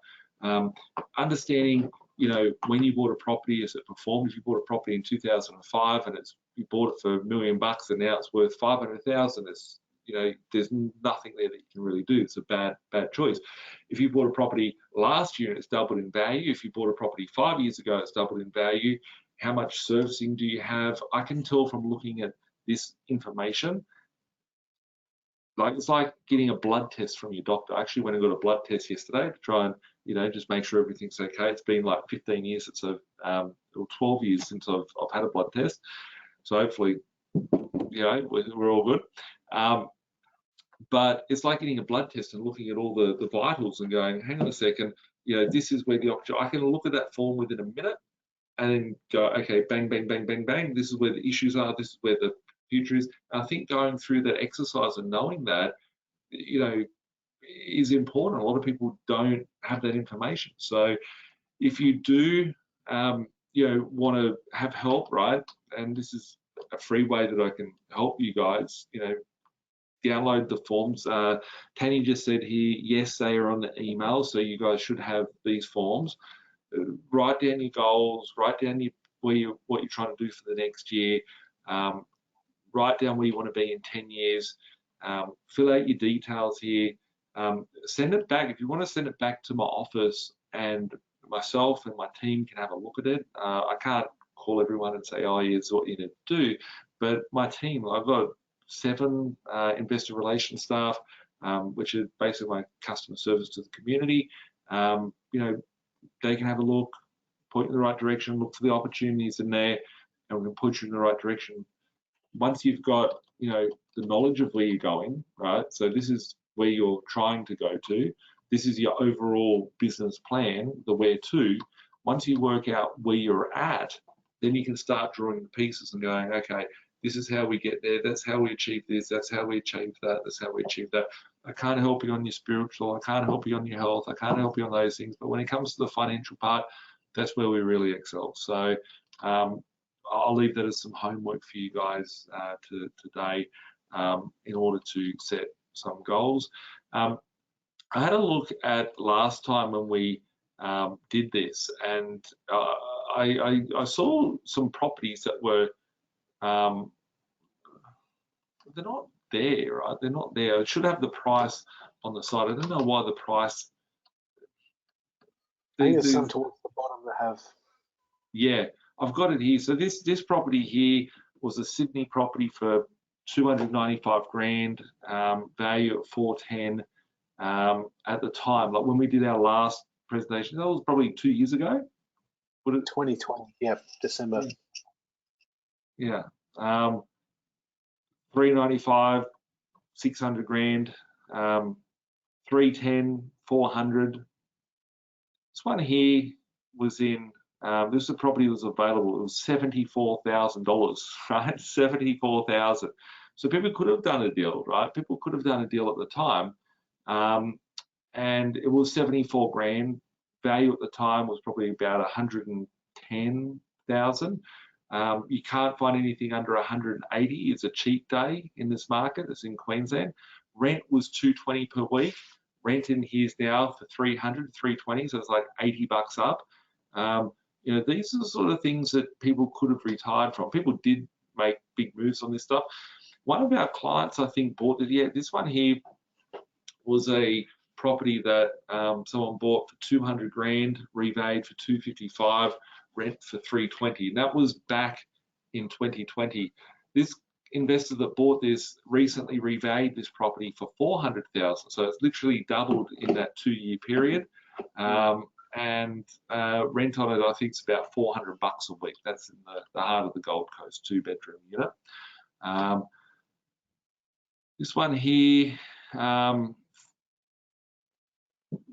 Understanding, you know, when you bought a property, as it performed. If you bought a property in 2005 and you bought it for $1 million and now it's worth 500,000, it's, you know, there's nothing there that you can really do. It's a bad choice. If you bought a property last year and it's doubled in value, if you bought a property 5 years ago, it's doubled in value. How much servicing do you have? I can tell from looking at this information. Like, it's like getting a blood test from your doctor. I actually went and got a blood test yesterday to try and, you know, just make sure everything's okay. It's been like 15 years since or 12 years since I've had a blood test. So hopefully, you know, we're all good. But it's like getting a blood test and looking at all the vitals and going, hang on a second, you know, this is where the opportunity, I can look at that form within a minute and then go, okay, bang, bang, bang, bang, bang. This is where the issues are. This is where the future is. And I think going through that exercise and knowing that, you know, is important. A lot of people don't have that information. So if you do, you know, want to have help, right? And this is a free way that I can help you guys, you know, download the forms. Tanya just said here, yes, they are on the email. So you guys should have these forms. Write down your goals, write down what you're trying to do for the next year, write down where you want to be in 10 years, fill out your details here, send it back. If you want to send it back to my office and myself and my team can have a look at it. I can't call everyone and say, oh, here's what you need to do, but my team, I've got 7 investor relations staff, which is basically my customer service to the community. You know, they can have a look, point in the right direction, look for the opportunities in there, and we can put you in the right direction. Once you've got, you know, the knowledge of where you're going, right? So this is where you're trying to go to. This is your overall business plan, the where to. Once you work out where you're at, then you can start drawing the pieces and going, okay, this is how we get there. That's how we achieve this. That's how we achieve that. That's how we achieve that. I can't help you on your spiritual. I can't help you on your health. I can't help you on those things. But when it comes to the financial part, that's where we really excel. So I'll leave that as some homework for you guys today in order to set some goals. I had a look at last time when we did this, and I saw some properties that were they're not there, right? They're not there. It should have the price on the side. I don't know why the price. I think there's some towards the bottom that have. Yeah, I've got it here. So this property here was a Sydney property for 295 grand, value at 410 at the time. Like when we did our last presentation, that was probably 2 years ago. Would it? 2020, yeah, December. Yeah. 395, 600 grand, 310, 400. This one here was in This is a property that was available. It was $74,000, right? $74,000. So people could have done a deal, right? People could have done a deal at the time, and it was 74 grand. Value at the time was probably about 110,000. You can't find anything under 180. It's a cheap day in this market. It's in Queensland. Rent was $220 per week. Rent in here's now for 300, 320, so it's like 80 bucks up. You know, these are the sort of things that people could have retired from. People did make big moves on this stuff. One of our clients, I think, bought it. Yeah, this one here was a property that someone bought for 200 grand, revalued for 255, rent for 320. And that was back in 2020. This investor that bought this recently revalued this property for 400,000. So it's literally doubled in that 2-year period. And rent on it, I think, is about 400 bucks a week. That's in the heart of the Gold Coast, 2-bedroom unit. This one here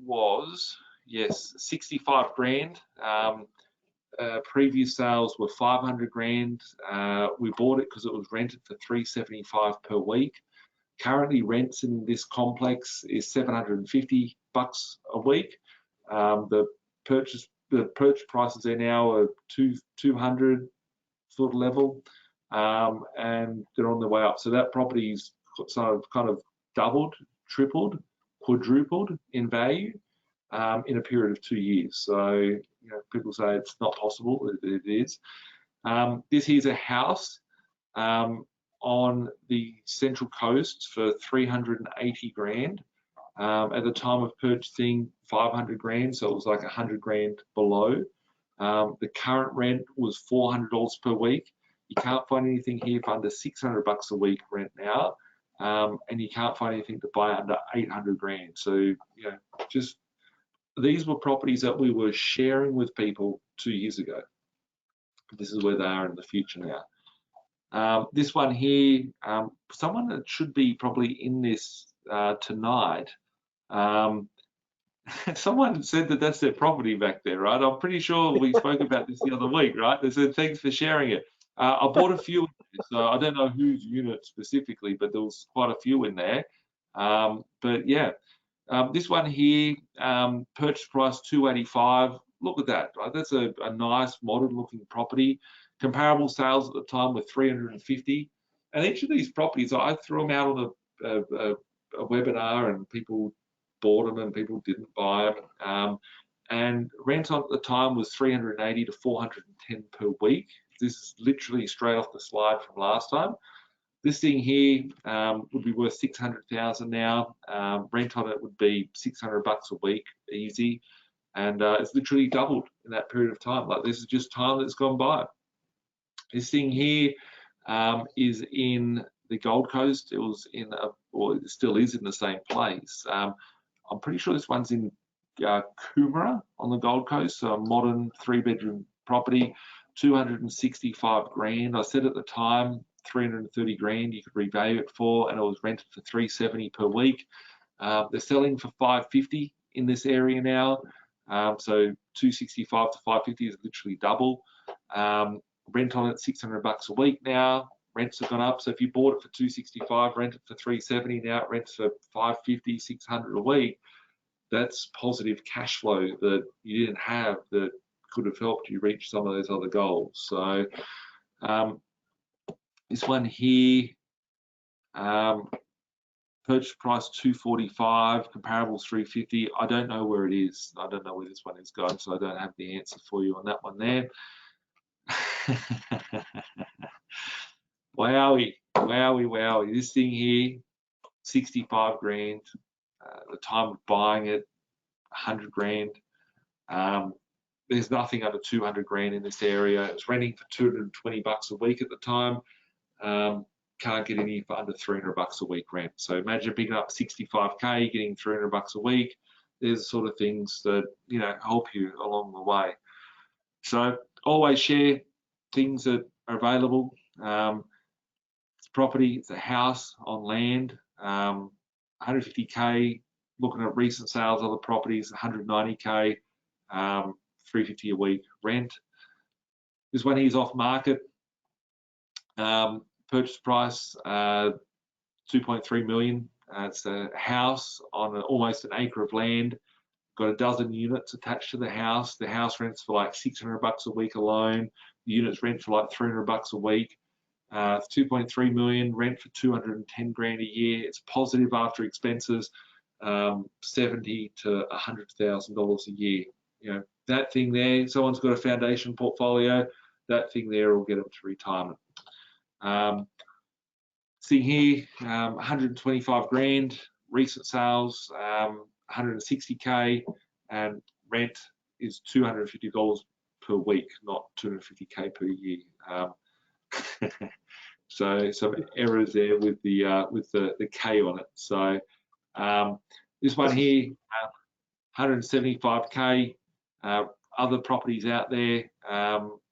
was, yes, 65 grand. Previous sales were 500 grand. We bought it because it was rented for 375 per week. Currently, rents in this complex is 750 bucks a week. The purchase prices there now are 200 sort of level, and they're on the way up. So that property's sort of kind of doubled, tripled, quadrupled in value in a period of 2 years. So, you know, people say it's not possible. It is. This here's a house on the Central Coast for 380 grand. At the time of purchasing, 500 grand, so it was like 100 grand below. The current rent was $400 per week. You can't find anything here for under 600 bucks a week rent now, and you can't find anything to buy under 800 grand. So, you know, just these were properties that we were sharing with people 2 years ago. This is where they are in the future now. This one here, someone that should be probably in this tonight. Someone said that that's their property back there, right? I'm pretty sure we spoke about this the other week, right? They said, thanks for sharing it. I bought a few, so I don't know whose unit specifically, but there was quite a few in there. But yeah, this one here, purchase price 285. Look at that, right? That's a nice modern looking property. Comparable sales at the time were 350. And each of these properties, I threw them out on a webinar, and people bought them and people didn't buy them. And rent on at the time was 380 to 410 per week. This is literally straight off the slide from last time. This thing here would be worth 600,000 now. Rent on it would be 600 bucks a week, easy. And it's literally doubled in that period of time. Like, this is just time that's gone by. This thing here is in the Gold Coast. It was in, or it still is in the same place. I'm pretty sure this one's in Coomera on the Gold Coast, so a modern 3-bedroom property, 265 grand. I said at the time, 330 grand you could revalue it for, and it was rented for 370 per week. They're selling for 550 in this area now. So 265 to 550 is literally double. Rent on it 600 bucks a week now. Rents have gone up. So if you bought it for 265, rent it for 370, now it rents for 550, 600 a week. That's positive cash flow that you didn't have that could have helped you reach some of those other goals. So this one here, purchase price 245, comparables 350. I don't know where it is. I don't know where this one is, guys, so I don't have the answer for you on that one there. Wowie, wowie, wowie. This thing here, 65 grand. The time of buying it, 100 grand. There's nothing under 200 grand in this area. It's renting for 220 bucks a week at the time. Can't get any for under 300 bucks a week rent. So imagine picking up 65K, getting 300 bucks a week. There's the sort of things that, you know, help you along the way. So always share things that are available. It's property, it's a house on land, 150K. Looking at recent sales, other properties, 190K. $350 a week rent. This one here is off market. Purchase price $2.3 million. It's a house on almost an acre of land. Got a dozen units attached to the house. The house rents for like $600 a week alone. The units rent for like $300 a week. 2.3 million, rent for 210 grand a year. It's positive after expenses, $70,000 to $100,000 a year. You know, that thing there, someone's got a foundation portfolio, that thing there will get them to retirement. See here, 125 grand, recent sales, 160K, and rent is $250 per week, not $250K per year. So some errors there with the K on it. So this one here, 175K. Other properties out there, you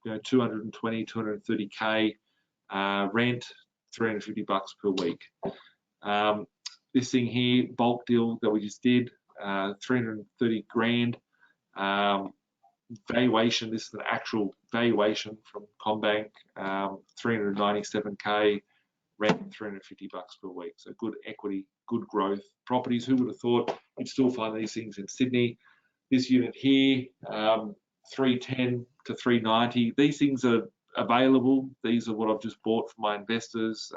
know, 220, 230K. Rent, $350 per week. This thing here, bulk deal that we just did, 330 grand. Valuation, this is an actual valuation from CommBank, 397K, rent $350 per week. So good equity, good growth properties. Who would have thought you'd still find these things in Sydney? This unit here, 310 to 390. These things are available. These are what I've just bought for my investors.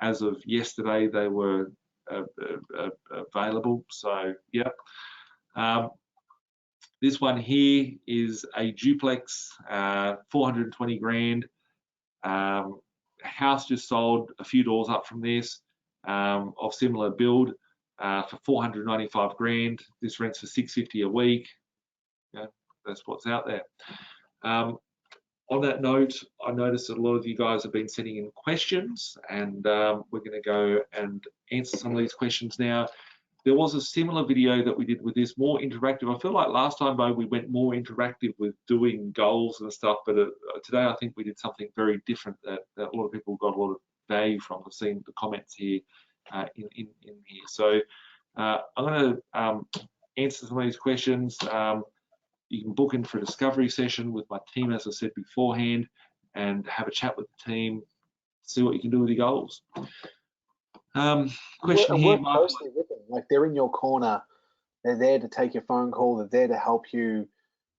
As of yesterday, they were available. So yeah. This one here is a duplex, 420 grand. House just sold a few doors up from this, of similar build, for 495 grand. This rents for 650 a week. Yeah, that's what's out there. On that note, I noticed that a lot of you guys have been sending in questions, and we're going to go and answer some of these questions now. There was a similar video that we did with this, more interactive. I feel like last time, though, we went more interactive with doing goals and stuff, but today I think we did something very different that a lot of people got a lot of value from. I've seen the comments here in here. So I'm going to answer some of these questions. You can book in for a discovery session with my team, as I said beforehand, and have a chat with the team, see what you can do with your goals. Question here, work closely with them. Like, they're in your corner. They're there to take your phone call. They're there to help you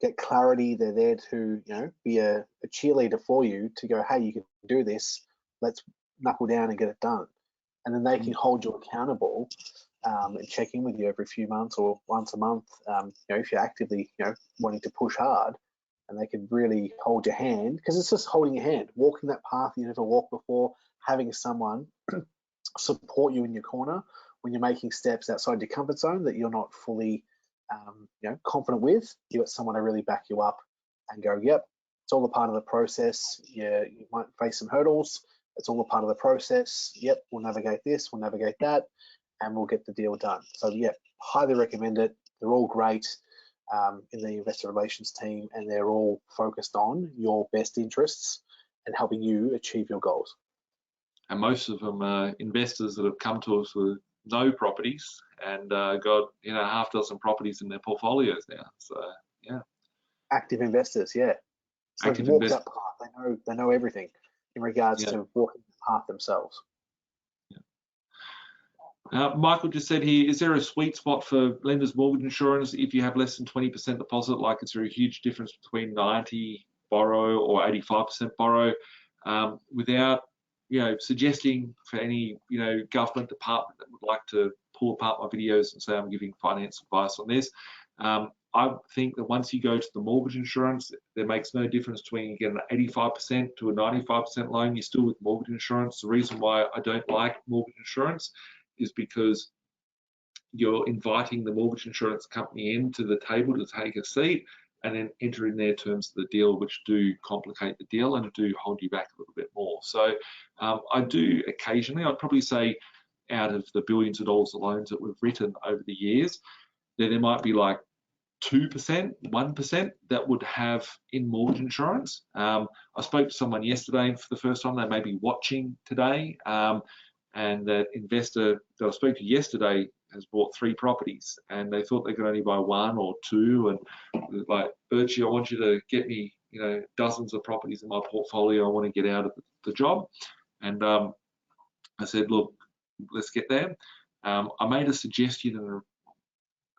get clarity. They're there to, you know, be a cheerleader for you to go, hey, you can do this. Let's knuckle down and get it done. And then they can hold you accountable and check in with you every few months or once a month. You know, if you're actively, you know, wanting to push hard, and they can really hold your hand, because it's just holding your hand, walking that path you never walked before, having someone support you in your corner when you're making steps outside your comfort zone that you're not fully you know, confident with. You got someone to really back you up and go, yep, it's all a part of the process. Yeah, you might face some hurdles. It's all a part of the process. Yep, we'll navigate this, we'll navigate that, and we'll get the deal done. So yeah, highly recommend it. They're all great in the investor relations team, and they're all focused on your best interests and helping you achieve your goals. And most of them are investors that have come to us with no properties and got, you know, half dozen properties in their portfolios now. So yeah, active investors, yeah. So active walk that path. They know everything in regards to walking the path themselves. Yeah. Michael just said here, is there a sweet spot for lenders' mortgage insurance if you have less than 20% deposit? Like, is there a huge difference between 90 borrow or 85% borrow? Without, you know, suggesting for any, you know, government department that would like to pull apart my videos and say I'm giving finance advice on this, I think that once you go to the mortgage insurance, there makes no difference between you get an 85% to a 95% loan, you're still with mortgage insurance. The reason why I don't like mortgage insurance is because you're inviting the mortgage insurance company into the table to take a seat and then enter in their terms of the deal, which do complicate the deal and do hold you back a little bit more. So I do occasionally, I'd probably say out of the billions of dollars of loans that we've written over the years, there might be like 2%, 1% that would have in mortgage insurance. I spoke to someone yesterday for the first time. They may be watching today, and that investor that I spoke to yesterday has bought 3 properties, and they thought they could only buy 1 or 2, and like, Birchie, I want you to get me, you know, dozens of properties in my portfolio. I want to get out of the job. And I said, look, let's get there. I made a suggestion, and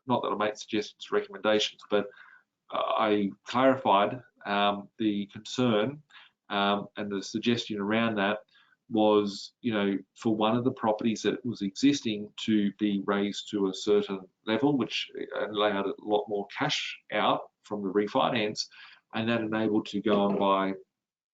not that I make suggestions, recommendations, but I clarified the concern, and the suggestion around that was, you know, for one of the properties that was existing to be raised to a certain level, which allowed a lot more cash out from the refinance, and that enabled to go and buy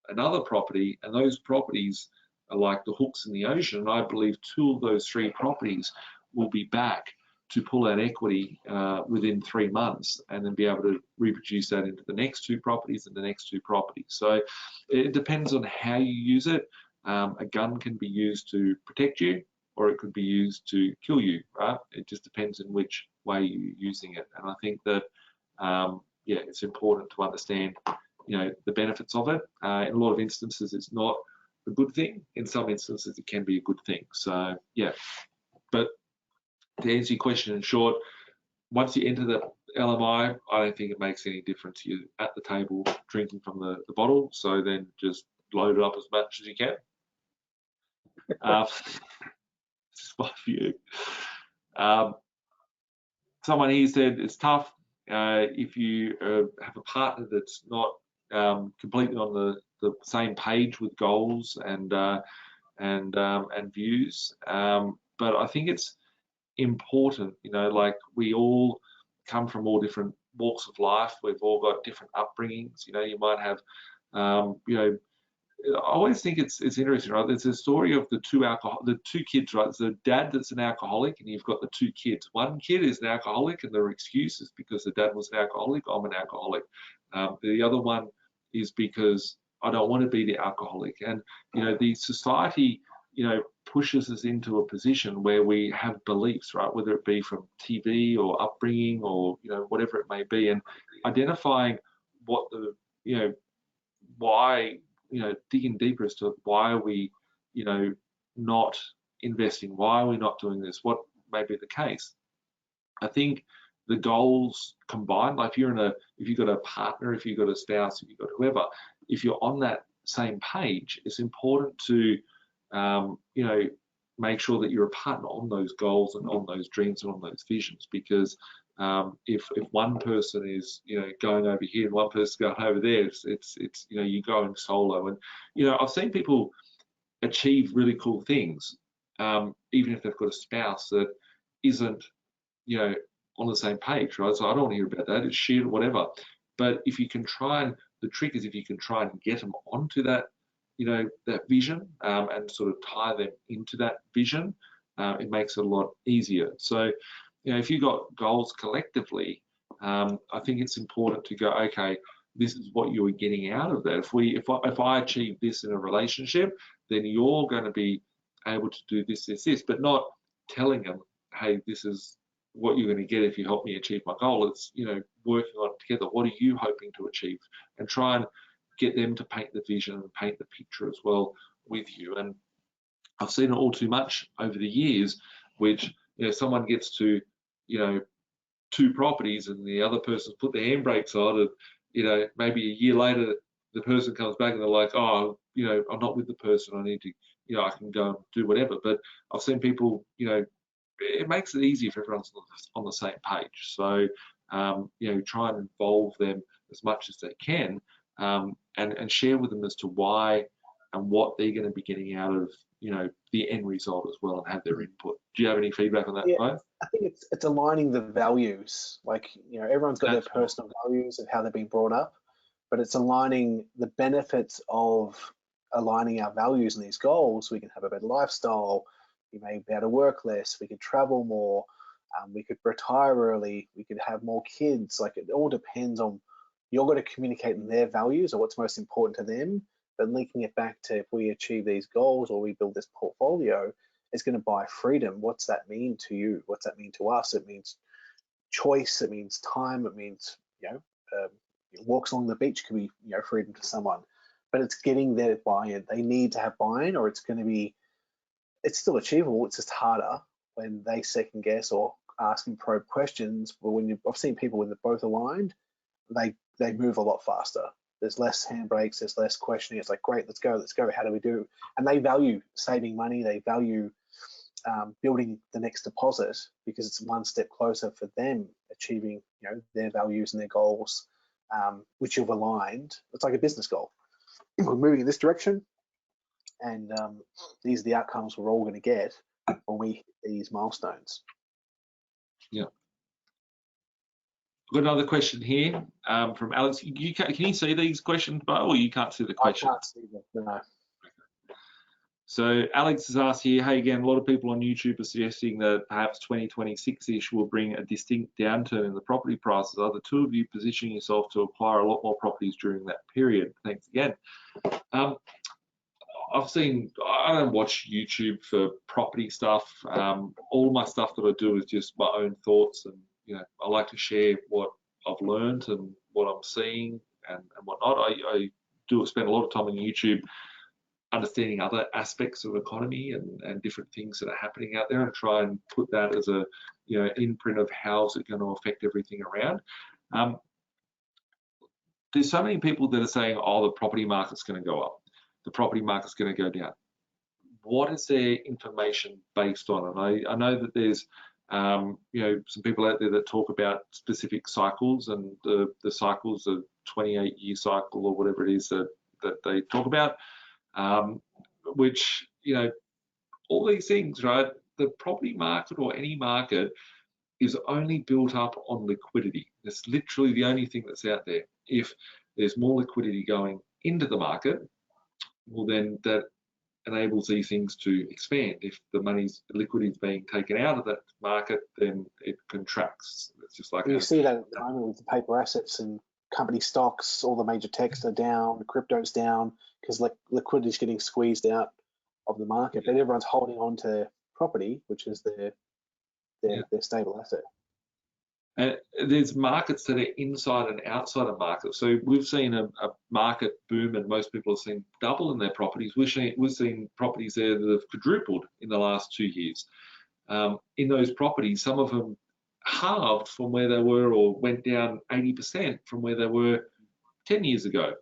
another property. And those properties are like the hooks in the ocean. I believe 2 of those 3 properties will be back to pull out equity within 3 months, and then be able to reproduce that into the next 2 properties and the next 2 properties. So it depends on how you use it. A gun can be used to protect you, or it could be used to kill you, right? It just depends in which way you're using it. And I think that, yeah, it's important to understand, you know, the benefits of it. In a lot of instances, it's not a good thing. In some instances, it can be a good thing. So, yeah. But to answer your question in short, once you enter the LMI, I don't think it makes any difference. You're at the table drinking from the bottle, so then just load it up as much as you can. Just my view. Someone here said it's tough if you have a partner that's not completely on the same page with goals and views. But I think it's important, you know, like, we all come from all different walks of life. We've all got different upbringings. You know, you might have, you know, I always think it's interesting, right? There's a story of the two kids, right? There's a dad that's an alcoholic, and you've got the 2 kids. One kid is an alcoholic, and their excuse is because the dad was an alcoholic. I'm an alcoholic. The other one is because I don't want to be the alcoholic. And, you know, the society, you know, pushes us into a position where we have beliefs, right? Whether it be from TV or upbringing, or, you know, whatever it may be, and identifying what the, you know, why, you know, digging deeper as to why are we, you know, not investing? Why are we not doing this? What may be the case? I think the goals combined, like, if you've got a partner, if you've got a spouse, if you've got whoever, if you're on that same page, it's important to, you know, make sure that you're a partner on those goals and on those dreams and on those visions. Because if one person is, you know, going over here and one person's going over there, it's you know, you're going solo. And, you know, I've seen people achieve really cool things, even if they've got a spouse that isn't, you know, on the same page, right? So I don't want to hear about that. It's shit or whatever. But if you can try, and the trick is if you can try and get them onto that, you know, that vision, and sort of tie them into that vision, it makes it a lot easier. So, you know, if you've got goals collectively, I think it's important to go, okay, this is what you're getting out of that. If I achieve this in a relationship, then you're going to be able to do this, but not telling them, hey, this is what you're going to get if you help me achieve my goal. It's, you know, working on it together. What are you hoping to achieve? And try and get them to paint the vision and paint the picture as well with you. And I've seen it all too much over the years, which, you know, someone gets to, you know, 2 properties and the other person's put the handbrakes on, and, you know, maybe a year later the person comes back and they're like, oh, you know, I'm not with the person, I need to, you know, I can go and do whatever. But I've seen people, you know, it makes it easier if everyone's on the same page. So, you know, try and involve them as much as they can, and share with them as to why and what they're going to be getting out of, you know, the end result as well, and have their input. Do you have any feedback on that, Yeah, Mo? I think it's aligning the values. Like, you know, everyone's got their personal values and how they've been brought up, but it's aligning the benefits of aligning our values and these goals. We can have a better lifestyle. We may be able to work less. We could travel more. We could retire early. We could have more kids. Like, it all depends on, you're going to communicate their values or what's most important to them. But linking it back to, if we achieve these goals or we build this portfolio, it's going to buy freedom. What's that mean to you? What's that mean to us? It means choice. It means time. It means, you know, walks along the beach could be, you know, freedom to someone. But it's getting their buy-in. They need to have buy-in, or it's going to be, it's still achievable. It's just harder when they second guess or asking probe questions, but I've seen people when they're both aligned, they move a lot faster. There's less handbrakes, there's less questioning. It's like, great, let's go. How do we do? And they value saving money. They value building the next deposit because it's one step closer for them achieving, their values and their goals, which you've aligned. It's like a business goal. We're moving in this direction, and these are the outcomes we're all going to get when we hit these milestones. Yeah. I've got another question here from Alex. Can you see these questions, Bo, or you can't see the question? I can't see them, no. So Alex has asked here, hey, again, a lot of people on YouTube are suggesting that perhaps 2026-ish will bring a distinct downturn in the property prices. Are the two of you positioning yourself to acquire a lot more properties during that period? Thanks again. I don't watch YouTube for property stuff. All my stuff that I do is just my own thoughts, and I like to share what I've learned and what I'm seeing and whatnot. I do spend a lot of time on YouTube understanding other aspects of the economy and different things that are happening out there, and try and put that as a imprint of how's it going to affect everything around. There's so many people that are saying, oh, the property market's going to go up, the property market's going to go down. What is their information based on? And I know that there's some people out there that talk about specific cycles, and the cycles of 28-year cycle or whatever it is that they talk about. Which, all these things, right? The property market or any market is only built up on liquidity. It's literally the only thing that's out there. If there's more liquidity going into the market, well, then that enables these things to expand. If the liquidity is being taken out of that market, then it contracts. It's just like you see that at the moment with the paper assets and company stocks. All the major techs are down, crypto's down, because liquidity is getting squeezed out of the market. But everyone's holding on to property, which is their stable asset. And there's markets that are inside and outside of markets. So we've seen a market boom, and most people have seen double in their properties. We've seen properties there that have quadrupled in the last 2 years. In those properties, some of them halved from where they were, or went down 80% from where they were 10 years ago.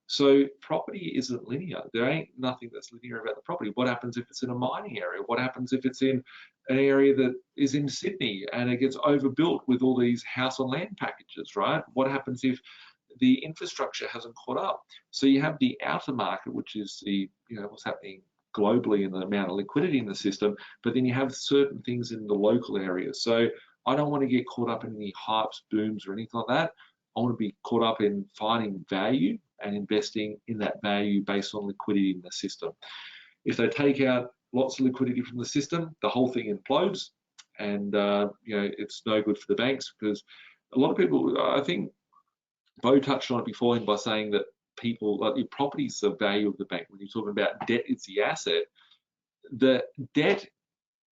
So property isn't linear. There ain't nothing that's linear about the property. What happens if it's in a mining area? What happens if it's in an area that is in Sydney and it gets overbuilt with all these house on land packages, right? What happens if the infrastructure hasn't caught up? So you have the outer market, which is the, what's happening globally and the amount of liquidity in the system, but then you have certain things in the local area. So I don't want to get caught up in any hypes, booms, or anything like that. I want to be caught up in finding value and investing in that value based on liquidity in the system. If they take out lots of liquidity from the system, the whole thing implodes, and it's no good for the banks, because a lot of people, I think Bo touched on it beforehand by saying that people, like your property is the value of the bank. When you're talking about debt, it's the asset. The debt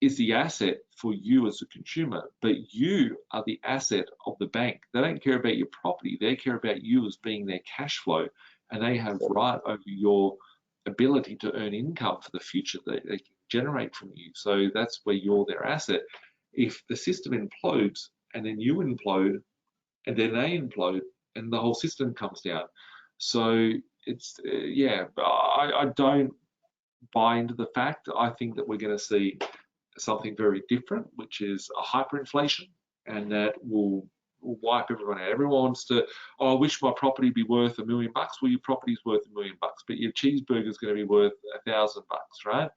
is the asset for you as a consumer, but you are the asset of the bank. They don't care about your property. They care about you as being their cash flow, and they have right over your ability to earn income for the future that they can generate from you. So that's where you're their asset. If the system implodes, and then you implode, and then they implode, and the whole system comes down. So it's, I don't buy into the fact. I think that we're going to see something very different, which is a hyperinflation, and that will wipe everyone out. Everyone wants to, I wish my property be worth $1 million. Well, your property's worth $1 million, but your cheeseburger's going to be worth $1,000, right?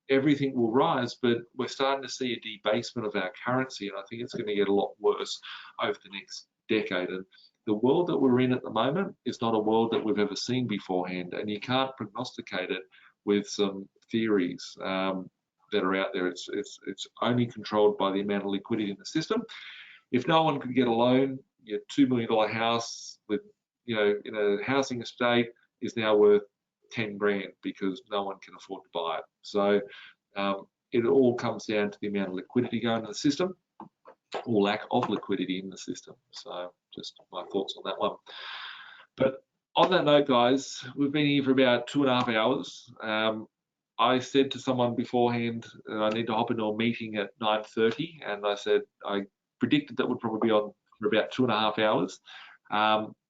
Everything will rise, but we're starting to see a debasement of our currency, and I think it's going to get a lot worse over the next decade. And the world that we're in at the moment is not a world that we've ever seen beforehand, and you can't prognosticate it with some theories that are out there. It's only controlled by the amount of liquidity in the system. If no one could get a loan, your $2 million house with, in a housing estate is now worth 10 grand because no one can afford to buy it. So it all comes down to the amount of liquidity going into the system, or lack of liquidity in the system. So just my thoughts on that one. But on that note, guys, we've been here for about 2.5 hours. I said to someone beforehand that I need to hop into a meeting at 9:30, and I said I predicted that would probably be on for about 2.5 hours.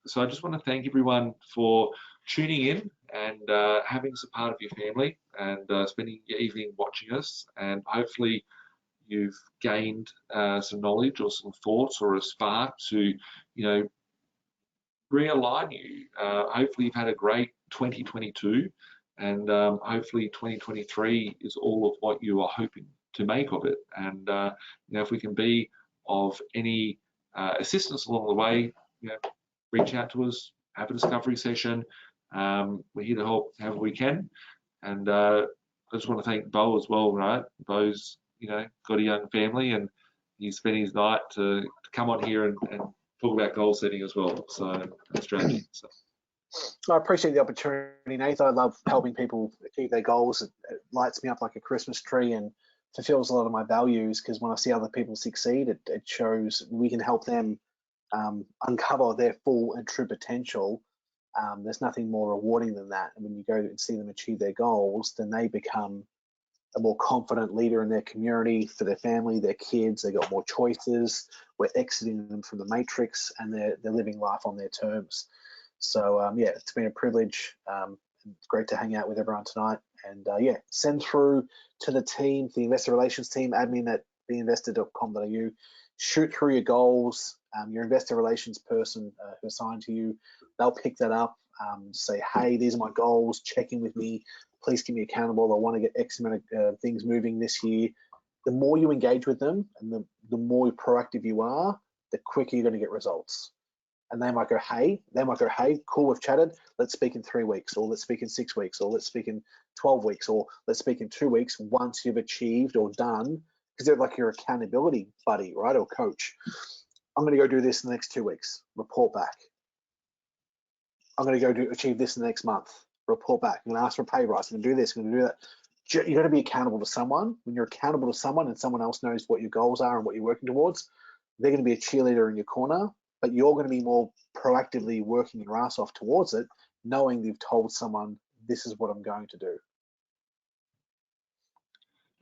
So I just want to thank everyone for tuning in and having us a part of your family and spending your evening watching us. And hopefully you've gained some knowledge or some thoughts or a spark to, realign you. Hopefully you've had a great 2022. And hopefully 2023 is all of what you are hoping to make of it. And if we can be of any assistance along the way, reach out to us, have a discovery session. We're here to help however we can. And I just want to thank Bo as well, right? Bo's got a young family, and he's spending his night to come on here and talk about goal setting as well. So strategy. So. I appreciate the opportunity, Nathan. I love helping people achieve their goals. It lights me up like a Christmas tree and fulfills a lot of my values, because when I see other people succeed, it shows we can help them uncover their full and true potential. There's nothing more rewarding than that. And when you go and see them achieve their goals, then they become a more confident leader in their community, for their family, their kids. They got more choices. We're exiting them from the matrix, and they're living life on their terms. So yeah, it's been a privilege. It's great to hang out with everyone tonight. And yeah, send through to the team, the investor relations team, admin@beinvestor.com.au. Shoot through your goals. Your investor relations person who's assigned to you, they'll pick that up. Say, hey, these are my goals. Check in with me. Please keep me accountable. I want to get X amount of things moving this year. The more you engage with them, and the more proactive you are, the quicker you're going to get results. And they might go, hey, cool, we've chatted. Let's speak in 3 weeks, or let's speak in 6 weeks, or let's speak in 12 weeks, or let's speak in 2 weeks once you've achieved or done, because they're like your accountability buddy, right, or coach. I'm going to go do this in the next 2 weeks. Report back. I'm going to go achieve this in the next month. Report back. I'm going to ask for a pay rise. I'm going to do this. I'm going to do that. You're going to be accountable to someone. When you're accountable to someone and someone else knows what your goals are and what you're working towards, they're going to be a cheerleader in your corner, but you're going to be more proactively working your ass off towards it, knowing you've told someone, this is what I'm going to do.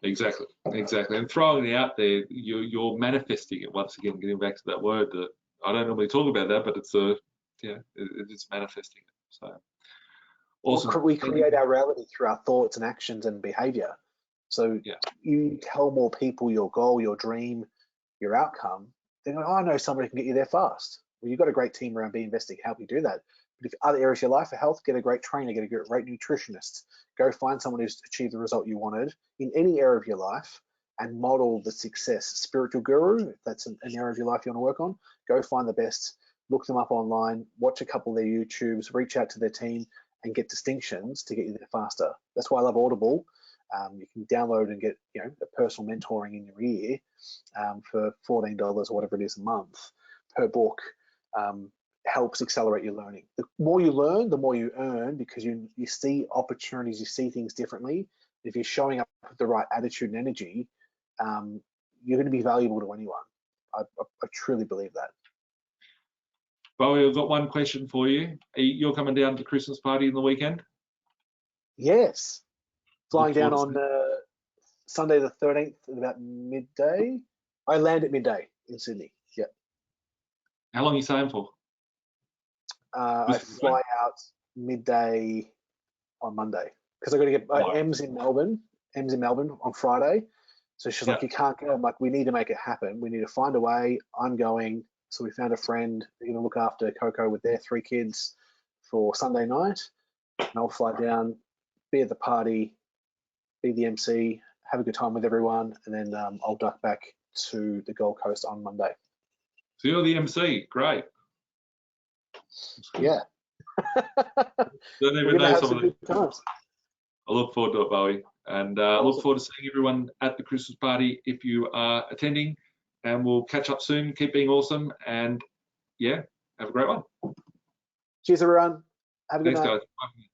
Exactly. And throwing it out there, you're manifesting it. Once again, getting back to that word that I don't normally talk about that, but it's it's manifesting it. So awesome. We create our reality through our thoughts and actions and behavior. So you tell more people your goal, your dream, your outcome, then I know somebody can get you there fast. Well, you've got a great team around Beinvesting to help you do that. But if other areas of your life are health, get a great trainer, get a great nutritionist. Go find someone who's achieved the result you wanted in any area of your life and model the success. Spiritual guru, if that's an area of your life you want to work on, go find the best, look them up online, watch a couple of their YouTubes, reach out to their team and get distinctions to get you there faster. That's why I love Audible. You can download and get a personal mentoring in your ear for $14 or whatever it is a month per book. Helps accelerate your learning. The more you learn, the more you earn, because you see opportunities, you see things differently. If you're showing up with the right attitude and energy, you're going to be valuable to anyone. I truly believe that. Bowie, I've got one question for you. You're coming down to the Christmas party in the weekend? Yes. Flying down on Sunday the 13th at about midday. I land at midday in Sydney. Yeah. How long are you staying for? I fly out midday on Monday because I got to get Em's in Melbourne. Em's in Melbourne on Friday, so she's like, "You can't go." I'm like, "We need to make it happen. We need to find a way." I'm going. So we found a friend. They're going to look after Coco with their 3 kids for Sunday night, and I'll fly down, be at the party, be the MC, have a good time with everyone, and then I'll duck back to the Gold Coast on Monday. So you're the MC, great. Yeah. Don't even know some of the times. I look forward to it, Bowie, and awesome. Look forward to seeing everyone at the Christmas party if you are attending, and we'll catch up soon. Keep being awesome, and yeah, have a great one. Cheers, everyone. Have a good night. Thanks, guys. Bye.